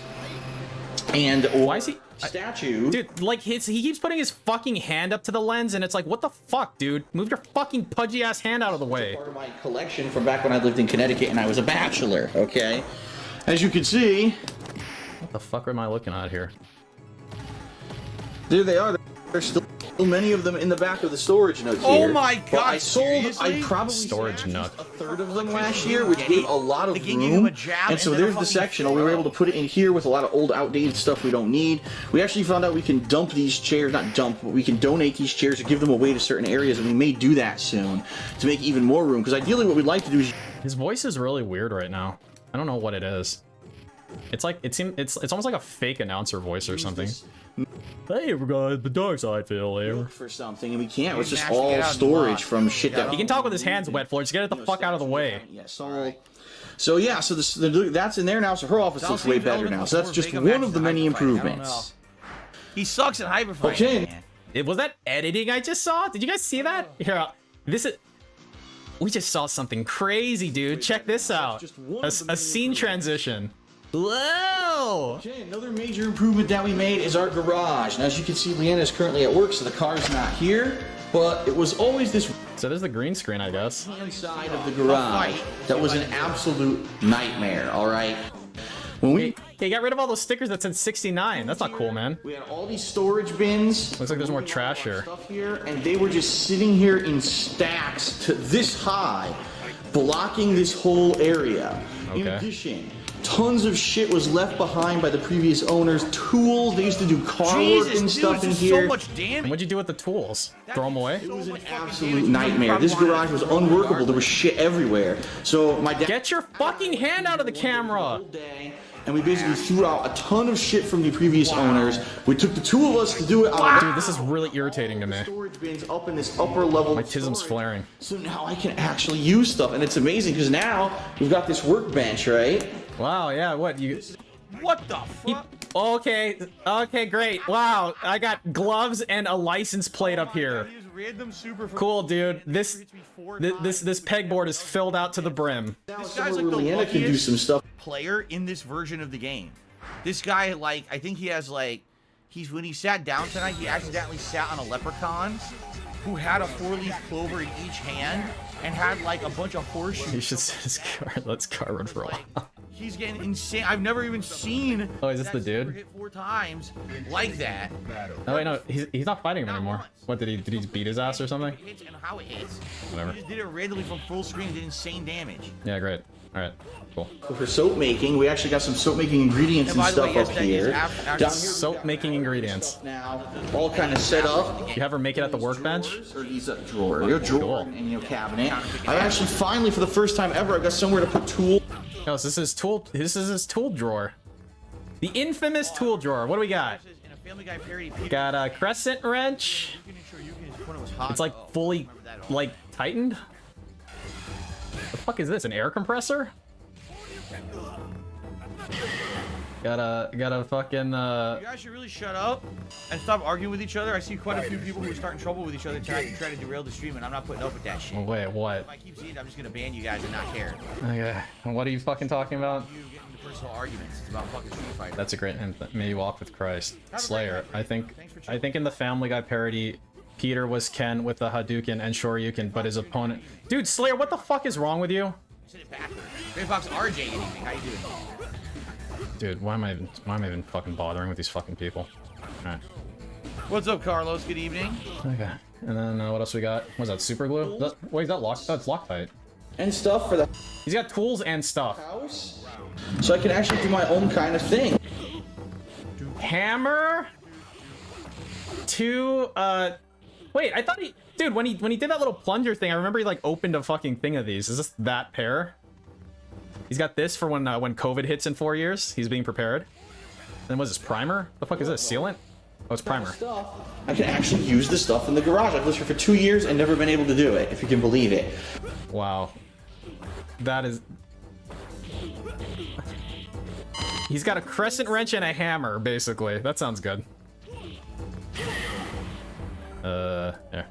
Speaker 6: and
Speaker 1: Why is he?
Speaker 6: statue.
Speaker 1: Dude, like he keeps putting his fucking hand up to the lens, and it's like, what the fuck, dude? Move your fucking pudgy ass hand out of the way.
Speaker 6: Part of my collection from back when I lived in Connecticut and I was a bachelor. Okay, as you can see,
Speaker 1: What the fuck am I looking at here?
Speaker 6: there they are. They're still many of them in the back of the storage nook
Speaker 3: Oh
Speaker 6: here.
Speaker 3: my
Speaker 6: But
Speaker 3: God,
Speaker 6: I sold,
Speaker 3: seriously?
Speaker 6: I probably
Speaker 1: Storage
Speaker 6: sold
Speaker 1: nook.
Speaker 6: a third of them last year, which gave a lot of
Speaker 3: They gave you
Speaker 6: room.
Speaker 3: a jab
Speaker 6: And so
Speaker 3: and then a
Speaker 6: there's the
Speaker 3: fucking
Speaker 6: section. We were able to put it in here with a lot of old, outdated stuff we don't need. We actually found out we can dump these chairs, not dump, but we can donate these chairs or give them away to certain areas, and we may do that soon to make even more room. Because ideally, what we'd like to do is.
Speaker 1: His voice is really weird right now. I don't know what it is. It's like it's almost like a fake announcer voice or something. Hey guys, the dark side feel here.
Speaker 6: For something, and we can't. It's just
Speaker 3: Mash it
Speaker 6: all
Speaker 3: out and
Speaker 6: storage
Speaker 3: lock.
Speaker 6: from shit that.
Speaker 1: He can talk with his hands wet, Floyd. Just get it the fuck out of the way.
Speaker 6: Yeah, so yeah, so that's in there now. So her office looks way better now. So that's just one of the many improvements.
Speaker 3: He sucks at hyperfighting.
Speaker 6: Okay.
Speaker 3: Man.
Speaker 1: Was that editing I just saw? Did you guys see that? Here, this is. We just saw something crazy, dude. Check this out. A scene transition. Whoa!
Speaker 6: Okay, another major improvement that we made is our garage. And as you can see, Leanna is currently at work, so the car's not here. But it was always this
Speaker 1: So there's the green screen, I guess.
Speaker 6: inside of the garage that was an absolute nightmare. All right. When we
Speaker 1: Hey, got rid of all those stickers that said 69. That's not cool, man.
Speaker 6: We had all these storage bins.
Speaker 1: Looks like there's more trash here.
Speaker 6: Stuff here, and they were just sitting here in stacks to this high, blocking this whole area. In
Speaker 1: Okay.
Speaker 6: addition, tons of shit was left behind by the previous owners. Tools, they used to do car work and stuff in
Speaker 3: just
Speaker 6: here.
Speaker 3: so much damage.
Speaker 1: What'd you do with the tools? Throw them away?
Speaker 6: It was an absolute nightmare. This garage was unworkable. There was shit everywhere. So my dad.
Speaker 1: Get your fucking hand out of the camera!
Speaker 6: Day, and we basically threw out a ton of shit from the previous owners. We took the two of us to do it.
Speaker 1: Dude, this is really irritating to me.
Speaker 6: Storage bins up in this upper level.
Speaker 1: My tism's flaring.
Speaker 6: So now I can actually use stuff, and it's amazing because now we've got this workbench, right?
Speaker 1: Wow, yeah, what?
Speaker 3: What the fuck?
Speaker 1: Okay, great. Wow, I got gloves and a license plate up here. Cool, dude. This pegboard is filled out to the brim.
Speaker 3: This guy's like the
Speaker 6: Leanna can do some
Speaker 3: luckiest
Speaker 6: stuff.
Speaker 3: player in this version of the game. This guy, like, I think he has like, when he sat down tonight, he accidentally sat on a leprechaun who had a 4-leaf clover in each hand and had like a bunch of horseshoes.
Speaker 1: You should set his car. Let's car run for a while.
Speaker 3: He's getting insane. I've never even seen.
Speaker 1: Oh, is this
Speaker 3: that
Speaker 1: the dude?
Speaker 3: super hit 4 times like that.
Speaker 1: Oh wait, no, he's not fighting him anymore. What did he beat his ass or something?
Speaker 3: It hits and how it hits.
Speaker 1: Whatever.
Speaker 3: He just did it randomly from full screen and did insane damage.
Speaker 1: Yeah, great. All right, cool.
Speaker 6: For soap making, we actually got some soap making ingredients
Speaker 3: And
Speaker 6: and
Speaker 3: by the way,
Speaker 6: stuff
Speaker 3: yes,
Speaker 6: up
Speaker 3: that is
Speaker 6: here.
Speaker 3: after
Speaker 6: Down here,
Speaker 1: Soap making ingredients.
Speaker 6: now, all kind of set up.
Speaker 1: You have her make it at the workbench?
Speaker 6: Or these drawer, your drawer
Speaker 1: Cool.
Speaker 6: and your cabinet. I actually finally, for the first time ever, I got somewhere to put tools.
Speaker 1: No, this is his tool. This is his tool drawer. The infamous tool drawer. What do we got?
Speaker 3: In a Family Guy parody, Peter,
Speaker 1: Got a crescent wrench.
Speaker 3: you can ensure you can when it was hot.
Speaker 1: It's like fully like tightened. The fuck is this? An air compressor? Got a fucking
Speaker 3: You guys should really shut up and stop arguing with each other. I see quite a few people who are starting trouble with each other tonight and try to derail the stream, and I'm not putting up with that shit.
Speaker 1: Oh, wait, what?
Speaker 3: If I keep seeing it, I'm just gonna ban you guys and not care.
Speaker 1: Okay. What are you fucking talking about?
Speaker 3: You get into personal arguments. It's about fucking Street Fighter.
Speaker 1: That's a great hint. May you walk with Christ.
Speaker 3: great
Speaker 1: Slayer.
Speaker 3: night.
Speaker 1: I think
Speaker 3: Thanks for chilling.
Speaker 1: in the Family Guy parody, Peter was Ken with the Hadouken and Shoryuken, but his opponent. Dude, Slayer, what the fuck is wrong with you?
Speaker 3: I said it backwards. Great Fox RJ anything. How you doing?
Speaker 1: Dude, why am I even fucking bothering with these fucking people? Alright.
Speaker 3: What's up, Carlos? Good evening.
Speaker 1: Okay. And then what else we got? What's that, super glue? Wait, is that lock? That's Loctite.
Speaker 6: And stuff for the
Speaker 1: He's got tools and stuff.
Speaker 6: house. So I can actually do my own kind of thing.
Speaker 1: Hammer. Two. Wait, I thought dude, when he did that little plunger thing, I remember he like opened a fucking thing of these. Is this that pair? He's got this for when COVID hits in 4 years. He's being prepared. Then what's this, primer? The fuck is this, sealant? Oh, it's primer.
Speaker 6: I can actually use the stuff in the garage. I've lived here for 2 years and never been able to do it, if you can believe it.
Speaker 1: Wow. That is... He's got a crescent wrench and a hammer, basically. That sounds good. There.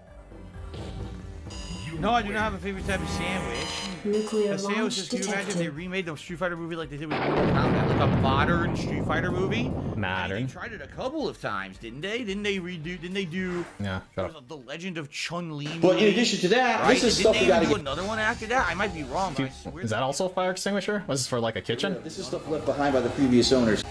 Speaker 3: No, I do not have a favorite type of sandwich.
Speaker 7: Nuclear
Speaker 3: A sandwich
Speaker 7: launch
Speaker 3: is, can you imagine if they
Speaker 7: detected.
Speaker 3: remade the Street Fighter movie like they did with Mortal Kombat, like a modern Street Fighter movie?
Speaker 1: Modern.
Speaker 3: They tried it a couple of times, didn't they? Didn't they do?
Speaker 1: Yeah,
Speaker 3: There was the Legend of Chun-Li.
Speaker 6: But in addition to that,
Speaker 3: right?
Speaker 6: this is
Speaker 3: Didn't
Speaker 6: stuff
Speaker 3: they
Speaker 6: we
Speaker 3: even
Speaker 6: gotta
Speaker 3: do
Speaker 6: get.
Speaker 3: another one after that? I might be wrong. But I swear
Speaker 1: Is that also a fire extinguisher? Was this for like a kitchen?
Speaker 6: This is stuff left behind by the previous owners.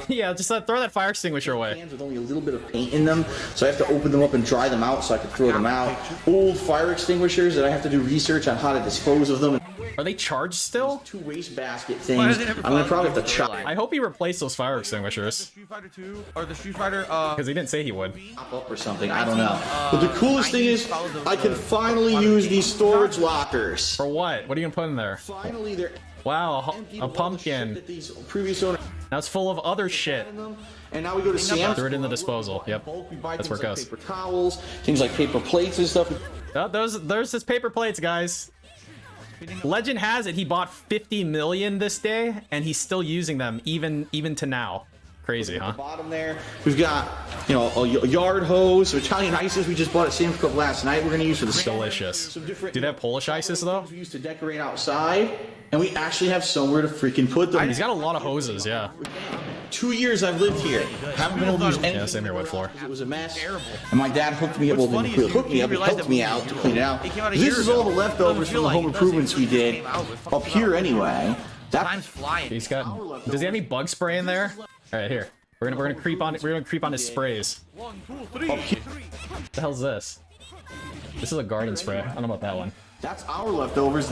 Speaker 1: Yeah, just throw that fire extinguisher away.
Speaker 6: Cans with only a little bit of paint in them, so I have to open them up and dry them out so I can throw them out. Old fire extinguishers that I have to do research on how to dispose of them.
Speaker 1: Are they charged still?
Speaker 6: Two wastebasket
Speaker 3: Why
Speaker 6: things.
Speaker 3: does it never
Speaker 6: I'm gonna
Speaker 3: follow
Speaker 6: probably have to
Speaker 3: the
Speaker 6: chop
Speaker 3: line?
Speaker 1: I hope he replaced those fire
Speaker 3: The
Speaker 1: extinguishers.
Speaker 3: Street Fighter 2 or the Street Fighter
Speaker 1: Because he didn't say he would.
Speaker 6: up or something. I don't know. But the coolest thing is, I can finally use these storage lockers.
Speaker 1: For what? What are you gonna put in there?
Speaker 6: Finally, they're
Speaker 1: Wow,
Speaker 6: emptied
Speaker 1: a
Speaker 6: of all the shit
Speaker 1: pumpkin.
Speaker 6: that these previous owners
Speaker 1: Now it's full of other shit.
Speaker 6: in them. And now we go to Sam's.
Speaker 1: Threw it in the disposal. Yep.
Speaker 6: We buy
Speaker 1: That's
Speaker 6: things
Speaker 1: where it
Speaker 6: like
Speaker 1: goes.
Speaker 6: paper towels, things like paper plates and stuff.
Speaker 1: Oh, there's his paper plates, guys. Legend has it he bought 50 million this day, and he's still using them even to now. Crazy, huh?
Speaker 6: Bottom there, we've got a yard hose, so Italian ices we just bought at Sam's Club last night. We're gonna use for the
Speaker 1: Delicious.
Speaker 6: Some different.
Speaker 1: Do they have Polish ices though?
Speaker 6: We used to decorate outside, and we actually have somewhere to freaking put them.
Speaker 1: He's got a lot of hoses, yeah.
Speaker 6: 2 years I've lived here, haven't been able to use anything.
Speaker 1: Yeah, same here, wood floor.
Speaker 6: It was a mess. And my dad hooked me up. Well,
Speaker 3: What's
Speaker 6: didn't
Speaker 3: funny is
Speaker 6: hook me
Speaker 3: you
Speaker 6: up. He
Speaker 3: realize
Speaker 6: helped
Speaker 3: that
Speaker 6: me
Speaker 3: we-
Speaker 6: out to clean it out.
Speaker 3: it came out a
Speaker 6: This
Speaker 3: year
Speaker 6: is all the
Speaker 3: ago.
Speaker 6: leftovers
Speaker 3: Doesn't
Speaker 6: from the
Speaker 3: feel
Speaker 6: home
Speaker 3: like it.
Speaker 6: improvements we
Speaker 3: Doesn't
Speaker 6: did
Speaker 3: came out with
Speaker 6: up
Speaker 3: fucking
Speaker 6: here anyway. That
Speaker 3: Time's flying.
Speaker 1: He's got. Does he have any bug spray in there? All right, here. We're gonna creep on his sprays.
Speaker 3: 1, 2, 3.
Speaker 1: What the hell's this? This is a garden spray. I don't know about that one.
Speaker 6: that's our leftovers.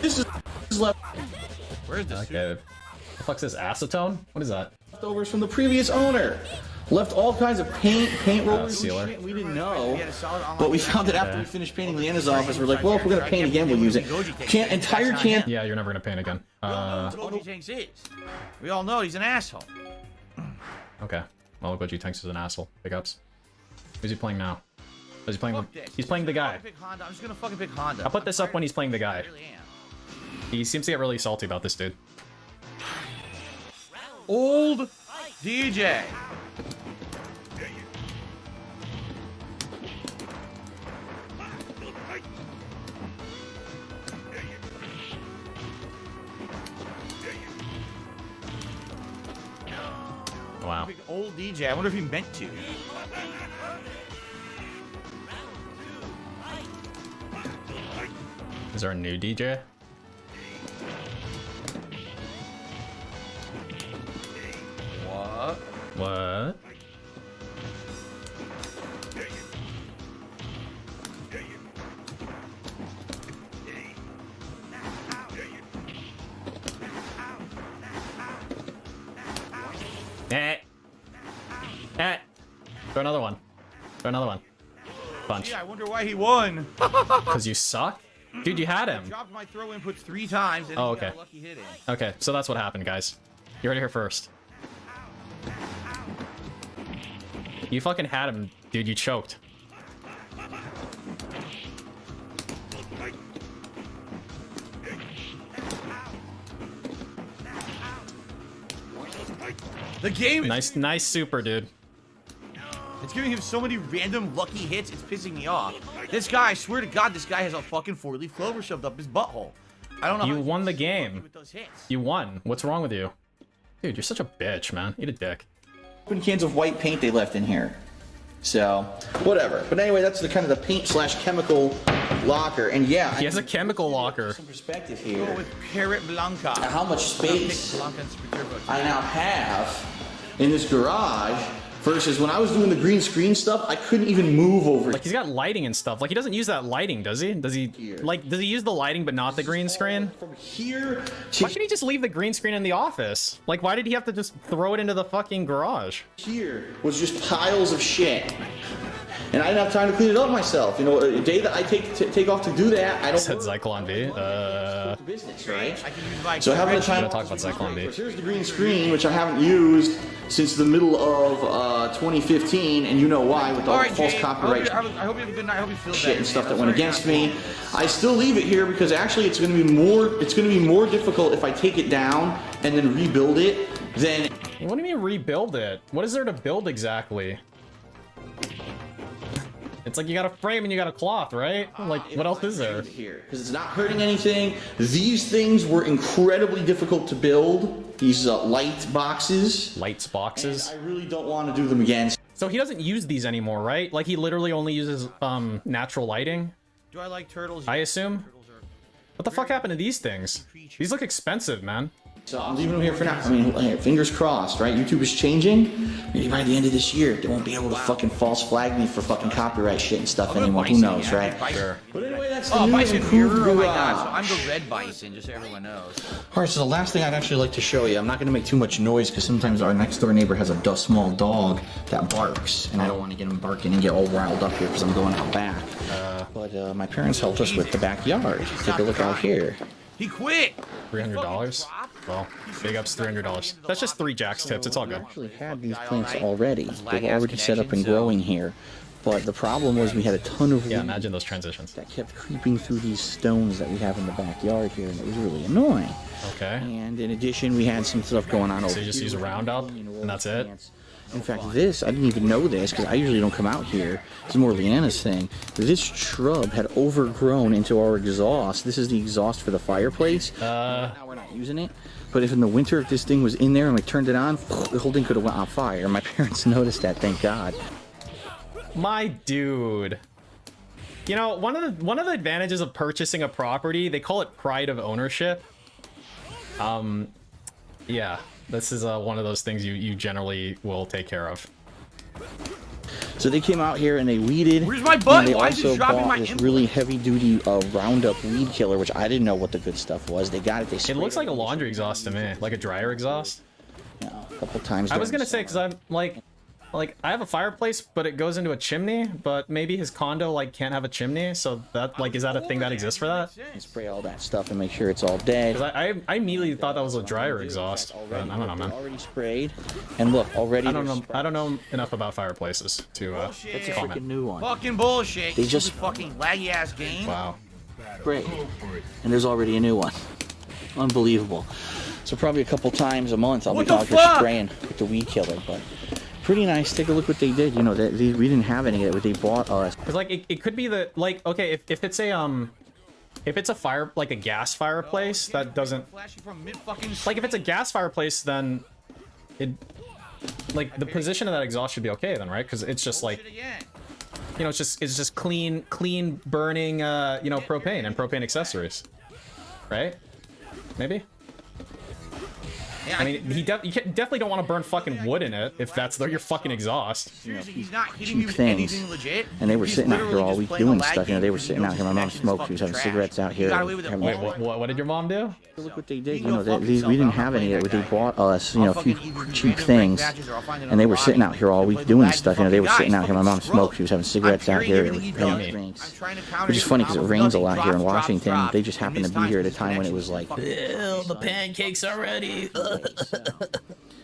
Speaker 6: This is
Speaker 3: Where's this?
Speaker 1: Okay. The fuck's this? Acetone? What is that?
Speaker 6: leftovers from the previous owner. Left all kinds of paint rollers,
Speaker 1: sealer.
Speaker 6: and shit we didn't know.
Speaker 3: We had a solid online
Speaker 6: But we found that after we finished painting Leanna's office, we're like, well, if we're gonna paint again, we'll use it. Entire can.
Speaker 1: Yeah, you're never gonna paint again.
Speaker 3: Goji Tanks is. We all know he's an asshole.
Speaker 1: Okay. Well, Goji Tanks is an asshole. Big ups. Who's he playing now? Is he playing?
Speaker 3: Fuck this.
Speaker 1: He's playing the guy.
Speaker 3: Pick Honda. I'm just gonna fucking pick Honda.
Speaker 1: I'll put this up when he's playing the guy.
Speaker 3: I really am.
Speaker 1: He seems to get really salty about this dude.
Speaker 3: Old DJ.
Speaker 1: Wow.
Speaker 3: Pick old DJ. I wonder if he meant to.
Speaker 1: Is there a new DJ?
Speaker 3: What?
Speaker 1: What? Eh. Eh. Throw another one. Throw another one. Punch.
Speaker 3: Yeah, I wonder why he won.
Speaker 1: Because you suck? Dude, you had him.
Speaker 3: Dropped my throw inputs 3 times and
Speaker 1: Oh,
Speaker 3: he got
Speaker 1: okay.
Speaker 3: a lucky hit in.
Speaker 1: Okay, so that's what happened, guys. You heard it here first. You fucking had him, dude. You choked.
Speaker 3: The game is
Speaker 1: Nice super, dude.
Speaker 3: it's giving him so many random lucky hits, it's pissing me off. This guy, I swear to God, this guy has a fucking 4-leaf clover shoved up his butthole. I don't know.
Speaker 1: You
Speaker 3: how he's
Speaker 1: won the
Speaker 3: so
Speaker 1: game.
Speaker 3: lucky with those hits.
Speaker 1: You won. What's wrong with you? Dude, you're such a bitch, man. Eat a dick.
Speaker 6: Open cans of white paint they left in here. So, whatever. But anyway, that's the kind of the paint/chemical locker. And yeah,
Speaker 1: He has a chemical locker.
Speaker 6: some perspective
Speaker 3: Go
Speaker 6: here.
Speaker 3: with Parrot Blanca.
Speaker 6: How much space
Speaker 3: Blanca and Super Turbo.
Speaker 6: I now have in this garage versus when I was doing the green screen stuff, I couldn't even move over.
Speaker 1: Like, he's got lighting and stuff. Like, he doesn't use that lighting, does he? Does he, does he use the lighting but not the green screen?
Speaker 6: From here to
Speaker 1: Why can't he just leave the green screen in the office? Like, why did he have to just throw it into the fucking garage?
Speaker 6: here was just piles of shit. And I didn't have time to clean it up myself. You know, a day that I take off to do that, I don't
Speaker 1: Said
Speaker 6: work.
Speaker 1: Zyklon V.
Speaker 6: Business, right?
Speaker 3: I can use my
Speaker 6: So having the
Speaker 3: spreadsheet.
Speaker 6: time
Speaker 1: We're gonna talk about Zyklon V.
Speaker 6: Here's the green screen, which I haven't used since the middle of 2015, and you know why, with all
Speaker 3: All
Speaker 6: the
Speaker 3: right,
Speaker 6: false
Speaker 3: Jay,
Speaker 6: copyright
Speaker 3: I hope you have a good night. I hope you feel
Speaker 6: shit
Speaker 3: better,
Speaker 6: and stuff
Speaker 3: man.
Speaker 6: that
Speaker 3: That's
Speaker 6: went
Speaker 3: very
Speaker 6: against
Speaker 3: nice.
Speaker 6: me. I still leave it here because actually it's going to be more difficult if I take it down and then rebuild it than
Speaker 1: What do you mean rebuild it? What is there to build exactly? It's like you got a frame and you got a cloth, right? Like, what else is there?
Speaker 6: Here, because it's not hurting anything. These things were incredibly difficult to build. These light boxes.
Speaker 1: Lights boxes.
Speaker 6: And I really don't want to do them again.
Speaker 1: So he doesn't use these anymore, right? Like he literally only uses natural lighting.
Speaker 3: Do I like turtles?
Speaker 1: I assume. What the fuck happened to these things? These look expensive, man.
Speaker 6: So I'm leaving them here for now. I mean, fingers crossed, right? YouTube is changing. Maybe by the end of this year, they won't be able to fucking false flag me for fucking copyright shit and stuff anymore. Who knows, right?
Speaker 1: Sure.
Speaker 6: But anyway, that's the
Speaker 3: Oh,
Speaker 6: new
Speaker 3: Bison
Speaker 6: improved
Speaker 3: Mirror? Oh my
Speaker 6: garage.
Speaker 3: god, so I'm the red Bison, just so everyone knows.
Speaker 6: Alright, so the last thing I'd actually like to show you, I'm not going to make too much noise because sometimes our next door neighbor has a small dog that barks, and I don't want to get him barking and get all riled up here because I'm going out back. But my parents helped us with the backyard. Take a look out here.
Speaker 3: He quit!
Speaker 1: $300? Well, big ups $300. That's just 3 Jack's tips. It's all good.
Speaker 6: We actually had these plants already. They were already set up and growing here. But the problem was we had a ton of
Speaker 1: Yeah,
Speaker 6: weeds
Speaker 1: imagine those transitions.
Speaker 6: that kept creeping through these stones that we have in the backyard here, and it was really annoying.
Speaker 1: Okay.
Speaker 6: And in addition, we had some stuff going on over
Speaker 1: So you just
Speaker 6: here.
Speaker 1: use a Roundup, and that's it?
Speaker 6: In fact, this, I didn't even know this because I usually don't come out here. It's more Leanna's thing. This shrub had overgrown into our exhaust. This is the exhaust for the fireplace. Now we're not using it. But if in the winter, if this thing was in there and we turned it on, the whole thing could have went on fire. My parents noticed that, thank God.
Speaker 1: My dude. You know, one of the advantages of purchasing a property, they call it pride of ownership. Yeah, this is one of those things you generally will take care of.
Speaker 6: So they came out here and they weeded.
Speaker 3: Where's my button?
Speaker 6: And they
Speaker 3: Why is it
Speaker 6: also
Speaker 3: dropping
Speaker 6: bought
Speaker 3: my
Speaker 6: this
Speaker 3: input?
Speaker 6: really heavy-duty Roundup weed killer, which I didn't know what the good stuff was. They got it. They
Speaker 1: It
Speaker 6: sprayed
Speaker 1: looks like a laundry exhaust to me, like a dryer exhaust.
Speaker 6: you know, a couple times.
Speaker 1: I was
Speaker 6: during
Speaker 1: gonna
Speaker 6: the
Speaker 1: say, because I'm like I have a fireplace, but it goes into a chimney. But maybe his condo like can't have a chimney, so that like is that a thing that exists for that?
Speaker 6: and spray all that stuff and make sure it's all dead.
Speaker 1: Because I immediately thought that was a dryer exhaust. But I don't know, man.
Speaker 6: Already sprayed, and look, already.
Speaker 1: I don't know enough about fireplaces to
Speaker 6: That's a
Speaker 1: comment.
Speaker 6: freaking new one.
Speaker 3: Fucking bullshit.
Speaker 6: They just-
Speaker 3: fucking laggy ass game.
Speaker 1: Wow.
Speaker 6: Great. And there's already a new one. Unbelievable. So probably a couple times a month I'll
Speaker 3: What
Speaker 6: be
Speaker 3: the
Speaker 6: out here
Speaker 3: fuck?
Speaker 6: spraying with the weed killer, but pretty nice. Take a look what they did. You know, we didn't have any of it. They bought us.
Speaker 1: Because like it could be the like okay if it's a fire like a gas fireplace that doesn't
Speaker 3: Flashing from mid-fucking
Speaker 1: like if it's a gas fireplace then it like the position of that exhaust should be okay then, right? Because it's just like
Speaker 3: Bullshit again.
Speaker 1: you know it's just clean burning you know propane and propane accessories, right? Maybe.
Speaker 3: Yeah,
Speaker 1: I mean, you definitely don't want to burn fucking wood in it if that's your fucking exhaust.
Speaker 3: seriously, he's not hitting me
Speaker 6: cheap
Speaker 3: with
Speaker 6: things.
Speaker 3: anything legit.
Speaker 6: And they were
Speaker 3: He's
Speaker 6: sitting out here
Speaker 3: literally
Speaker 6: all
Speaker 3: just
Speaker 6: week
Speaker 3: playing a
Speaker 6: doing
Speaker 3: lag
Speaker 6: stuff. You know,
Speaker 3: game
Speaker 6: they were
Speaker 3: because he
Speaker 6: sitting
Speaker 3: knows
Speaker 6: out here. My
Speaker 3: his
Speaker 6: mom
Speaker 3: connection is
Speaker 6: smoked. She was having
Speaker 3: fucking
Speaker 6: cigarettes
Speaker 3: trash.
Speaker 6: out
Speaker 3: He
Speaker 6: here.
Speaker 3: got away with it
Speaker 6: having-
Speaker 1: Wait,
Speaker 3: all.
Speaker 1: what did your mom do?
Speaker 6: Look what they did.
Speaker 3: He
Speaker 6: You
Speaker 3: can
Speaker 6: know,
Speaker 3: go fuck
Speaker 6: we
Speaker 3: himself.
Speaker 6: didn't
Speaker 3: I'm
Speaker 6: have
Speaker 3: not
Speaker 6: any of it.
Speaker 3: playing
Speaker 6: They
Speaker 3: that guy.
Speaker 6: bought us, you know, a few
Speaker 3: I'll fucking either
Speaker 6: cheap
Speaker 3: random
Speaker 6: things.
Speaker 3: matches or I'll find
Speaker 6: And they were
Speaker 3: another
Speaker 6: sitting
Speaker 3: lobby.
Speaker 6: out here all week
Speaker 3: Play the
Speaker 6: doing
Speaker 3: laggy
Speaker 6: stuff. You know, they were
Speaker 3: fucking
Speaker 6: sitting out
Speaker 3: guys,
Speaker 6: here. My mom
Speaker 3: fucking
Speaker 6: smoked. She was having cigarettes
Speaker 3: I'm
Speaker 6: out
Speaker 3: carrying
Speaker 6: here.
Speaker 3: everything he's
Speaker 6: having
Speaker 3: done.
Speaker 6: drinks.
Speaker 3: I'm trying to counter
Speaker 6: Which is
Speaker 3: his
Speaker 6: funny because it
Speaker 3: problem.
Speaker 6: rains a
Speaker 3: Nothing.
Speaker 6: lot here in
Speaker 3: Drops,
Speaker 6: Washington.
Speaker 3: drops,
Speaker 6: They just
Speaker 3: and
Speaker 6: happened to be
Speaker 3: this
Speaker 6: here at a
Speaker 3: his
Speaker 6: time when it
Speaker 3: connection
Speaker 6: was
Speaker 3: is
Speaker 6: like,
Speaker 3: fucking
Speaker 1: The pancakes already.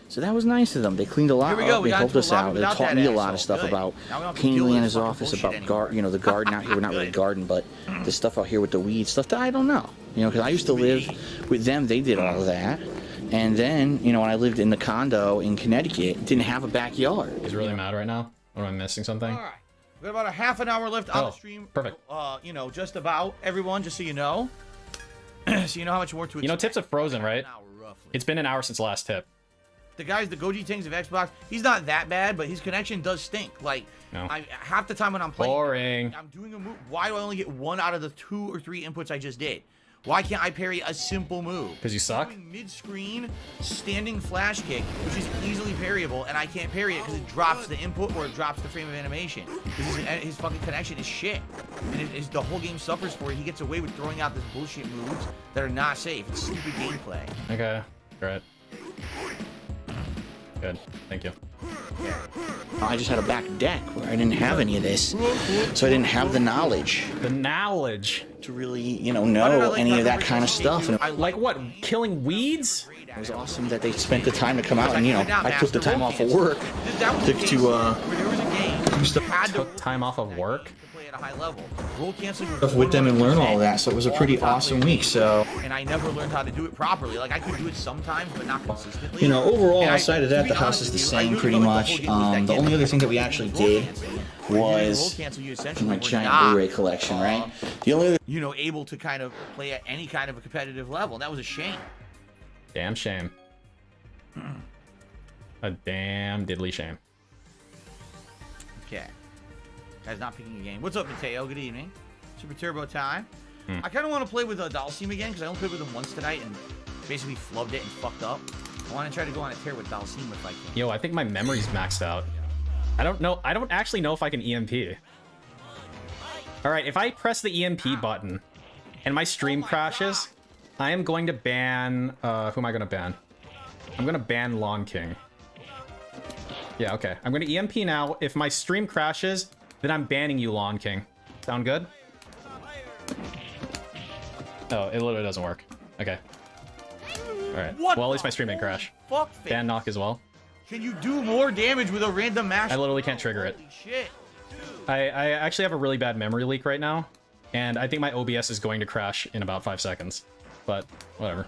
Speaker 6: so that was nice of them. They cleaned a lot
Speaker 3: Here we go.
Speaker 6: up.
Speaker 3: We
Speaker 6: They
Speaker 3: got
Speaker 6: helped
Speaker 3: into
Speaker 6: us
Speaker 3: a lobby
Speaker 6: out. They
Speaker 3: without
Speaker 6: taught
Speaker 3: that
Speaker 6: me a
Speaker 3: asshole.
Speaker 6: lot of stuff
Speaker 3: Good.
Speaker 6: about
Speaker 3: Now we don't have to
Speaker 6: painting
Speaker 3: deal with
Speaker 6: Leanna's
Speaker 3: this fucking
Speaker 6: office,
Speaker 3: bullshit
Speaker 6: about
Speaker 3: anymore.
Speaker 6: you know, the garden out here. We're not really
Speaker 3: Good.
Speaker 6: garden, but the stuff out here with the weeds, stuff that I don't know. You know, because I used to live with them. They did all of that. And then, you know, when I lived in the condo in Connecticut, it didn't have a backyard.
Speaker 1: He's really mad right now. Or am I missing something?
Speaker 3: All right. We got about a half an hour left on
Speaker 1: Oh,
Speaker 3: the stream.
Speaker 1: perfect.
Speaker 3: You know, just about everyone, just so you know. So you know how much more to expect.
Speaker 1: You know, tips have frozen, right?
Speaker 3: An hour, roughly.
Speaker 1: It's been an hour since the last tip.
Speaker 3: The guys, the Goji Tings of Xbox, he's not that bad, but his connection does stink. Like,
Speaker 1: No.
Speaker 3: half the time when I'm playing,
Speaker 1: Boring.
Speaker 3: I'm doing a move. Why do I only get one out of the 2 or 3 inputs I just did? Why can't I parry a simple move?
Speaker 1: Because you suck?
Speaker 3: Doing mid-screen, standing flash kick, which is easily parryable, and I can't parry it because it drops the input or it drops the frame of animation. Because his fucking connection is shit. And the whole game suffers for it. He gets away with throwing out this bullshit moves that are not safe. It's stupid gameplay.
Speaker 1: Okay. Great. Good. Thank you.
Speaker 6: I just had a back deck where I didn't have any of this. So I didn't have the knowledge
Speaker 1: The knowledge.
Speaker 6: to really, you know
Speaker 3: Why did I
Speaker 6: know
Speaker 3: like
Speaker 6: any of that
Speaker 3: Pepper
Speaker 6: kind of
Speaker 3: Pig,
Speaker 6: stuff.
Speaker 3: dude?
Speaker 6: And
Speaker 3: I
Speaker 1: Like what? Killing weeds?
Speaker 6: it was awesome that they spent the time to come out and, you know, I took the time off of work
Speaker 3: That was
Speaker 6: to,
Speaker 3: the case
Speaker 6: to
Speaker 3: where there was a game.
Speaker 6: do stuff
Speaker 3: You had to
Speaker 1: Took time off of work?
Speaker 3: to play at a high level. Roll canceling
Speaker 6: with them and learn all of that. So it was a pretty awesome week. So,
Speaker 3: And I never learned how to do it properly. Like I could do it sometimes, but not consistently.
Speaker 6: you know, overall,
Speaker 3: And
Speaker 6: outside of
Speaker 3: to
Speaker 6: that,
Speaker 3: be
Speaker 6: the house
Speaker 3: honest
Speaker 6: is the
Speaker 3: with you, I
Speaker 6: same
Speaker 3: really
Speaker 6: pretty
Speaker 3: felt
Speaker 6: much.
Speaker 3: like the whole game was that
Speaker 6: The only
Speaker 3: game.
Speaker 6: other thing that we actually did was
Speaker 3: cancel, you essentially
Speaker 6: my
Speaker 3: were
Speaker 6: giant
Speaker 3: not,
Speaker 6: Blu-ray collection, right? The only other
Speaker 3: you know, able to kind of play at any kind of a competitive level. And that was a shame.
Speaker 1: Damn shame. A damn diddly shame.
Speaker 3: Okay. Guy's not picking a game. What's up, Mateo? Good evening. Super Turbo time. I kind of want to play with Dalsim again because I only played with him once tonight and basically flubbed it and fucked up. I want to try to go on a tear with Dalsim if I can.
Speaker 1: Yo, I think my memory's maxed out. I don't know. I don't actually know if I can EMP. All right, if I press the EMP button and my stream crashes, I am going to ban... who am I going to ban? I'm going to ban Lawn King. Yeah, okay. I'm going to EMP now. If my stream crashes, then I'm banning you, Lawn King. Sound good? Oh, it literally doesn't work. Okay. Alright. Well, at least my stream didn't crash.
Speaker 3: Fuck.
Speaker 1: Ban knock as well.
Speaker 3: Can you do more damage with a random mash?
Speaker 1: I literally can't trigger it.
Speaker 3: Holy shit.
Speaker 1: I actually have a really bad memory leak right now, and I think my OBS is going to crash in about 5 seconds. But, whatever.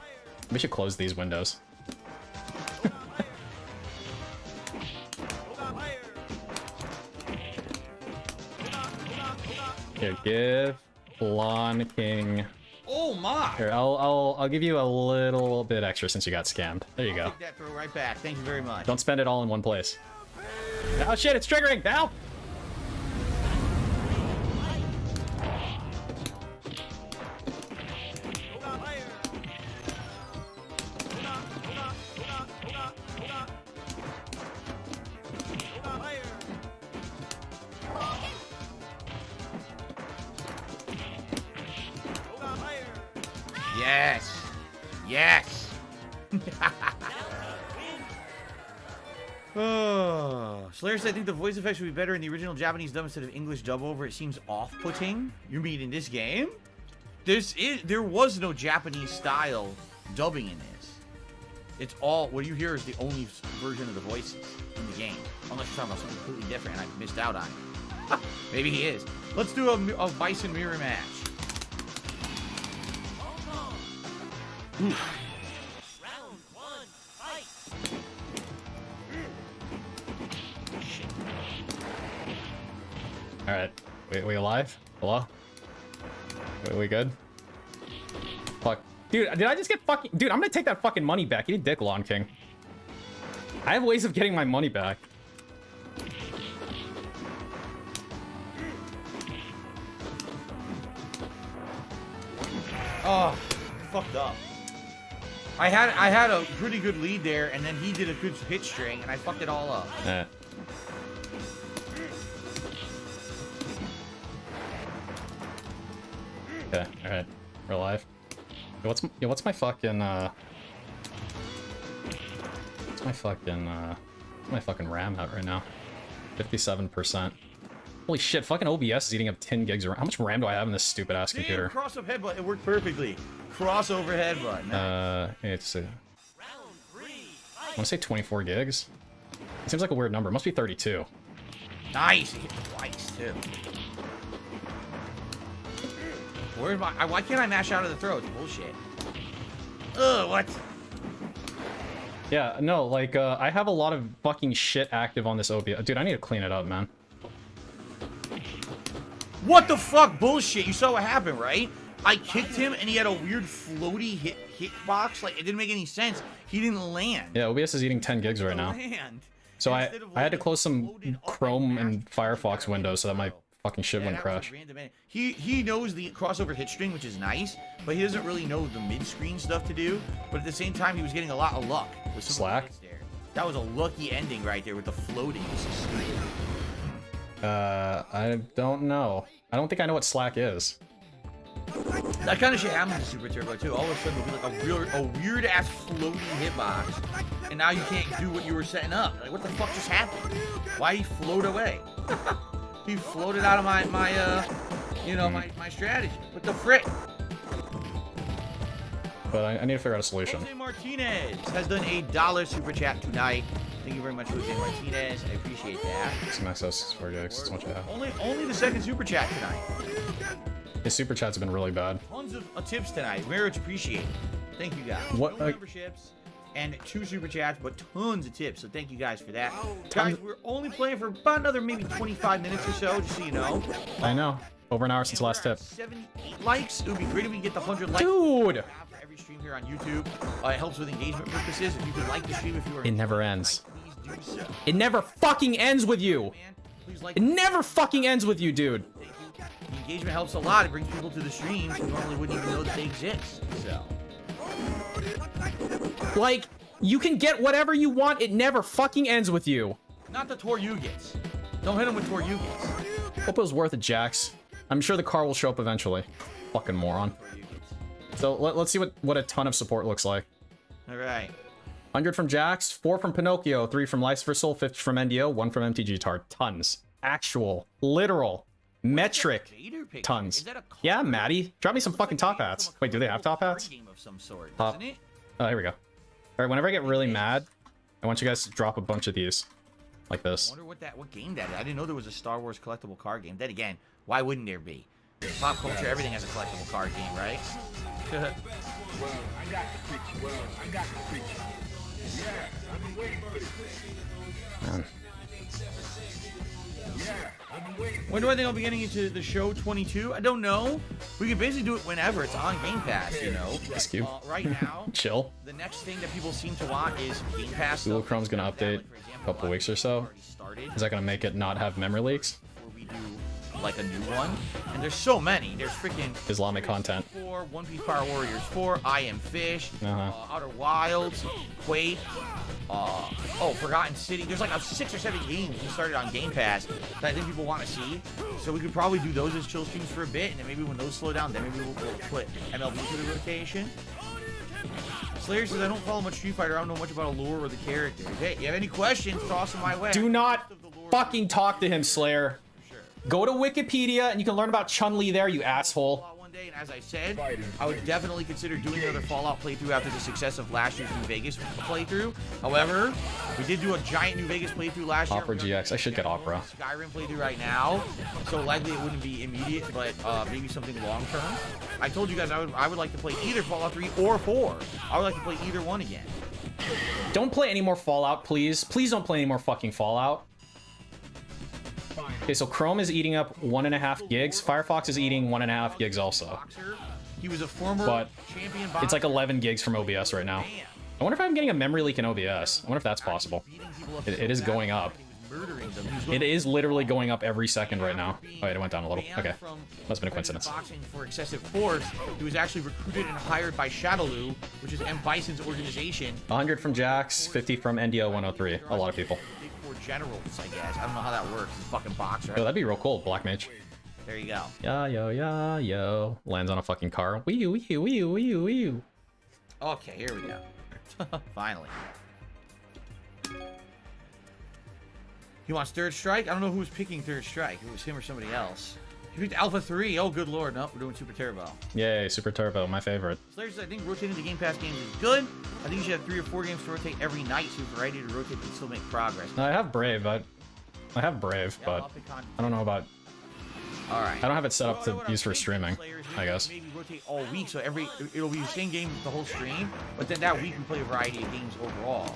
Speaker 1: We should close these windows. Here, give Lawn King...
Speaker 3: Oh my!
Speaker 1: Here, I'll give you a little bit extra since you got scammed. There you go.
Speaker 3: Take that throw right back. Thank you very much.
Speaker 1: Don't spend it all in one place. Oh shit, it's triggering! Now!
Speaker 3: Yes! Yes! Oh. Slayer said, I think the voice effects would be better in the original Japanese dub instead of English dub over. It seems off-putting. You mean in this game? There was no Japanese style dubbing in this. It's all, what you hear is the only version of the voices in the game. Unless you're talking about something completely different and I missed out on it. Maybe he is. Let's do a Bison mirror match. Ooh.
Speaker 5: Round one, fight.
Speaker 3: Shit.
Speaker 1: Alright. We alive? Hello? We good? Fuck. Dude, did I just get fucking... Dude, I'm gonna take that fucking money back. You dick, Lawn King. I have ways of getting my money back.
Speaker 3: Oh, fucked up. I had a pretty good lead there, and then he did a good hit string, and I fucked it all up.
Speaker 1: Eh. Okay, alright. We're alive. Yo, what's my fucking, what's my fucking RAM at right now? 57%. Holy shit, fucking OBS is eating up 10 gigs of RAM. How much RAM do I have in this stupid ass computer?
Speaker 3: Cross-up headbutt, it worked perfectly. Crossover headbutt. Nice.
Speaker 1: It's I want to say 24 gigs. It seems like a weird number. It must be 32.
Speaker 3: Nice. He hit twice, too. Where's my... why can't I mash out of the throw? It's bullshit. Ugh, what?
Speaker 1: Yeah, no, like, I have a lot of fucking shit active on this OBS. Dude, I need to clean it up, man.
Speaker 3: What the fuck? Bullshit. You saw what happened, right? I kicked him, and he had a weird floaty hitbox. Like, it didn't make any sense. He didn't land.
Speaker 1: Yeah, OBS is eating 10 gigs right now. So I had to close some Chrome and Firefox windows so that my fucking shit wouldn't crash.
Speaker 3: He knows the crossover hit string, which is nice, but he doesn't really know the mid-screen stuff to do. But at the same time, he was getting a lot of luck with some
Speaker 1: Slack?
Speaker 3: hits there. That was a lucky ending right there with the floating.
Speaker 1: I don't know. I don't think I know what Slack is.
Speaker 3: That kind of shit happens in Super Turbo too. All of a sudden, there'll be like a weird ass floating hitbox, and now you can't do what you were setting up. Like, what the fuck just happened? Why he float away? He floated out of my strategy. What the frick?
Speaker 1: But I need to figure out a solution.
Speaker 3: Jose Martinez has done a $1 super chat tonight. Thank you very much, Jose Martinez. I appreciate that.
Speaker 1: Some access 4 gigs. That's what you have.
Speaker 3: Only the second super chat tonight.
Speaker 1: His super chats have been really bad.
Speaker 3: Tons of tips tonight. Very much appreciated. Thank you guys.
Speaker 1: What?
Speaker 3: No memberships. and 2 super chats, but tons of tips. So thank you guys for that. Guys, we're only playing for about another maybe 25 minutes or so, just so you know.
Speaker 1: I know. Over an hour since last tip.
Speaker 3: 78 likes. It would be great if we get the 100 likes.
Speaker 1: Dude!
Speaker 3: For every stream here on YouTube. It helps with engagement purposes. If you could like the stream, if you are.
Speaker 1: It never ends.
Speaker 3: Please do so.
Speaker 1: It never fucking ends with you.
Speaker 3: Man, please like.
Speaker 1: It never fucking ends with you, dude.
Speaker 3: Thank you. The engagement helps a lot. It brings people to the streams who normally wouldn't even know that they exist. So.
Speaker 1: Like, you can get whatever you want. It never fucking ends with you.
Speaker 3: Not the Toryugits. Don't hit him with Toryugits.
Speaker 1: Hope it was worth it, Jax. I'm sure the car will show up eventually. Fucking moron. So let's see what a ton of support looks like.
Speaker 3: All right.
Speaker 1: 100 from Jax, 4 from Pinocchio, 3 from Life's for Soul, 50 from NDO, 1 from MTG Tard. Tons. Actual, literal, metric tons. Yeah, Maddie. Drop me some fucking top hats. Wait, do they have top hats? Top. Oh, here we go. All right, whenever I get really mad, I want you guys to drop a bunch of these. Like this.
Speaker 3: I wonder what game that is. I didn't know there was a Star Wars collectible card game. Then again, why wouldn't there be? Pop culture, everything has a collectible card game, right?
Speaker 1: Man.
Speaker 3: When do I think I'll be getting into the show 22? I don't know. We can basically do it whenever. It's on Game Pass, you know.
Speaker 1: Excuse.
Speaker 3: Right now,
Speaker 1: Chill.
Speaker 3: the next thing that people seem to want is Game Pass.
Speaker 1: Google Chrome's gonna update a couple weeks or so. Is that gonna make it not have memory leaks?
Speaker 3: Before we do like a new one, and there's so many. There's freaking
Speaker 1: Islamic content.
Speaker 3: 4, One Piece Power Warriors 4, I Am Fish,
Speaker 1: Uh-huh.
Speaker 3: Outer Wilds, Quake, Forgotten City. There's like 6 or 7 games we started on Game Pass that I think people want to see. So we could probably do those as chill streams for a bit, and then maybe when those slow down, then maybe we'll put MLB to the rotation. Slayer says, I don't follow much Street Fighter. I don't know much about a lore or the characters. Hey, you have any questions, toss them my way.
Speaker 1: Do not fucking talk to him, Slayer. Go to Wikipedia and you can learn about Chun-Li there, you asshole.
Speaker 3: One day, and as I said, I would definitely consider doing another Fallout playthrough after the success of last year's New Vegas playthrough. However, we did do a giant New Vegas playthrough last year.
Speaker 1: Opera GX. I should get Opera.
Speaker 3: Skyrim playthrough right now, so likely it wouldn't be immediate, but maybe something long term. I told you guys I would like to play either Fallout 3 or 4. I would like to play either one again.
Speaker 1: Don't play any more Fallout, please. Please don't play any more fucking Fallout. Okay, so Chrome is eating up 1.5 gigs. Firefox is eating 1.5 gigs also.
Speaker 3: He was a former
Speaker 1: But
Speaker 3: champion
Speaker 1: it's like 11 gigs from OBS right now. I wonder if I'm getting a memory leak in OBS. I wonder if that's possible. It is going up. It is literally going up every second right now. Oh, wait, it went down a little. Okay. Must have been a coincidence.
Speaker 3: Boxing for excessive force. He was actually recruited and hired by Shadowloo, which is M. Bison's organization.
Speaker 1: 100 from Jax, 50 from NDO 103. A lot of people.
Speaker 3: Big Four generals, I guess. I don't know how that works. He's a fucking boxer.
Speaker 1: Oh, that'd be real cool, Black Mage.
Speaker 3: There you go.
Speaker 1: Yeah, yo. Lands on a fucking car. Wee-oo.
Speaker 3: Okay, here we go. Finally. He wants Third Strike? I don't know who was picking Third Strike. If it was him or somebody else. He picked Alpha 3. Oh, good lord. No, we're doing Super Turbo.
Speaker 1: Yay, Super Turbo, my favorite.
Speaker 3: Slayer says, I think rotating the Game Pass games is good. I think you should have 3 or 4 games to rotate every night so variety to rotate and still make progress.
Speaker 1: No, I have Brave, but I don't know about.
Speaker 3: All right.
Speaker 1: I don't have it set up to use for streaming, I guess.
Speaker 3: Maybe rotate all week, so it'll be the same game the whole stream, but then that week we play a variety of games overall.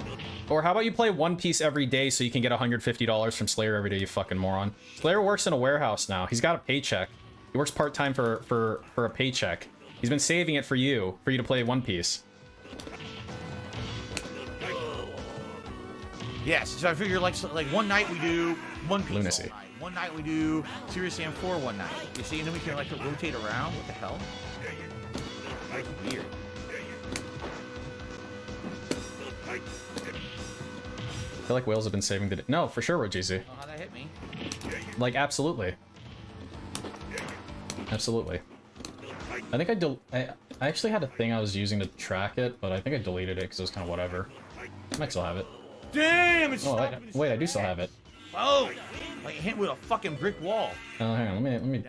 Speaker 1: Or how about you play One Piece every day so you can get $150 from Slayer every day, you fucking moron. Slayer works in a warehouse now. He's got a paycheck. He works part-time for a paycheck. He's been saving it for you to play One Piece.
Speaker 3: Yes, so I figure like one night we do One Piece.
Speaker 1: Lunacy.
Speaker 3: One night we do Serious Sam 4 one night. You see, and then we can like rotate around. What the hell? That's weird.
Speaker 1: I feel like whales have been saving the day. No, for sure, RoGZ.
Speaker 3: Oh, how that hit me.
Speaker 1: Like, absolutely. Absolutely. I think I actually had a thing I was using to track it, but I think I deleted it because it was kind of whatever. I might still have it.
Speaker 3: Damn! It's
Speaker 1: Oh, wait, I do still have it.
Speaker 3: Oh! Like hit with a fucking brick wall.
Speaker 1: Oh, hang on. Let me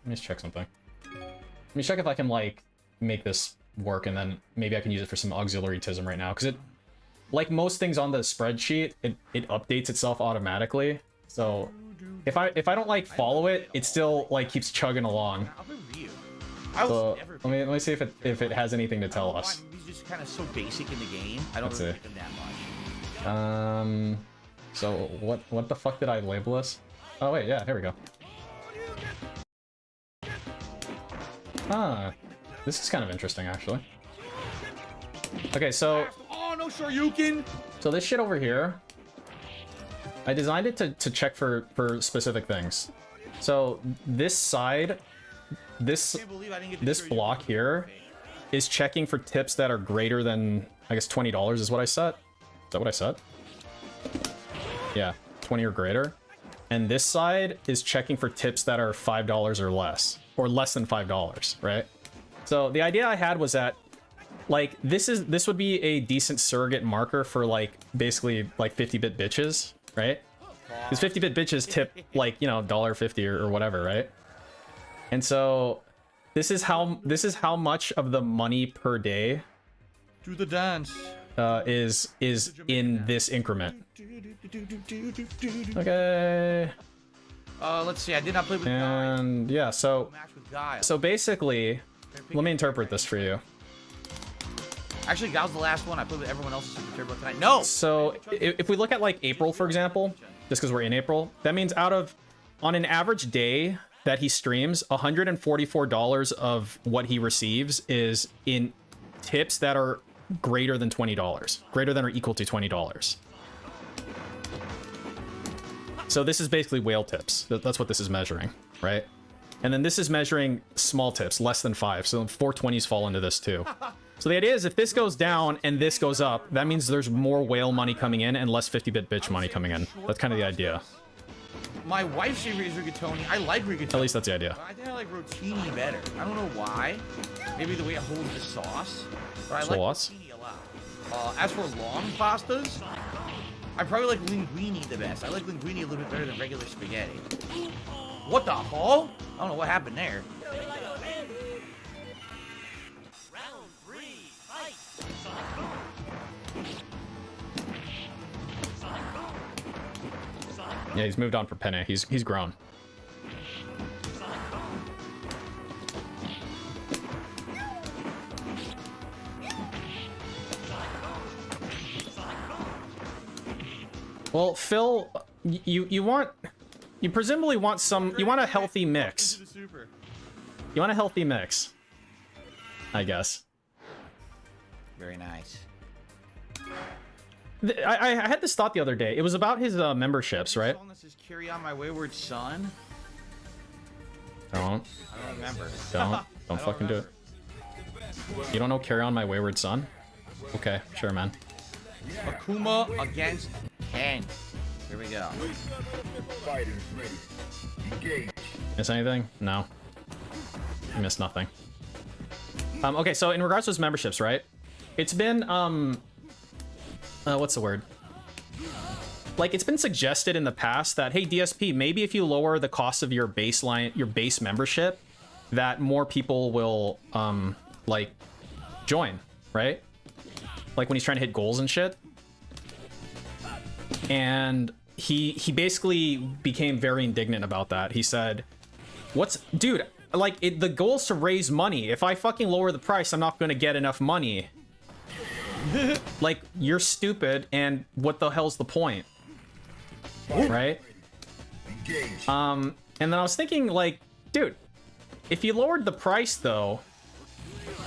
Speaker 1: just check something. Let me check if I can like make this work, and then maybe I can use it for some auxiliary tism right now, because it, like most things on the spreadsheet, it updates itself automatically. So if I don't like follow it, it still like keeps chugging along. So let me see if it has anything to tell us.
Speaker 3: He's just kind of so basic in the game. I don't really like them that much.
Speaker 1: So what the fuck did I label this? Oh wait, yeah, here we go. Ah, this is kind of interesting actually. Okay, so
Speaker 3: Oh no, Shoryuken!
Speaker 1: So this shit over here, I designed it to check for specific things. So this side, this block here is checking for tips that are greater than, I guess, $20 is what I set. Is that what I set? Yeah, 20 or greater. And this side is checking for tips that are $5 or less than $5, right? So the idea I had was that, like, this would be a decent surrogate marker for, like, basically like 50-bit bitches, right? Because 50-bit bitches tip, like, you know, $1.50 or whatever, right? And so this is how much of the money per day
Speaker 3: Do the dance.
Speaker 1: is in this increment. Okay.
Speaker 3: Let's see. I did not play with Guy.
Speaker 1: And yeah, so
Speaker 3: Match with Guy.
Speaker 1: basically, let me interpret this for you.
Speaker 3: Actually, Guy's the last one. I played with everyone else's Super Turbo tonight. No.
Speaker 1: So if we look at like April, for example, just because we're in April, that means on an average day that he streams, $144 of what he receives is in tips that are greater than $20, greater than or equal to $20. So this is basically whale tips. That's what this is measuring, right? And then this is measuring small tips, less than 5. So 420s fall into this too. So the idea is if this goes down and this goes up, that means there's more whale money coming in and less 50-bit bitch money coming in. That's kind of the idea.
Speaker 3: My wife's favorite is rigatoni. I like rigatoni.
Speaker 1: At least that's the idea.
Speaker 3: But I think I like rotini better. I don't know why. Maybe the way it holds the sauce. But I
Speaker 1: Sauce?
Speaker 3: like rotini a lot. As for long pastas, I probably like linguine the best. I like linguine a little bit better than regular spaghetti. What the hell? I don't know what happened there.
Speaker 5: Round 3, fight!
Speaker 1: Yeah, he's moved on for Penne. He's grown. Well, Phil, you presumably want a healthy mix. You want a healthy mix, I guess.
Speaker 3: Very nice.
Speaker 1: I had this thought the other day. It was about his memberships, right?
Speaker 3: This is Carry On My Wayward Son.
Speaker 1: Don't.
Speaker 3: I don't remember.
Speaker 1: Don't fucking do it. You don't know Carry On My Wayward Son? Okay, sure, man.
Speaker 3: Akuma against Ken. Here we go.
Speaker 1: Miss anything? No. I missed nothing. Okay, so in regards to his memberships, right? It's been, what's the word? Like, it's been suggested in the past that, hey, DSP, maybe if you lower the cost of your base membership, that more people will, like, join, right? Like, when he's trying to hit goals and shit. And he basically became very indignant about that. He said, dude, like, the goal is to raise money. If I fucking lower the price, I'm not going to get enough money. Like, you're stupid, and what the hell's the point? Right? And then I was thinking, like, dude, if you lowered the price, though,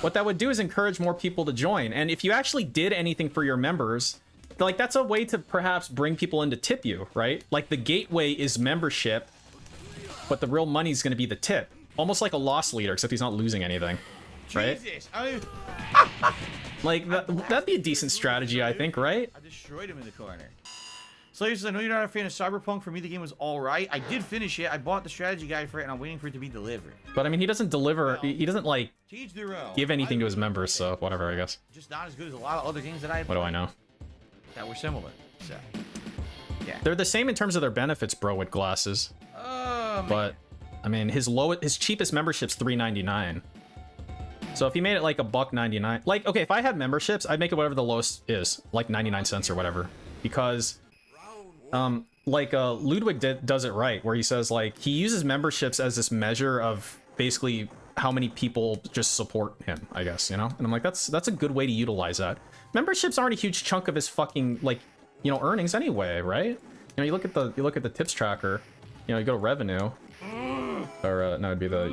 Speaker 1: what that would do is encourage more people to join. And if you actually did anything for your members, like, that's a way to perhaps bring people in to tip you, right? Like, the gateway is membership, but the real money is going to be the tip. Almost like a loss leader, except he's not losing anything, right?
Speaker 3: Jesus.
Speaker 1: Like, that'd be a decent strategy, I think, right?
Speaker 3: I destroyed him in the corner. Slayer says, I know you're not a fan of Cyberpunk. For me, the game was alright. I did finish it. I bought the strategy guide for it, and I'm waiting for it to be delivered.
Speaker 1: But, I mean, he doesn't deliver... He doesn't, like,
Speaker 3: Teach their own.
Speaker 1: give anything to his members, so whatever, I guess.
Speaker 3: Just not as good as a lot of other games that I
Speaker 1: What do I know?
Speaker 3: that were similar. So, yeah.
Speaker 1: They're the same in terms of their benefits, bro, with glasses. But, I mean, his cheapest membership's $3.99. So if he made it like $1.99, like, okay, if I had memberships, I'd make it whatever the lowest is, like 99 cents or whatever, because, Ludwig does it right, where he says, like, he uses memberships as this measure of basically how many people just support him, I guess, you know? And I'm like, that's a good way to utilize that. Memberships aren't a huge chunk of his fucking, like, you know, earnings anyway, right? You know, you look at the tips tracker, you know, you go to revenue, or no, it'd be the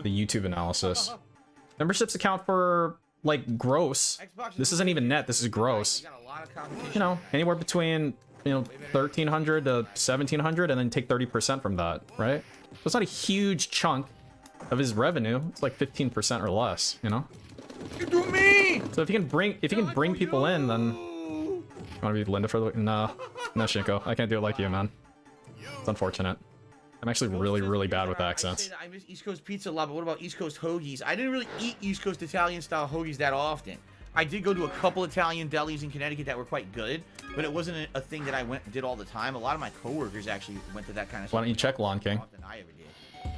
Speaker 1: YouTube analysis. Memberships account for, like, gross. This isn't even net, this is gross. You know, anywhere between, you know, 1,300 to 1,700, and then take 30% from that, right? So it's not a huge chunk of his revenue. It's like 15% or less, you know?
Speaker 3: You do me!
Speaker 1: So if you can bring people in, then you want to be Linda for the no Shinko, I can't do it like you, man. It's unfortunate. I'm actually really bad with accents.
Speaker 3: I miss East Coast pizza a lot, but what about East Coast hoagies? I didn't really eat East Coast Italian style hoagies that often. I did go to a couple Italian delis in Connecticut that were quite good, but it wasn't a thing that I did all the time. A lot of my coworkers actually went to that kind of stuff.
Speaker 1: Why don't you check, Lawn King?
Speaker 3: More than I ever did.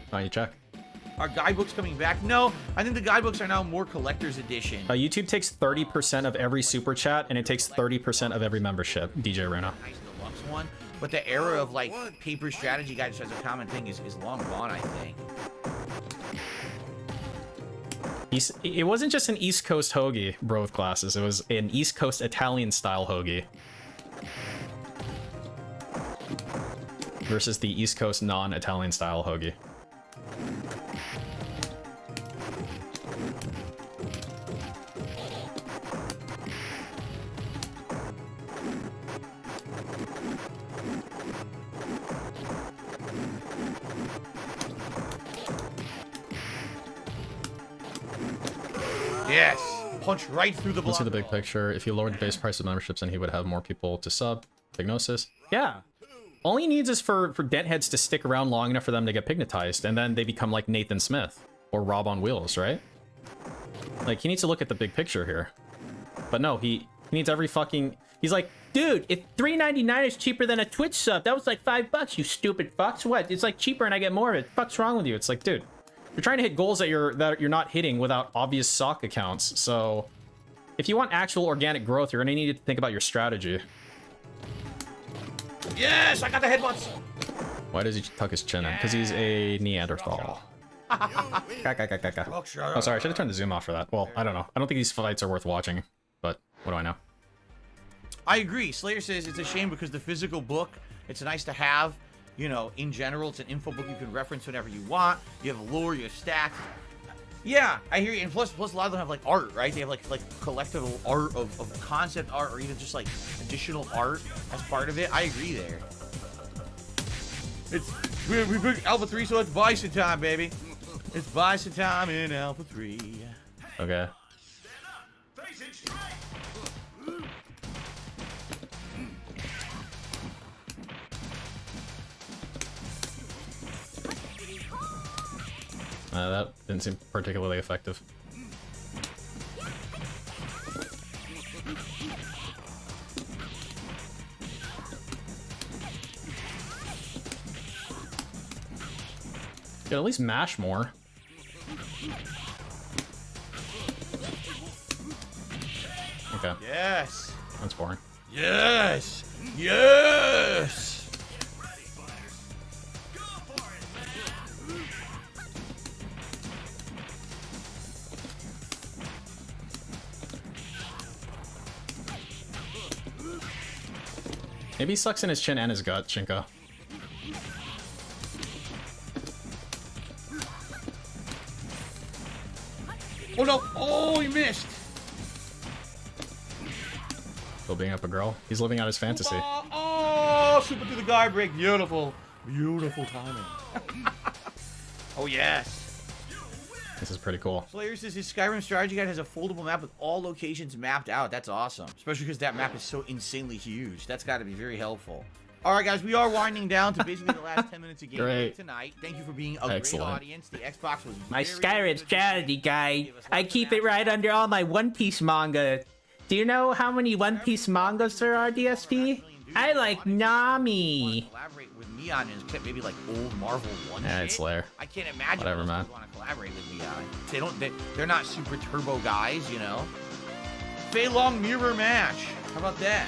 Speaker 1: Why don't you check?
Speaker 3: Are guidebooks coming back? No, I think the guidebooks are now more collector's edition.
Speaker 1: YouTube takes 30% of every super chat, and it takes 30% of every membership. DJ Runa.
Speaker 3: Nice deluxe one, but the era of like paper strategy guides as a common thing is long gone, I think.
Speaker 1: It wasn't just an East Coast hoagie, bro, with glasses. It was an East Coast Italian style hoagie versus the East Coast non-Italian style hoagie.
Speaker 3: Yes, punch right through the block.
Speaker 1: Let's see the big picture. If he lowered the base price of memberships, then he would have more people to sub. Pignosis. Yeah. All he needs is for dent heads to stick around long enough for them to get pignotized, and then they become like Nathan Smith or Rob on Wheels, right? Like, he needs to look at the big picture here. But no, he needs every fucking... He's like, dude, if $3.99 is cheaper than a Twitch sub, that was like $5, you stupid fucks. What? It's like cheaper and I get more of it. Fuck's wrong with you? It's like, dude, you're trying to hit goals that you're not hitting without obvious sock accounts. So if you want actual organic growth, you're gonna need to think about your strategy.
Speaker 3: Yes, I got the headbutts.
Speaker 1: Why does he tuck his chin in? Because he's a Neanderthal. Oh, sorry, I should have turned the zoom off for that. Well, I don't know. I don't think these fights are worth watching, but what do I know?
Speaker 3: I agree. Slayer says it's a shame because the physical book, it's nice to have. You know, in general, it's an info book you can reference whenever you want. You have lore, you have stats. Yeah, I hear you. And plus a lot of them have like art, right? They have like collectible art of concept art, or even just like additional art as part of it. I agree there. We picked Alpha 3, so it's bison time, baby. It's bison time in Alpha 3.
Speaker 1: Okay. That didn't seem particularly effective. Could at least mash more. Okay.
Speaker 3: Yes.
Speaker 1: That's boring.
Speaker 3: Yes. Yes.
Speaker 1: Maybe he sucks in his chin and his gut, Shinka.
Speaker 3: Oh no! Oh, he missed!
Speaker 1: Still being up a girl. He's living out his fantasy.
Speaker 3: Oh, super through the guard break. Beautiful. Beautiful timing. Oh, yes.
Speaker 1: This is pretty cool.
Speaker 3: Slayer says his Skyrim strategy guide has a foldable map with all locations mapped out. That's awesome. Especially because that map is so insanely huge. That's got to be very helpful. All right, guys, we are winding down to basically the last 10 minutes of gameplay tonight. Thank you for being a great audience. The Xbox was
Speaker 7: my Skyrim strategy guide. I keep it right under all my One Piece manga. Do you know how many One Piece mangas there are, DSP? I like Nami.
Speaker 3: Collaborate with me on maybe like old Marvel one.
Speaker 1: Yeah, it's Slayer.
Speaker 3: I can't imagine.
Speaker 1: Whatever, man.
Speaker 3: Want to collaborate with me on. They're not super turbo guys, you know. Fei Long mirror match. How about that?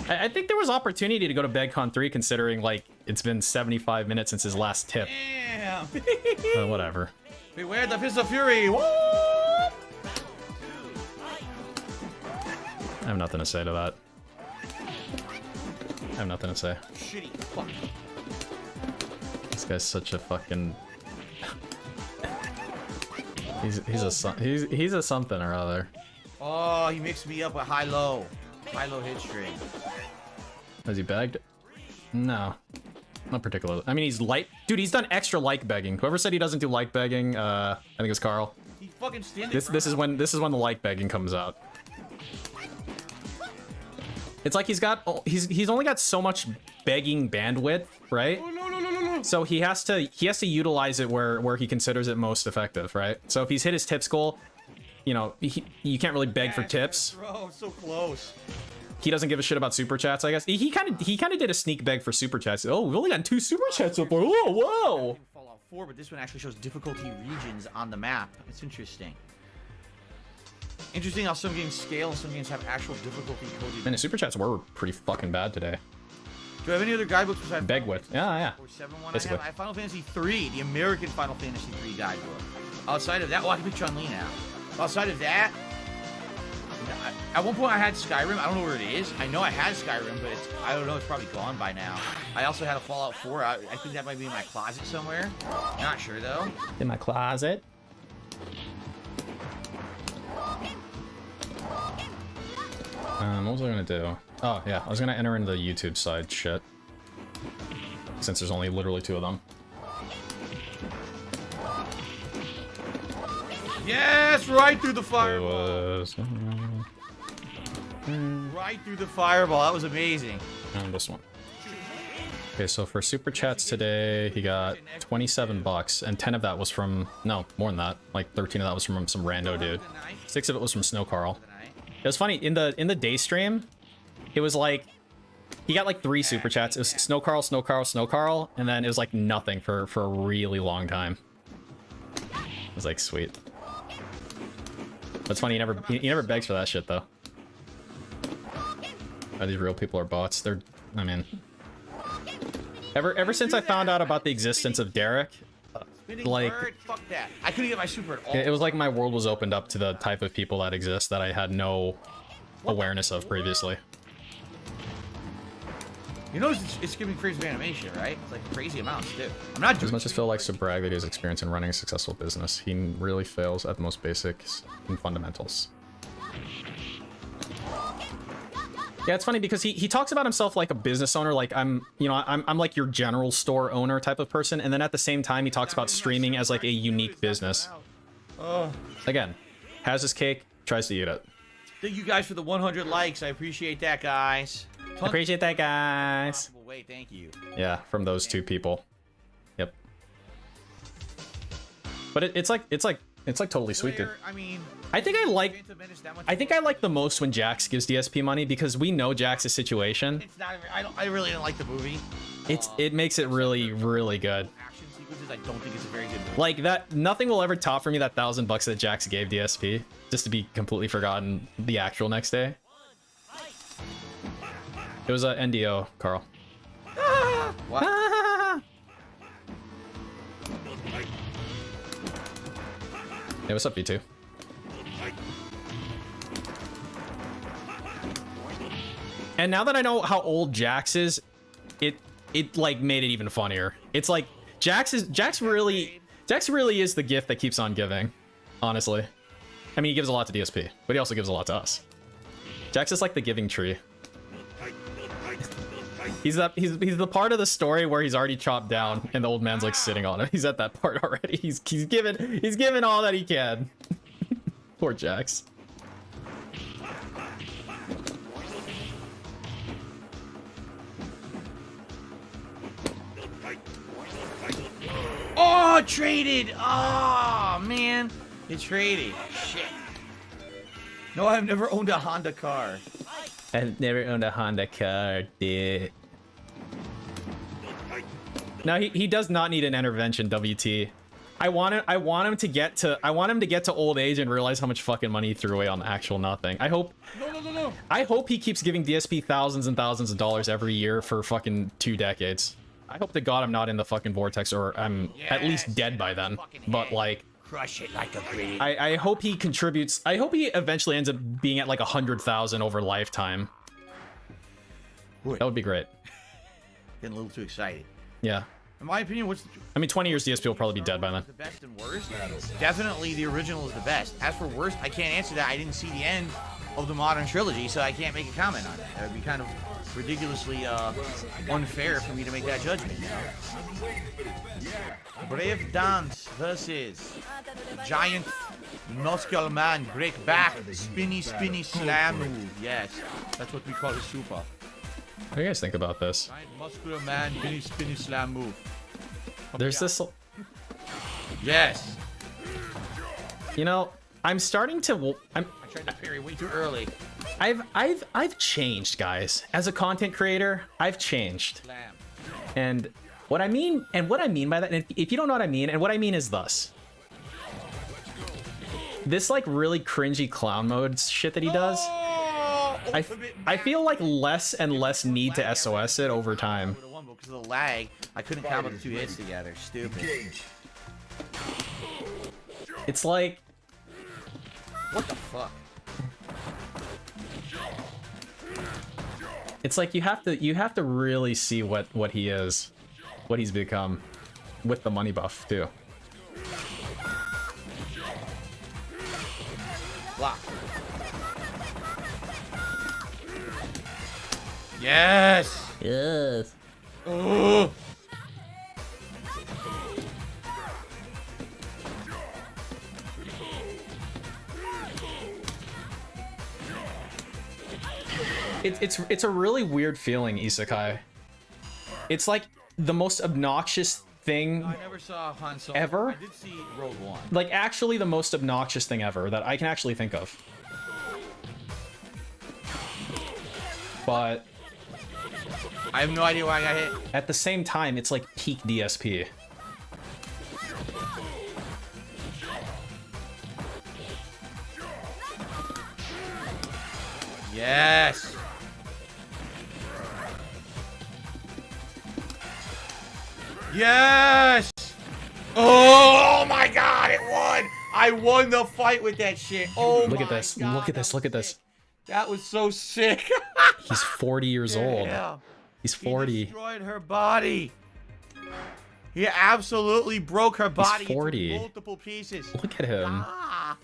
Speaker 1: I think there was opportunity to go to BegCon 3 considering, like, it's been 75 minutes since his last tip.
Speaker 3: Damn.
Speaker 1: Whatever.
Speaker 3: Beware the Fist of Fury. Woo!
Speaker 1: I have nothing to say to that. I have nothing to say.
Speaker 3: Shitty. Fuck.
Speaker 1: This guy's such a fucking... he's a something or other.
Speaker 3: Oh, he mixed me up with high-low. High-low hit string.
Speaker 1: Has he begged? No. Not particularly. I mean, he's light... Dude, he's done extra like begging. Whoever said he doesn't do like begging, I think it's Carl.
Speaker 3: He fucking standing
Speaker 1: This is when the like begging comes out. It's like he's only got so much begging bandwidth, right?
Speaker 3: Oh, no.
Speaker 1: So he has to utilize it where he considers it most effective, right? So if he's hit his tips goal, you know, you can't really beg for tips.
Speaker 3: Bro, so close.
Speaker 1: He doesn't give a shit about super chats, I guess. He kind of did a sneak beg for super chats. Oh, we've only gotten 2 super chats so far. Oh, whoa.
Speaker 3: Fallout 4, but this one actually shows difficulty regions on the map. It's interesting. Interesting how some games scale and some games have actual difficulty coded.
Speaker 1: Man, the super chats were pretty fucking bad today.
Speaker 3: Do I have any other guidebooks besides
Speaker 1: Beg with. Yeah.
Speaker 3: or 7-1?
Speaker 1: Basically.
Speaker 3: I have Final Fantasy 3, the American Final Fantasy 3 guidebook. Outside of that, I can pick Chun-Li now. Outside of that, at one point I had Skyrim. I don't know where it is. I know I had Skyrim, but I don't know. It's probably gone by now. I also had a Fallout 4. I think that might be in my closet somewhere. Not sure though.
Speaker 1: In my closet. What was I gonna do? Oh yeah, I was gonna enter into the YouTube side shit. Since there's only literally 2 of them.
Speaker 3: Yes, right through the fireball.
Speaker 1: It was...
Speaker 3: Right through the fireball. That was amazing.
Speaker 1: And this one. Okay, so for super chats today, he got 27 bucks, and 10 of that was from... No, more than that. Like 13 of that was from some rando dude. 6 of it was from Snow Carl. It was funny, in the day stream, it was like... He got like 3 super chats. It was Snow Carl, Snow Carl, Snow Carl, and then it was like nothing for a really long time. It was like, sweet. That's funny, he never begs for that shit, though. Are these real people or bots? They're... I mean... Ever since I found out about the existence of Derek, like...
Speaker 3: Fuck that. I couldn't get my super at all.
Speaker 1: It was like my world was opened up to the type of people that exist that I had no awareness of previously.
Speaker 3: You know it's giving crazy animation, right? It's like crazy amounts, too. I'm not doing
Speaker 1: As much as Phil likes to brag that he has experience in running a successful business, he really fails at the most basics and fundamentals. Yeah, it's funny because he talks about himself like a business owner, like I'm like your general store owner type of person, and then at the same time he talks about streaming as like a unique business. Again, has his cake, tries to eat it.
Speaker 3: Thank you guys for the 100 likes. I appreciate that, guys.
Speaker 1: Appreciate that, guys.
Speaker 3: Wait, thank you.
Speaker 1: Yeah, from those 2 people. Yep. But it's like totally sweet, dude.
Speaker 3: I mean,
Speaker 1: I think I like the most when Jax gives DSP money because we know Jax's situation.
Speaker 3: it's not. I really don't like the movie.
Speaker 1: It makes it really, really good.
Speaker 3: Action sequences. I don't think it's a very good movie.
Speaker 1: Like that, nothing will ever top for me that $1,000 that Jax gave DSP, just to be completely forgotten the actual next day. It was a NDO, Carl.
Speaker 3: What?
Speaker 1: Hey, what's up, V2? And now that I know how old Jax is, it like made it even funnier. It's like Jax really is the gift that keeps on giving. Honestly, I mean he gives a lot to DSP, but he also gives a lot to us. Jax is like the giving tree. He's the part of the story where he's already chopped down and the old man's like sitting on it. He's at that part already. He's given all that he can. Poor Jax.
Speaker 3: Oh, traded. Oh man, it traded. Shit. No, I've never owned a Honda car.
Speaker 1: I've never owned a Honda car, dude. No, he does not need an intervention, WT. I want him to get to old age and realize how much fucking money he threw away on actual nothing. I hope I hope he keeps giving DSP thousands and thousands of dollars every year for fucking 2 decades. I hope to God I'm not in the fucking vortex, or I'm at least dead by then. But like,
Speaker 3: Crush it like a grenade.
Speaker 1: I hope he contributes. I hope he eventually ends up being at like 100,000 over lifetime. That would be great.
Speaker 3: Getting a little too excited.
Speaker 1: Yeah.
Speaker 3: In my opinion,
Speaker 1: I mean, 20 years DSP will probably be dead by then.
Speaker 3: The best and worst? Definitely the original is the best. As for worst, I can't answer that. I didn't see the end of the modern trilogy, so I can't make a comment on it. That would be kind of ridiculously unfair for me to make that judgment. Brave Dance versus Giant Muscle Man Break Back Spinny Slam move. Yes, that's what we call a super.
Speaker 1: What do you guys think about this?
Speaker 3: Giant Muscular Man Spinny Slam move.
Speaker 1: There's this.
Speaker 3: Yes.
Speaker 1: You know, I'm starting to.
Speaker 3: I tried to parry way too early.
Speaker 1: I've changed, guys. As a content creator, I've changed.
Speaker 3: Slam.
Speaker 1: And what I mean by that, and if you don't know what I mean, and what I mean is thus. This like really cringy clown mode shit that he does. I feel like less and less need to SOS it over time.
Speaker 3: Because of the lag, I couldn't combo the 2 hits together. Stupid.
Speaker 1: It's like,
Speaker 3: what the fuck?
Speaker 1: It's like you have to really see what he is, what he's become, with the money buff too.
Speaker 3: Block. Yes.
Speaker 1: Yes.
Speaker 3: Ugh.
Speaker 1: It's a really weird feeling, Isekai. It's like the most obnoxious thing
Speaker 3: I never saw Han Solo.
Speaker 1: ever.
Speaker 3: I did see Rogue One.
Speaker 1: Like actually the most obnoxious thing ever that I can actually think of. But
Speaker 3: I have no idea why I got hit.
Speaker 1: at the same time, it's like peak DSP.
Speaker 3: Yes. Yes. Oh my God! It won. I won the fight with that shit. Oh
Speaker 1: Look
Speaker 3: my
Speaker 1: at this.
Speaker 3: God,
Speaker 1: Look at this.
Speaker 3: that
Speaker 1: Look at
Speaker 3: was
Speaker 1: this.
Speaker 3: sick. That was so sick.
Speaker 1: He's 40 years old.
Speaker 3: Yeah.
Speaker 1: He's
Speaker 3: He
Speaker 1: 40.
Speaker 3: destroyed her body. He absolutely broke her body
Speaker 1: 40.
Speaker 3: into multiple pieces.
Speaker 1: Look at him.
Speaker 3: Ah.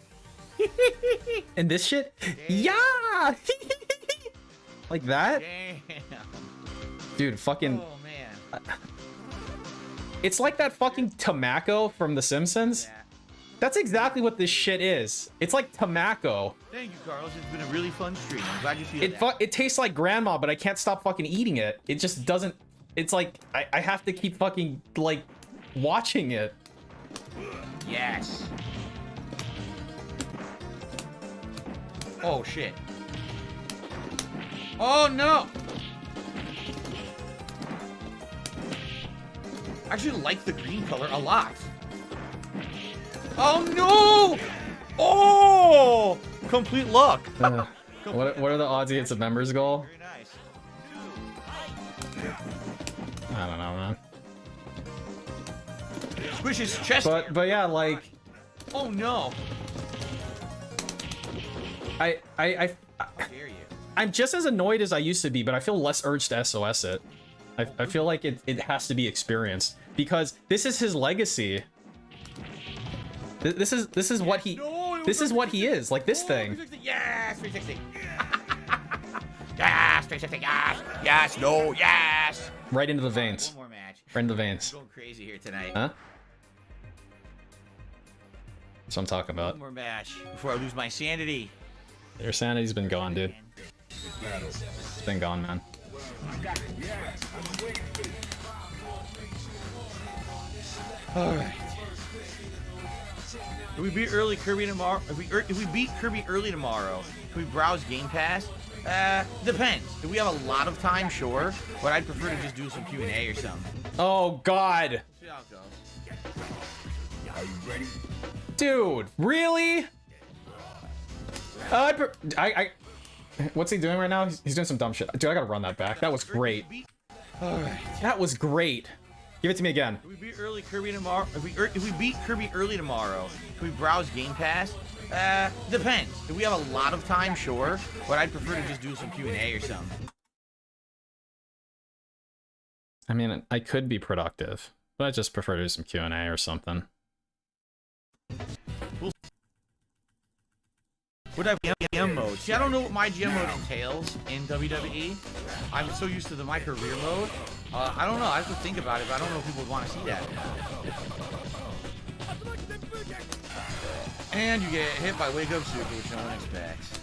Speaker 1: And this shit? Yeah! Like that?
Speaker 3: Damn.
Speaker 1: Dude, fucking...
Speaker 3: Oh man.
Speaker 1: It's like that fucking Tamako from The Simpsons.
Speaker 3: Yeah.
Speaker 1: That's exactly what this shit is. It's like Tamako.
Speaker 3: Thank you, Carlos. It's been a really fun stream. I'm glad you feel that.
Speaker 1: It tastes like grandma, but I can't stop fucking eating it. It just doesn't... It's like, I have to keep fucking, like, watching it.
Speaker 3: Yes. Oh shit. Oh no. I actually like the green color a lot. Oh no! Oh! Complete luck.
Speaker 1: What are the odds he hits a members goal?
Speaker 3: Very nice.
Speaker 1: I don't know, man.
Speaker 3: Squish his chest.
Speaker 1: But yeah, like...
Speaker 3: Oh no.
Speaker 1: I
Speaker 3: How dare you?
Speaker 1: I'm just as annoyed as I used to be, but I feel less urged to SOS it. I feel like it has to be experienced because this is his legacy. This is what he is, like this thing.
Speaker 3: 360. Yes, 360. Yes, 360. Yes, yes, no, yes.
Speaker 1: Right into the veins.
Speaker 3: One more match.
Speaker 1: Right into the veins.
Speaker 3: Going crazy here tonight.
Speaker 1: Huh? That's what I'm talking about.
Speaker 3: One more match before I lose my sanity.
Speaker 1: Your sanity's been gone, dude. It's been gone, man.
Speaker 3: Alright. If we beat early Kirby tomorrow, if we beat Kirby early tomorrow, can we browse Game Pass? Depends. If we have a lot of time, sure. But I'd prefer to just do some Q&A or something.
Speaker 1: Oh God!
Speaker 3: See how it goes.
Speaker 1: Dude, really? What's he doing right now? He's doing some dumb shit. Dude, I gotta run that back. That was great. That was great. Give it to me again.
Speaker 3: If we beat early Kirby tomorrow, if we beat Kirby early tomorrow, can we browse Game Pass? Depends. If we have a lot of time, sure. But I'd prefer to just do some Q&A or something.
Speaker 1: I mean, I could be productive, but I just prefer to do some Q&A or something.
Speaker 3: What have GM mode? See, I don't know what my GM mode entails in WWE. I'm so used to my career mode. I don't know. I have to think about it, but I don't know if people would want to see that. And you get hit by Wake Up Super, which no one expects.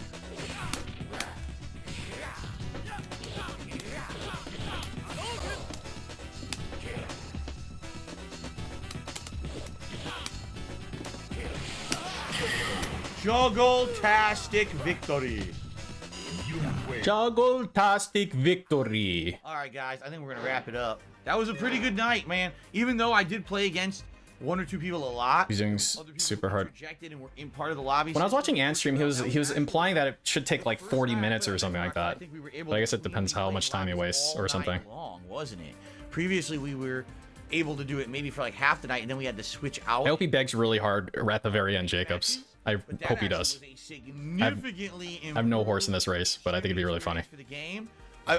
Speaker 3: Juggle-tastic victory.
Speaker 1: Juggle-tastic victory.
Speaker 3: All right, guys. I think we're gonna wrap it up. That was a pretty good night, man. Even though I did play against one or two people a lot.
Speaker 1: He's doing super hard.
Speaker 3: Rejected and were in part of the lobby.
Speaker 1: When I was watching Ant stream, he was implying that it should take like 40 minutes or something like that. But I guess it depends how much time he wastes or something.
Speaker 3: Long, wasn't it? Previously, we were able to do it maybe for like half the night, and then we had to switch out.
Speaker 1: I hope he begs really hard at the very end, Jacobs. I hope he does. I have no horse in this race, but I think it'd be really funny.
Speaker 3: For the game.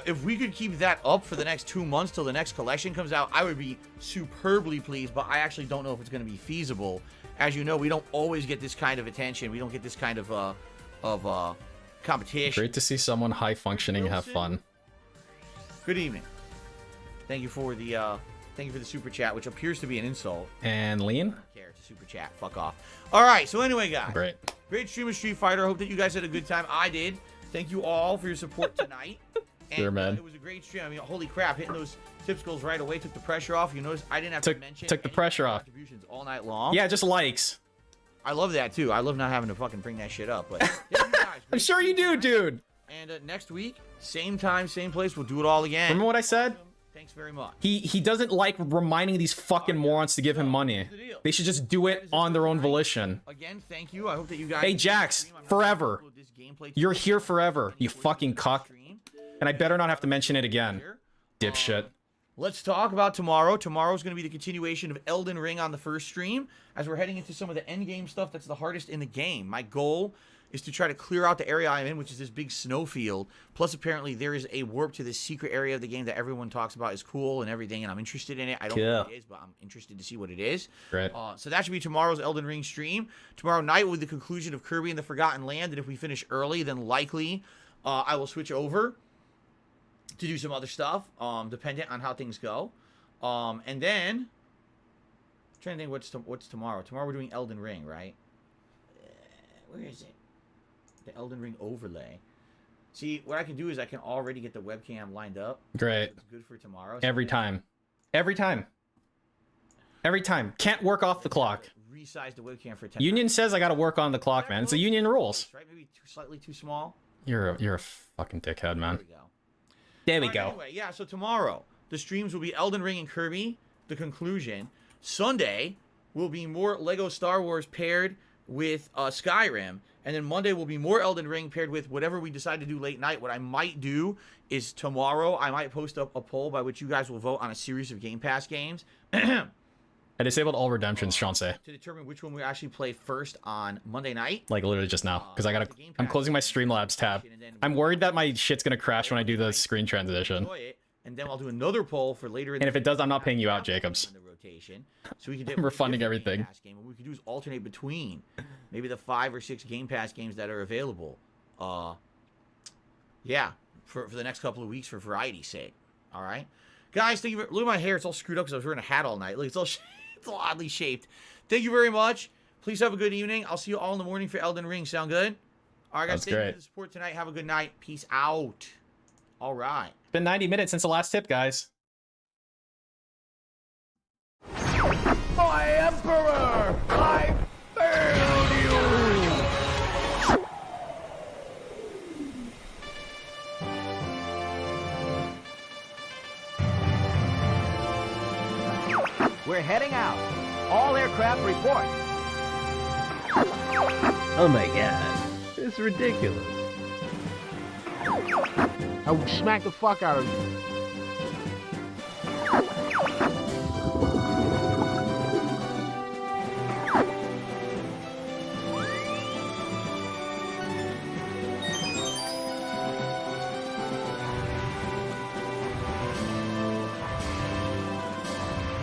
Speaker 3: If we could keep that up for the next 2 months till the next collection comes out, I would be superbly pleased, but I actually don't know if it's going to be feasible. As you know, we don't always get this kind of attention. We don't get this kind of competition.
Speaker 1: Great to see someone high functioning have fun.
Speaker 3: Good evening. Thank you for the super chat, which appears to be an insult.
Speaker 1: And Lean?
Speaker 3: I don't care. It's a super chat. Fuck off. All right. So anyway, guys.
Speaker 1: Great
Speaker 3: stream of Street Fighter. I hope that you guys had a good time. I did. Thank you all for your support tonight.
Speaker 1: Sure, man.
Speaker 3: It was a great stream. I mean, holy crap, hitting those tip goals right away took the pressure off. You notice I didn't have to mention
Speaker 1: took the pressure off
Speaker 3: contributions all night long.
Speaker 1: Yeah, just likes.
Speaker 3: I love that too. I love not having to fucking bring that shit up. But yeah, you guys,
Speaker 1: I'm sure you do, dude.
Speaker 3: And next week, same time, same place, we'll do it all again.
Speaker 1: Remember what I said?
Speaker 3: Thanks very much.
Speaker 1: He doesn't like reminding these fucking morons to give him money. They should just do it on their own volition.
Speaker 3: Again, thank you. I hope that you guys.
Speaker 1: Hey, Jax, forever. You're here forever, you fucking cuck. And I better not have to mention it again. Dipshit.
Speaker 3: Let's talk about tomorrow. Tomorrow's going to be the continuation of Elden Ring on the first stream. As we're heading into some of the endgame stuff that's the hardest in the game. My goal is to try to clear out the area I'm in, which is this big snowfield. Plus, apparently, there is a warp to this secret area of the game that everyone talks about is cool and everything, and I'm interested in it. I don't know what it is, but I'm interested to see what it is.
Speaker 1: Great.
Speaker 3: So that should be tomorrow's Elden Ring stream. Tomorrow night will be the conclusion of Kirby and the Forgotten Land, and if we finish early, then likely I will switch over to do some other stuff, dependent on how things go. And then, I'm trying to think what's tomorrow. Tomorrow we're doing Elden Ring, right? Where is it? The Elden Ring overlay. See, what I can do is I can already get the webcam lined up.
Speaker 1: Great.
Speaker 3: It's good for tomorrow.
Speaker 1: Every time. Every time. Every time. Can't work off the clock.
Speaker 3: Resize the webcam for 10.
Speaker 1: Union says I gotta work on the clock, man. It's the union rules.
Speaker 3: Right? Maybe slightly too small.
Speaker 1: You're a fucking dickhead, man.
Speaker 3: There we go.
Speaker 1: There we go.
Speaker 3: Anyway, yeah, so tomorrow, the streams will be Elden Ring and Kirby, the conclusion. Sunday will be more Lego Star Wars paired with Skyrim. And then Monday will be more Elden Ring paired with whatever we decide to do late night. What I might do is tomorrow, I might post up a poll by which you guys will vote on a series of Game Pass games.
Speaker 1: I disabled all redemptions, Chauncey.
Speaker 3: To determine which one we actually play first on Monday night.
Speaker 1: Like literally just now, because I'm closing my Streamlabs tab. I'm worried that my shit's gonna crash when I do the screen transition.
Speaker 3: And then I'll do another poll for later.
Speaker 1: And if it does, I'm not paying you out, Jacobs.
Speaker 3: In the rotation, so we can
Speaker 1: I'm refunding everything.
Speaker 3: Game. What we can do is alternate between maybe the 5 or 6 Game Pass games that are available. Yeah, for the next couple of weeks for variety's sake. All right, guys. Thank you. Look at my hair; it's all screwed up because I was wearing a hat all night. Look, it's all oddly shaped. Thank you very much. Please have a good evening. I'll see you all in the morning for Elden Ring. Sound good? All right, guys. Thank you for the support tonight. Have a good night. Peace out. All right.
Speaker 1: It's been 90 minutes since the last tip, guys.
Speaker 5: My Emperor! I failed you! We're heading out. All aircraft report.
Speaker 8: Oh my god. It's ridiculous.
Speaker 5: I will smack the fuck out of you.